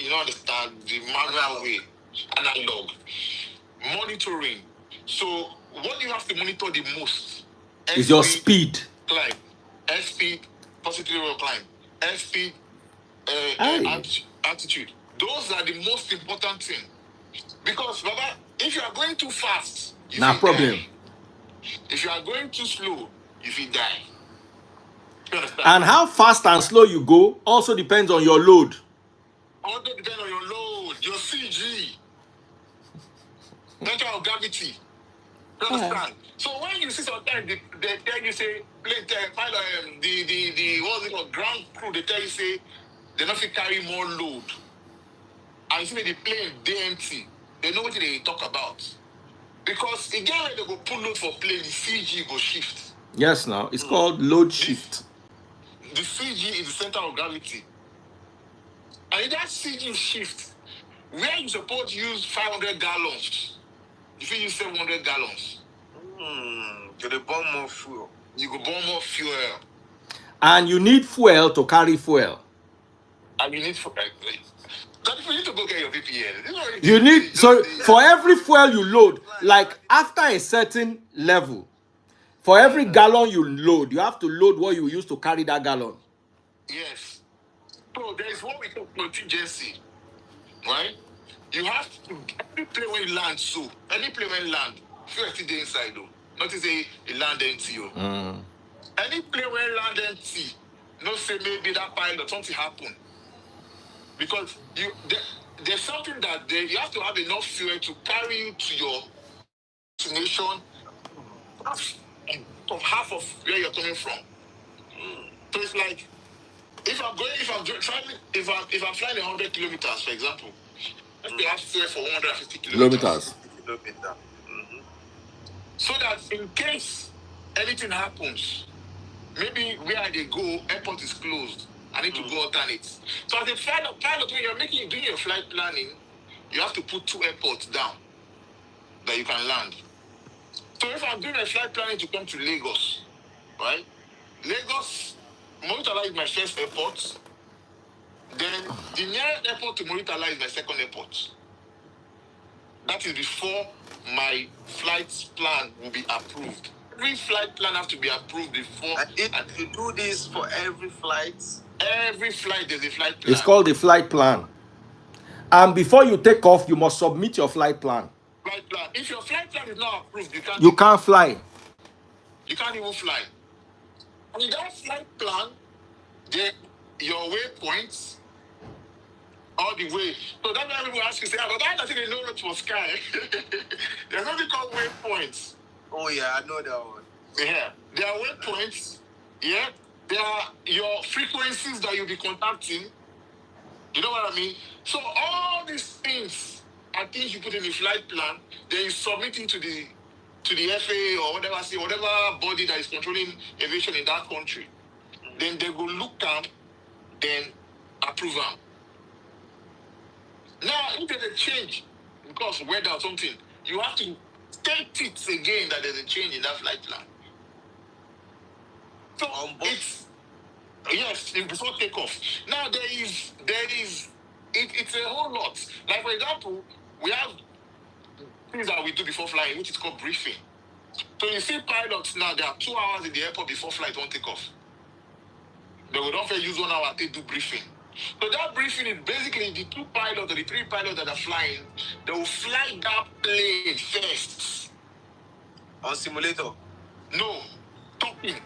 manual way, analog, monitoring. So what you have to monitor the most is your speed. Climb, airspeed, positive climb, airspeed, altitude. Those are the most important thing. Because, Baba, if you are going too fast, you no problem. Die. If you are going too slow, you will die. You understand? And how fast and slow you go also depends on your load. Also depends on your load, your CG, center of gravity. You understand? So when you see sometimes they tell you say plane pilot the what's it called ground crew, they tell you say they don't fit carry more load. And you see the plane they empty. They know what they talk about. Because again when they go pull load for plane, the CG go shift. Yes, now it's called load shift. The CG is the center of gravity. And if that CG shift, where you supposed to use 500 gallons, if you use 700 gallons, you go burn more fuel. You go burn more fuel. And you need fuel to carry fuel. And you need fuel. You need to go get your PPL. You need, so for every fuel you load, like after a certain level, for every gallon you load, you have to load what you use to carry that gallon. Yes. So there is what we call contingency, right? You have to, every plane when you land, any plane when you land, fuel still there inside though. Not to say you land empty. Any plane when you land empty, not say maybe that pilot, something happened. Because there's something that you have to have enough fuel to carry you to your destination half of where you're coming from. So it's like if I'm flying 100 kilometers, for example, we have fuel for 150 kilometers. So that in case anything happens, maybe where they go, airport is closed. I need to go alternate. So as a pilot, when you're doing your flight planning, you have to put 2 airports down that you can land. So if I'm doing a flight planning to come to Lagos, right? Lagos, Muritala is my first airport. Then the nearest airport to Muritala is my second airport. That is before my flight plan will be approved. Every flight plan has to be approved before. And you do this for every flight? Every flight, there's a flight plan. It's called the flight plan. And before you take off, you must submit your flight plan. Flight plan. If your flight plan is not approved, You can't fly. You can't even fly. And in that flight plan, your waypoints all the way. So that's why people ask you, say, but I think they know it was sky. There's something called waypoints. Oh yeah, I know that one. Yeah. There are waypoints. Yeah. There are your frequencies that you'll be contacting. You know what I mean? So all these things are things you put in the flight plan, then you submit it to the FAA or whatever body that is controlling aviation in that country. Then they will look down, then approve them. Now, if there's a change because of weather or something, you have to state it again that there's a change in that flight plan. So yes, before takeoff. Now it's a whole lot. Like for example, we have things that we do before flying, which is called briefing. So you see pilots now, there are 2 hours in the airport before flight won't take off. They will not use 1 hour to do briefing. So that briefing is basically the 2 pilots or the 3 pilots that are flying, they will fly that plane first. On simulator? No, talking.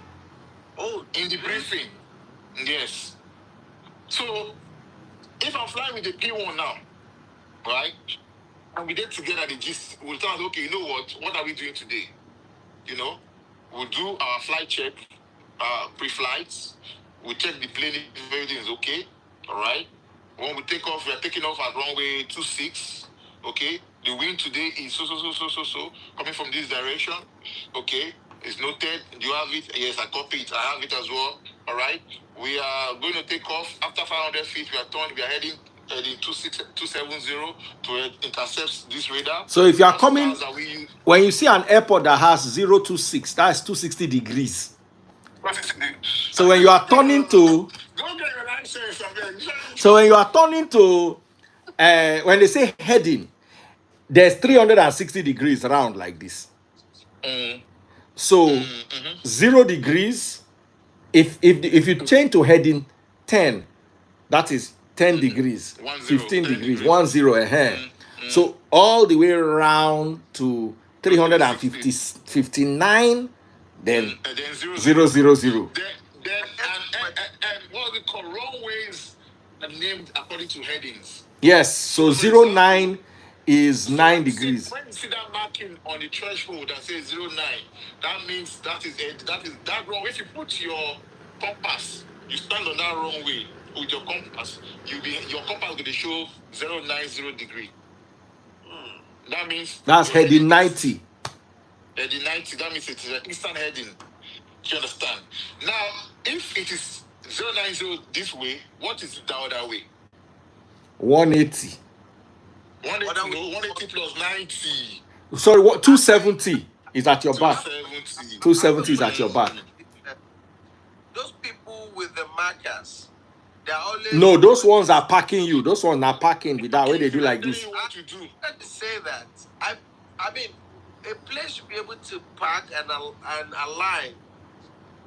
Oh, in the briefing. Yes. So if I'm flying with the P1 now, right? And we get together the gist, we'll tell us, okay, you know what are we doing today? You know, we'll do our flight check, pre-flights. We'll check the plane if everything is okay. All right. When we take off, we are taking off at runway 26. Okay. The wind today is so coming from this direction. Okay. It's noted. Do you have it? Yes, I copy it. I have it as well. All right. We are going to take off after 500 feet. We are heading 270 to intercept this radar. So if you are coming, when you see an airport that has 026, that's 260 degrees. So when you are turning to, when they say heading, there's 360 degrees around like this. So 0 degrees, if you change to heading 10, that is 10 degrees, 15 degrees, 10. So all the way around to 359, then 000. And what we call runways are named according to headings. Yes, so 09 is 9 degrees. When you see that marking on the threshold that says 09, that means that is that wrong. If you put your compass, you stand on that runway with your compass, your compass going to show 090 degree. That means that's heading 90. Heading 90, that means it is an eastern heading. Do you understand? Now, if it is 090 this way, what is the other way? 180. 180 plus 90. Sorry, what? 270 is at your back. 270 is at your back. Those people with the markers, they're always... No, those ones are parking you. Those ones are parking with that way they do like this. I have to say that. I mean, a place should be able to park and align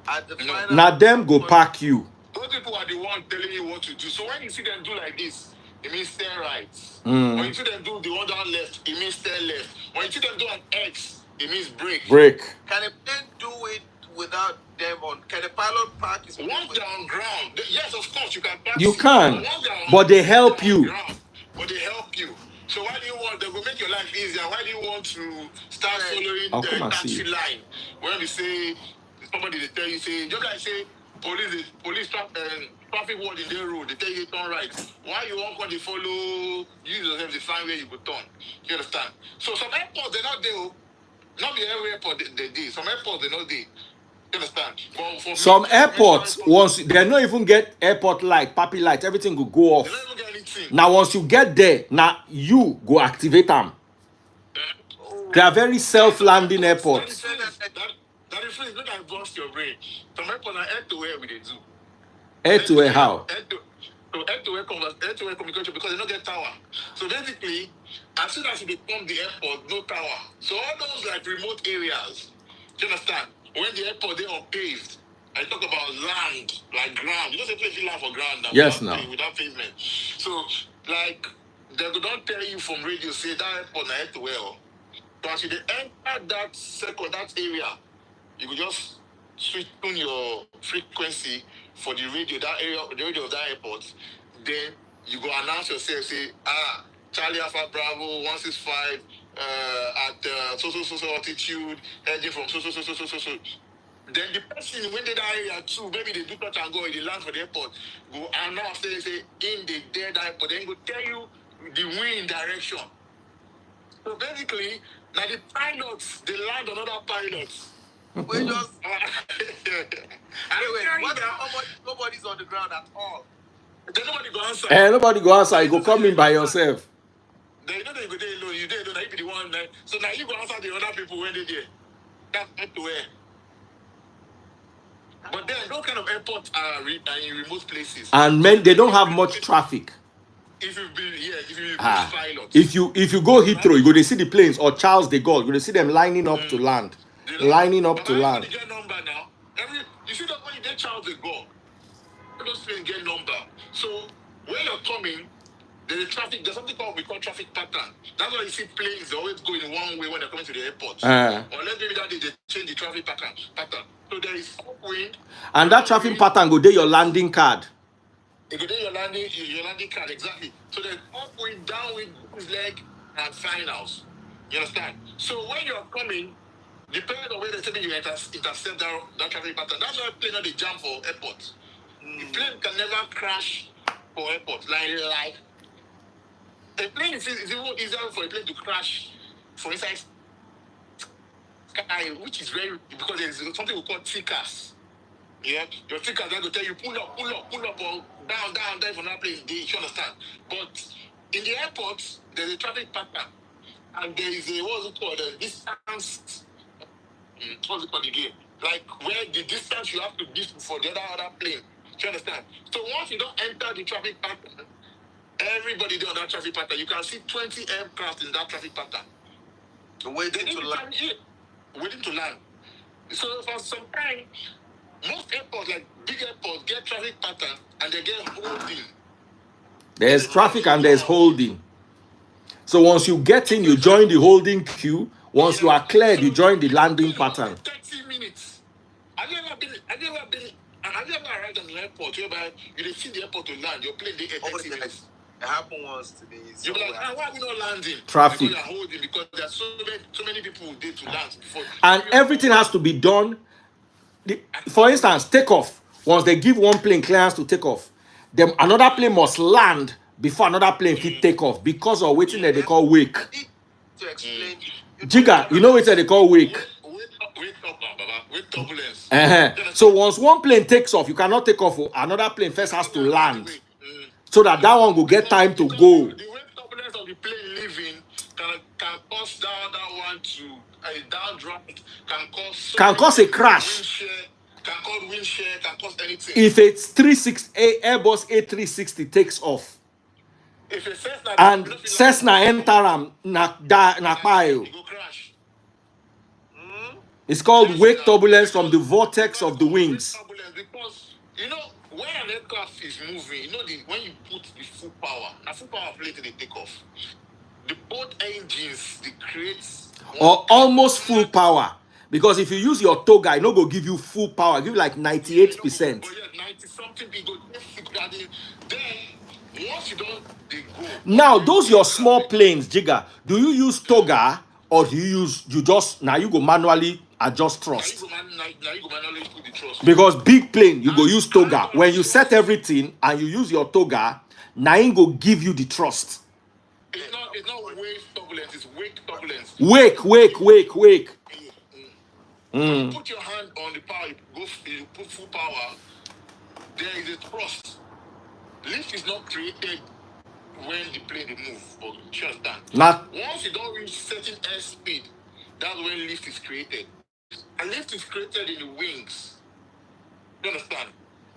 at the final... Now them go park you. Those people are the ones telling you what to do. So when you see them do like this, it means stay right. When you see them do the one down left, it means stay left. When you see them do an X, it means brake. Can a plane do it without them on? Can a pilot park his plane? Once they're on ground, yes, of course you can park. You can, but they help you. But they help you. So why do you want? They will make your life easier. Why do you want to start following the taxi line? When we say somebody, they tell you, say, just like say police traffic ward in their road, they tell you turn right. Why you won't want to follow? You yourself to find where you go turn. You understand? So some airports they're not there. Not the every airport they do. Some airports they're not there. You understand? But for some airports, once they don't even get airport light, papi light, everything will go off. They don't even get anything. Now once you get there, now you go activate them. They are very self-landing airports. That is not that bust your brain. Some airports are air-to-air we they do. Air-to-air how? Air-to-air communication because they don't get tower. So basically, as soon as you become the airport, no tower. So all those like remote areas, do you understand? When the airport they are paved, I talk about land, like ground. You know, say place you land for ground now. Yes, now. Without pavement. So like they don't tell you from radio, say that airport na head to well. So as you dey enter that second, that area, you could just switch on your frequency for the radio, that area, the radio of that airport. Then you go announce yourself, say, Charlie Alpha Bravo 165 at so altitude, heading from so. Then the person when they that area too, maybe they do touch and go, they land for the airport, go announce, say in the dead airport, then go tell you the wind direction. So basically, now the pilots, they land on other pilots. We just Anyway, nobody's on the ground at all. then nobody go answer. Nobody go outside. You go come in by yourself. They know they go there alone. You there alone. You be the one. So now you go answer the other people when they there. That's not to where. But then those kind of airports are in remote places. And men, they don't have much traffic. If you've been if you've been pilot. If you go Heathrow, you go to see the planes, or Charles de Gaulle, you go to see them lining up to land. Lining up to land. Get number now. You see that when you get Charles de Gaulle, those planes get number. So when you're coming, there's something we call traffic pattern. That's why you see planes always go in one way when they're coming to the airport. Or let's maybe that they change the traffic pattern. So there is upwind. And that traffic pattern go there your landing card. You go there your landing card, exactly. So there's upwind, downwind, leg, and finals. You understand? So when you're coming, depending on where they're telling you intercept that traffic pattern, that's why plane not they jam for airport. The plane can never crash for airport. Like a plane is even easier for a plane to crash for inside sky, which is very because there's something we call tickers. Yeah, your tickers are going to tell you pull up, or down for that plane. You understand? But in the airport, there's a traffic pattern, and there is a what's it called? A distance. What's it called again? Like where the distance you have to give for the other plane. Do you understand? So once you don't enter the traffic pattern, everybody there on that traffic pattern, you can see 20 aircraft in that traffic pattern. Waiting to land. Waiting to land. So for some time, most airports, like big airports, get traffic pattern and they get holding. There's traffic and there's holding. So once you get in, you join the holding queue. Once you are cleared, you join the landing pattern. 30 minutes. Have you ever arrived at an airport whereby you didn't see the airport to land, your plane they 30 minutes? It happened once today. You're like, why are we not landing? Traffic. Because you're holding, because there's so many people there to land before. And everything has to be done. For instance, takeoff. Once they give one plane clearance to take off, then another plane must land before another plane can take off because of waiting that they call wake. To explain. Jigga, you know what they call wake? Wake up, Baba. Wake turbulence. So once one plane takes off, you cannot take off. Another plane first has to land. So that one will get time to go. The wake turbulence of the plane leaving can cause that one to a downdraft, can cause a crash. Wind shear, can cause wind shear, can cause anything. If it's 360 Airbus A360 takes off, if a Cessna and Cessna enter na pile, it go crash. It's called wake turbulence from the vortex of the wings. Because you know when an aircraft is moving, you know when you put the full power plane they take off. The both engines they create or almost full power, because if you use your toga, it no go give you full power, give you like 98%. 90-something. Then once you don't, they go. Now those your small planes, Jigga, do you use toga or do you just go manually adjust thrust? Now you go manually put the thrust. Because big plane you go use toga. When you set everything and you use your toga, now it go give you the thrust. It's not wave turbulence, it's wake turbulence. Wake. You put your hand on the power, you put full power, there is a thrust. Lift is not created when the plane move, but you understand? Once you don't reach certain airspeed, that's when lift is created. And lift is created in the wings. You understand?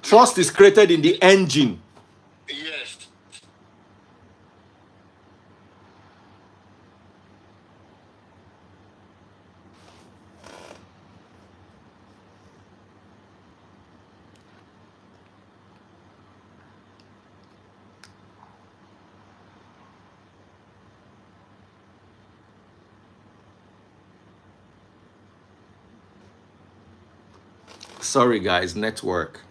Thrust is created in the engine. Yes. Sorry, guys, network.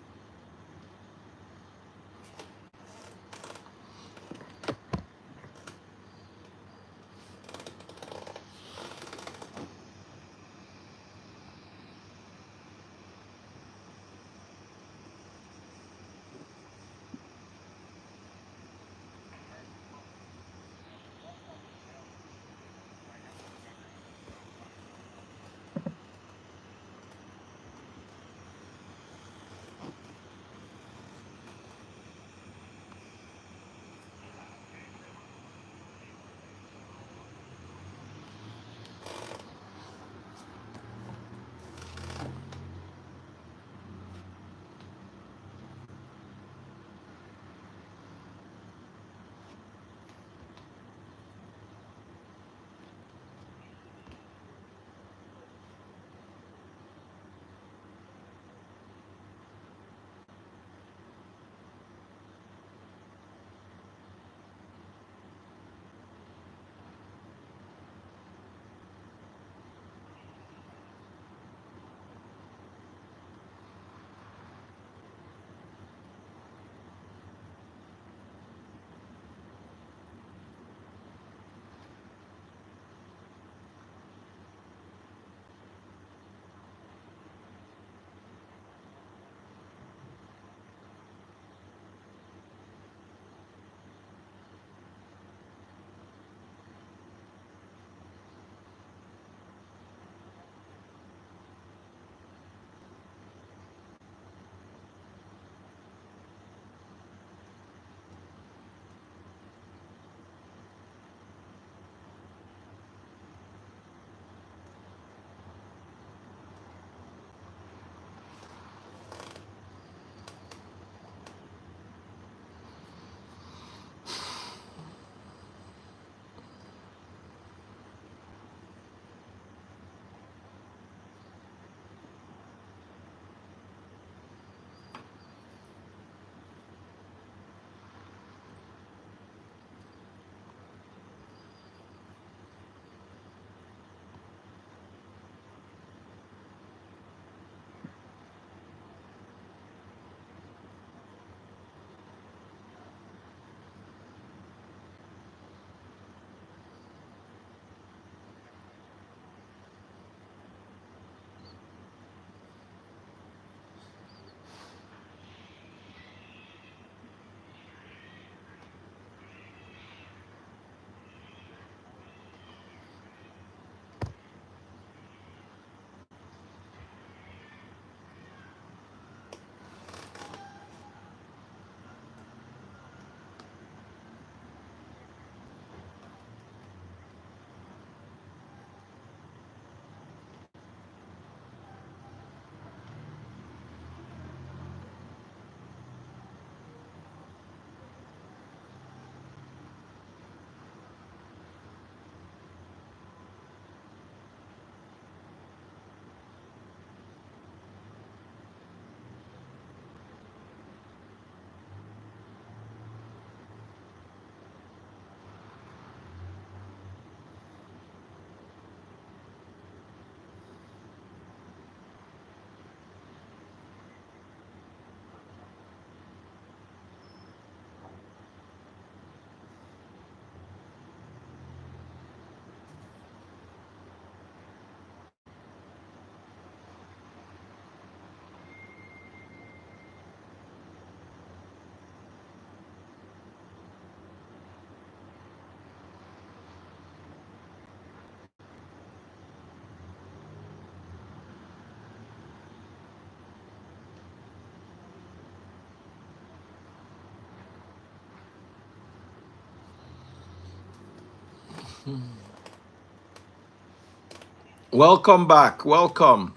Welcome back. Welcome.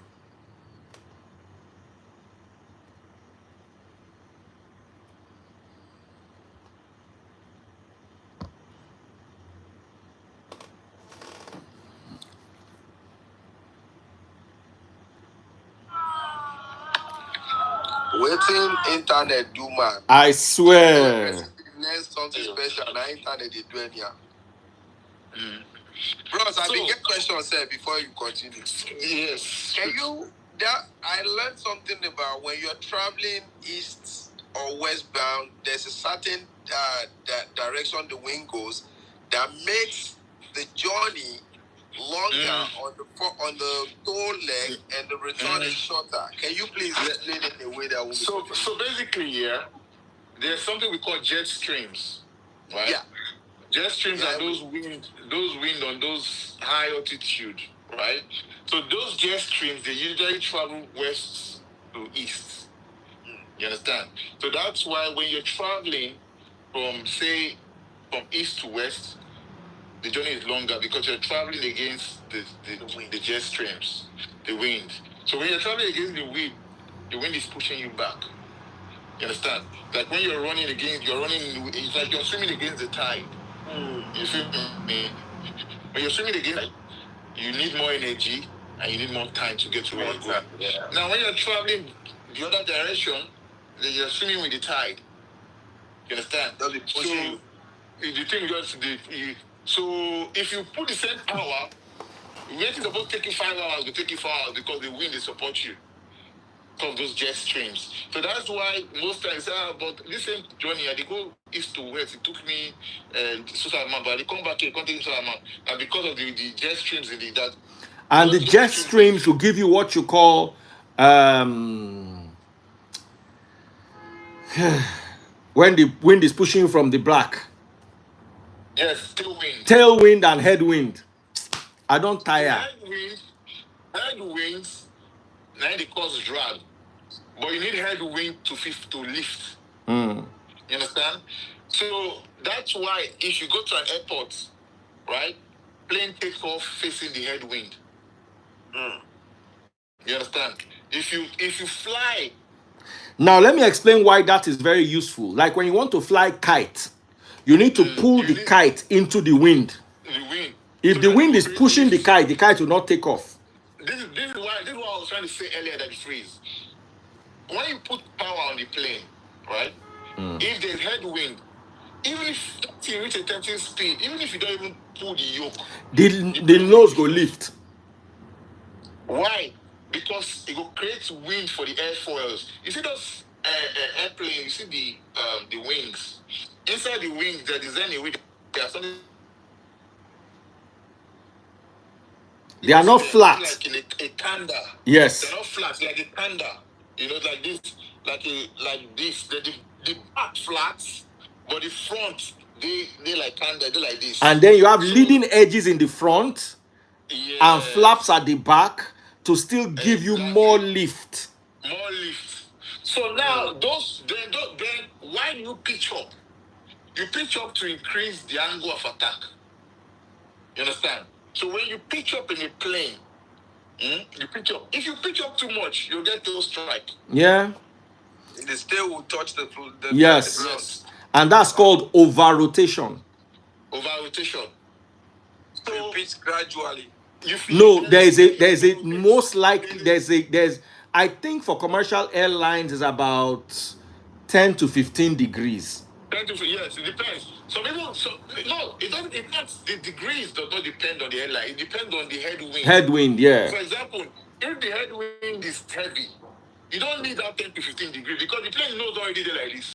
Waiting internet do man. I swear. Next something special. Now internet they do anyhow. Bros, I think get questions sir before you continue. Yes. Can you that I learned something about when you're traveling east or westbound. There's a certain direction the wind goes that makes the journey longer on the toll leg, and the return is shorter. Can you please explain it in a way that will be So basically, yeah, there's something we call jet streams, right? Yeah. Jet streams are those wind on those high altitude, right? So those jet streams, they usually travel west to east. You understand? So that's why when you're traveling from east to west, the journey is longer because you're traveling against the jet streams, the wind. So when you're traveling against the wind is pushing you back. You understand? Like when you're running, it's like you're swimming against the tide. You feel me? When you're swimming against the tide, you need more energy and you need more time to get to where you're going. Yeah. Now when you're traveling the other direction, then you're swimming with the tide. You understand? That'll be pushing you. The thing just so if you put the same power, when it's supposed to take you 5 hours, it will take you 4 hours because the wind will support you of those jet streams. So that's why most times, but this same journey, I go east to west. It took me Susaman, but I come back here, can't take Susaman. And because of the jet streams in that. And the jet streams will give you what you call when the wind is pushing you from the black. Yes, tailwind. Tailwind and headwind. I don't tire. Headwinds, now they cause drag. But you need headwind to lift. You understand? So that's why if you go to an airport, right, plane takes off facing the headwind. You understand? If you fly. Now let me explain why that is very useful. Like when you want to fly kite, you need to pull the kite into the wind. If the wind is pushing the kite will not take off. This is what I was trying to say earlier that it freeze. When you put power on the plane, right? If there's headwind, even if you reach a certain speed, even if you don't even pull the yoke, the nose go lift. Why? Because it will create wind for the airfoils. You see those airplanes, you see the wings. Inside the wings, they're designed a way there are something. They are not flat. Like in a tanda. Yes. They're not flat, like a tanda. You know, like this, like this. The back flats, but the front, they like tanda, they like this. And then you have leading edges in the front and flaps at the back to still give you more lift. More lift. So now then why do you pitch up? You pitch up to increase the angle of attack. You understand? So when you pitch up in a plane, you pitch up. If you pitch up too much, you'll get tail strike. Yeah. The tail will touch the yes. Yes. And that's called over rotation. Over rotation. So you pitch gradually. No, there's a most likely there's I think for commercial airlines is about 10 to 15 degrees. 10 to 15, yes, it depends. Some people, no, it doesn't depend. The degrees does not depend on the airline. It depends on the headwind. Headwind, yeah. For example, if the headwind is heavy, you don't need that 10 to 15 degrees because the plane knows already like this.